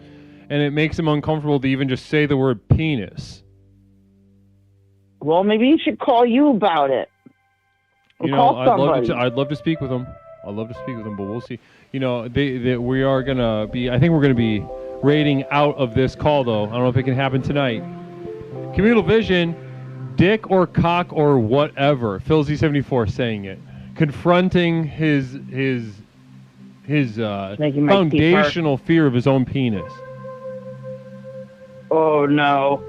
and it makes him uncomfortable to even just say the word penis. Well, maybe he should call you about it. You know, I'd love to speak with him. I'd love to speak with him, but we'll see. You know, we are gonna be. I think we're gonna be rating out of this call, though. I don't know if it can happen tonight. Communal vision, dick or cock or whatever. Phil Z74 saying it, confronting his foundational fear of his own penis. Oh no,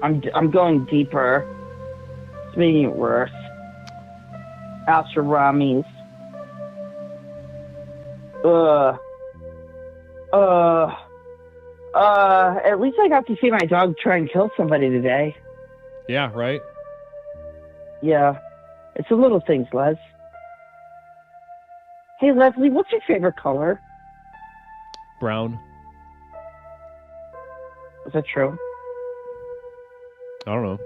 I'm going deeper. It's making it worse. Alsharamis. At least I got to see my dog try and kill somebody today. Yeah, right? Yeah. It's the little things, Les. Hey, Leslie, what's your favorite color? Brown. Is that true? I don't know.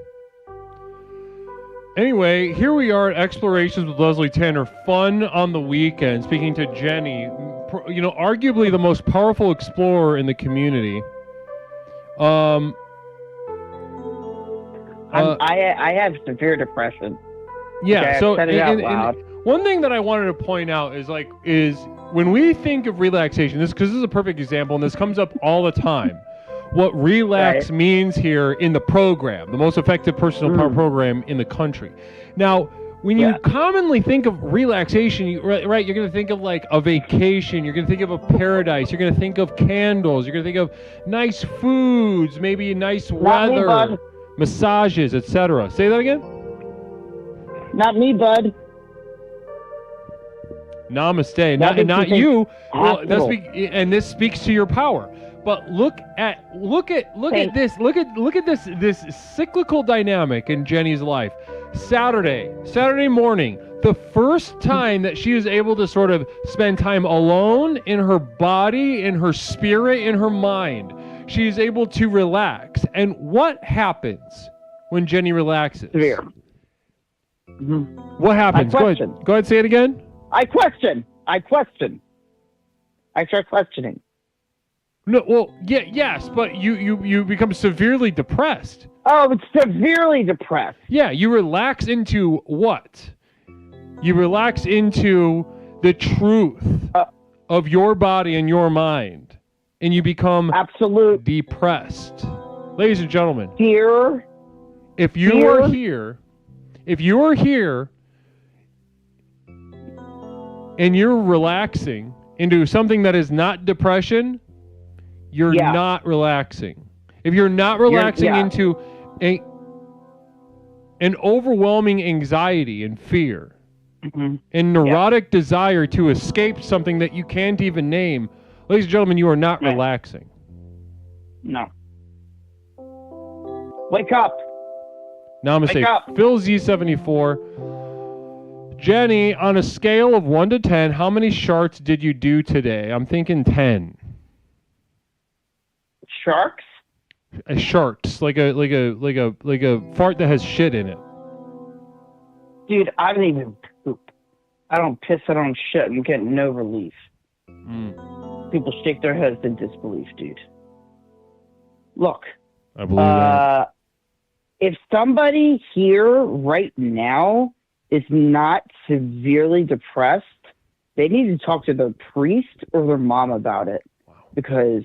Anyway, here we are at Explorations with Leslie Tanner. Fun on the weekend. Speaking to Jenny, you know, arguably the most powerful explorer in the community. I have severe depression. Yeah. Okay, So I've said it out loud. one thing that I wanted to point out is when we think of relaxation, this is a perfect example, and this comes up all the time. What relax means here in the program, the most effective personal power program in the country. Now, when you commonly think of relaxation, you're going to think of like a vacation, you're going to think of a paradise, you're going to think of candles, you're going to think of nice foods, maybe nice weather, massages, etc. Say that again? Not me, bud. Namaste. Not you. Well, and this speaks to your power. But look at this cyclical dynamic in Jenny's life. Saturday morning, the first time that she is able to sort of spend time alone in her body, in her spirit, in her mind. She is able to relax. And what happens when Jenny relaxes? Severe. What happens? Go ahead, say it again. I question. I start questioning. No, well, yes, but you become severely depressed. Oh, it's severely depressed. Yeah, you relax into what? You relax into the truth of your body and your mind, and you become depressed. Ladies and gentlemen, if you are here and you're relaxing into something that is not depression, you're not relaxing. If you're not relaxing into an overwhelming anxiety and fear and neurotic desire to escape something that you can't even name, ladies and gentlemen, you are not relaxing. No. Wake up. Namaste. Wake up. Phil Z74. Jenny, on a scale of 1 to 10, how many sharks did you do today? I'm thinking 10. Sharks? Sharks, like a fart that has shit in it. Dude, I don't even poop. I don't piss. I don't shit. I'm getting no relief. People shake their heads in disbelief, dude. Look, I believe that. If somebody here right now is not severely depressed, they need to talk to their priest or their mom about it, because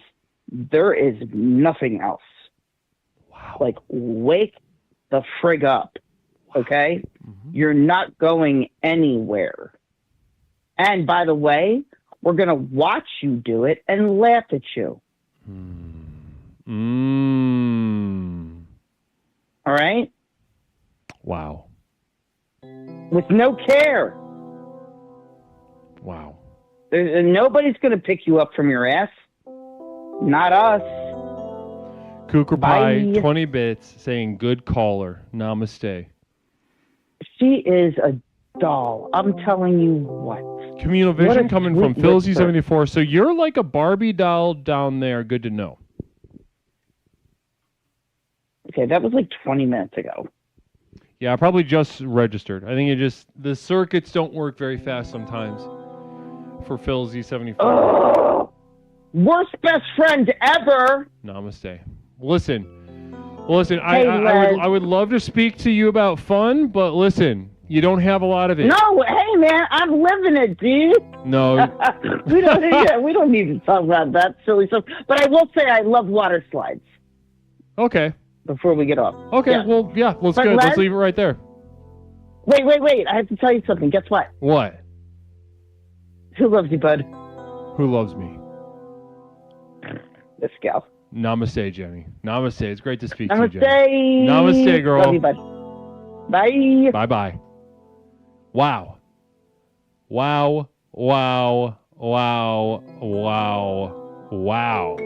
there is nothing else. Like, wake the frig up, okay? You're not going anywhere. And by the way, we're going to watch you do it and laugh at you. All right? Wow. With no care. Wow. Nobody's going to pick you up from your ass. Not us. Cooker Pie, Bye. 20 bits, saying good caller. Namaste. She is a doll. I'm telling you what. Communal What Vision a coming from sweet Phil whisper. Z74. So you're like a Barbie doll down there. Good to know. Okay, that was like 20 minutes ago. Yeah, I probably just registered. I think the circuits don't work very fast sometimes for Phil Z74. Ugh. Worst best friend ever. Namaste. Listen, Hey, I would love to speak to you about fun, but listen, you don't have a lot of it. No, hey man, I'm living it, dude. No. we don't need to talk about that silly stuff. But I will say I love water slides. Okay. Before we get off. Okay, Yeah. well, yeah, let's But go. Let's Les- leave it right there. Wait. I have to tell you something. Guess what? What? Who loves you, bud? Who loves me? This gal. Namaste, Jenny. Namaste. It's great to speak to you, Namaste. Jenny. Namaste, girl. Love you, bud. Bye. Bye-bye. Wow. Wow. Wow. Wow. Wow. Wow.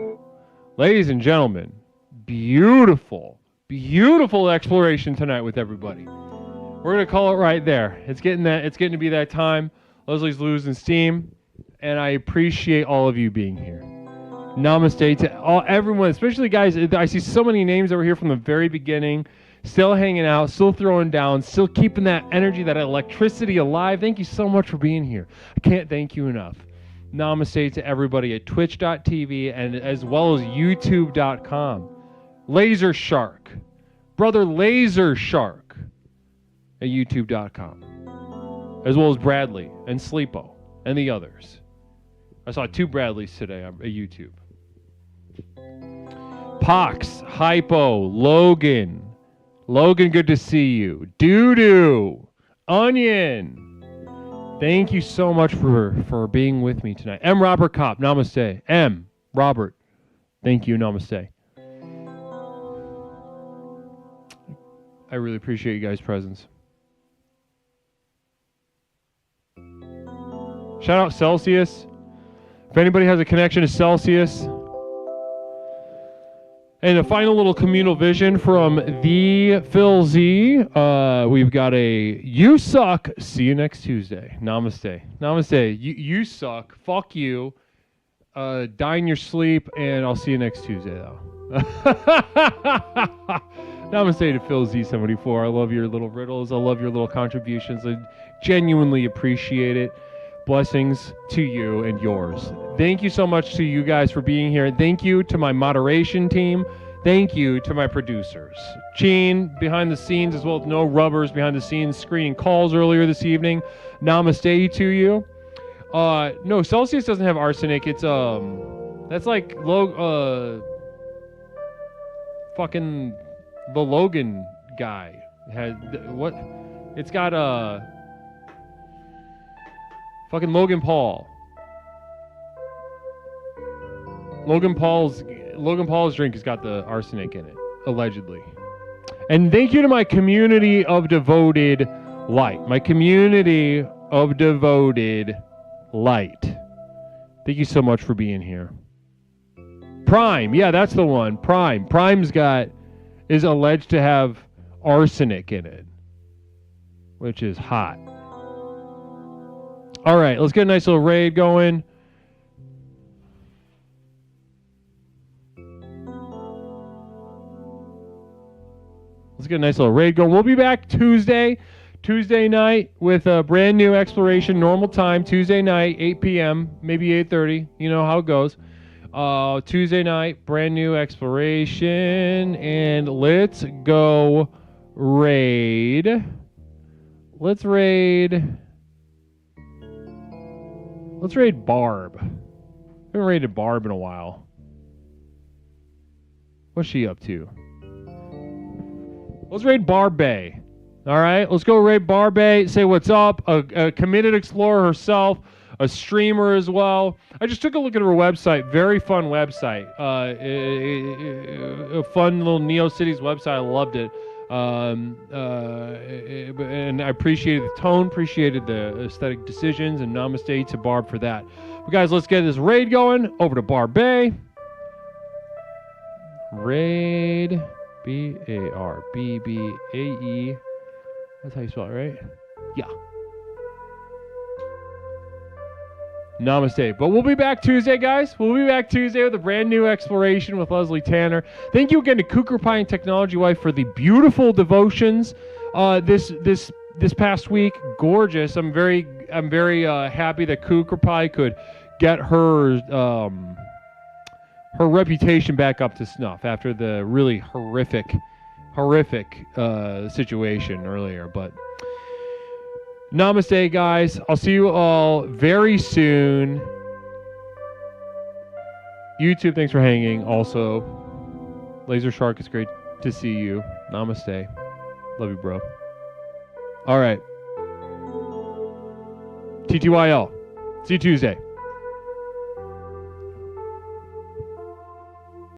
Ladies and gentlemen, beautiful exploration tonight with everybody. We're gonna call it right there. It's getting to be that time. Leslie's losing steam, and I appreciate all of you being here. Namaste to everyone, especially guys. I see so many names over here from the very beginning, still hanging out, still throwing down, still keeping that energy, that electricity alive. Thank you so much for being here. I can't thank you enough. Namaste to everybody at twitch.tv and as well as youtube.com. Laser Shark, brother Laser Shark at youtube.com, as well as Bradley and Sleepo and the others. I saw 2 Bradleys today at YouTube. Pox, Hypo, Logan, good to see you. Doo-doo, Onion. Thank you so much for being with me tonight. M. Robert Kopp, namaste. M. Robert, thank you, namaste. I really appreciate you guys' presence. Shout out Celsius. If anybody has a connection to Celsius. And a final little communal vision from the Phil Z. We've got a you suck. See you next Tuesday. Namaste. Namaste. You suck. Fuck you. Die in your sleep, and I'll see you next Tuesday, though. Namaste to Phil Z74. I love your little riddles. I love your little contributions. I genuinely appreciate it. Blessings to you and yours. Thank you so much to you guys for being here. Thank you to my moderation team. Thank you to my producers. Gene, behind the scenes, as well as No Rubbers behind the scenes, screening calls earlier this evening. Namaste to you. No, Celsius doesn't have arsenic. It's, that's like, fucking the Logan guy. What? It's got, fucking Logan Paul. Logan Paul's drink has got the arsenic in it, allegedly. And thank you to my community of devoted light. My community of devoted light. Thank you so much for being here. Prime, yeah, that's the one. Prime's is alleged to have arsenic in it, which is hot. All right, let's get a nice little raid going. We'll be back Tuesday night with a brand new exploration, normal time, Tuesday night, 8 p.m., maybe 8:30. You know how it goes. Tuesday night, brand new exploration, and let's go raid. Let's raid Barb. I haven't raided Barb in a while. What's she up to? Let's raid Barbay. All right, let's go raid Barbay. Say what's up. A committed explorer herself, a streamer as well. I just took a look at her website. Very fun website. A fun little NeoCities website. I loved it. And I appreciated the tone, appreciated the aesthetic decisions, and namaste to Barb for that. But guys, let's get this raid going. Over to Barbay. Raid. B-A-R-B-B-A-E. That's how you spell it, right? Yeah. Namaste. But we'll be back Tuesday, guys. We'll be back Tuesday with a brand new exploration with Leslie Tanner. Thank you again to Cougar Pie and Technology Wife for the beautiful devotions this past week. Gorgeous. I'm very happy that Cougar Pie could get her reputation back up to snuff after the really horrific situation earlier. But namaste, guys. I'll see you all very soon. YouTube, thanks for hanging. Also, Laser Shark, it's great to see you. Namaste. Love you, bro. All right. TTYL. See you Tuesday.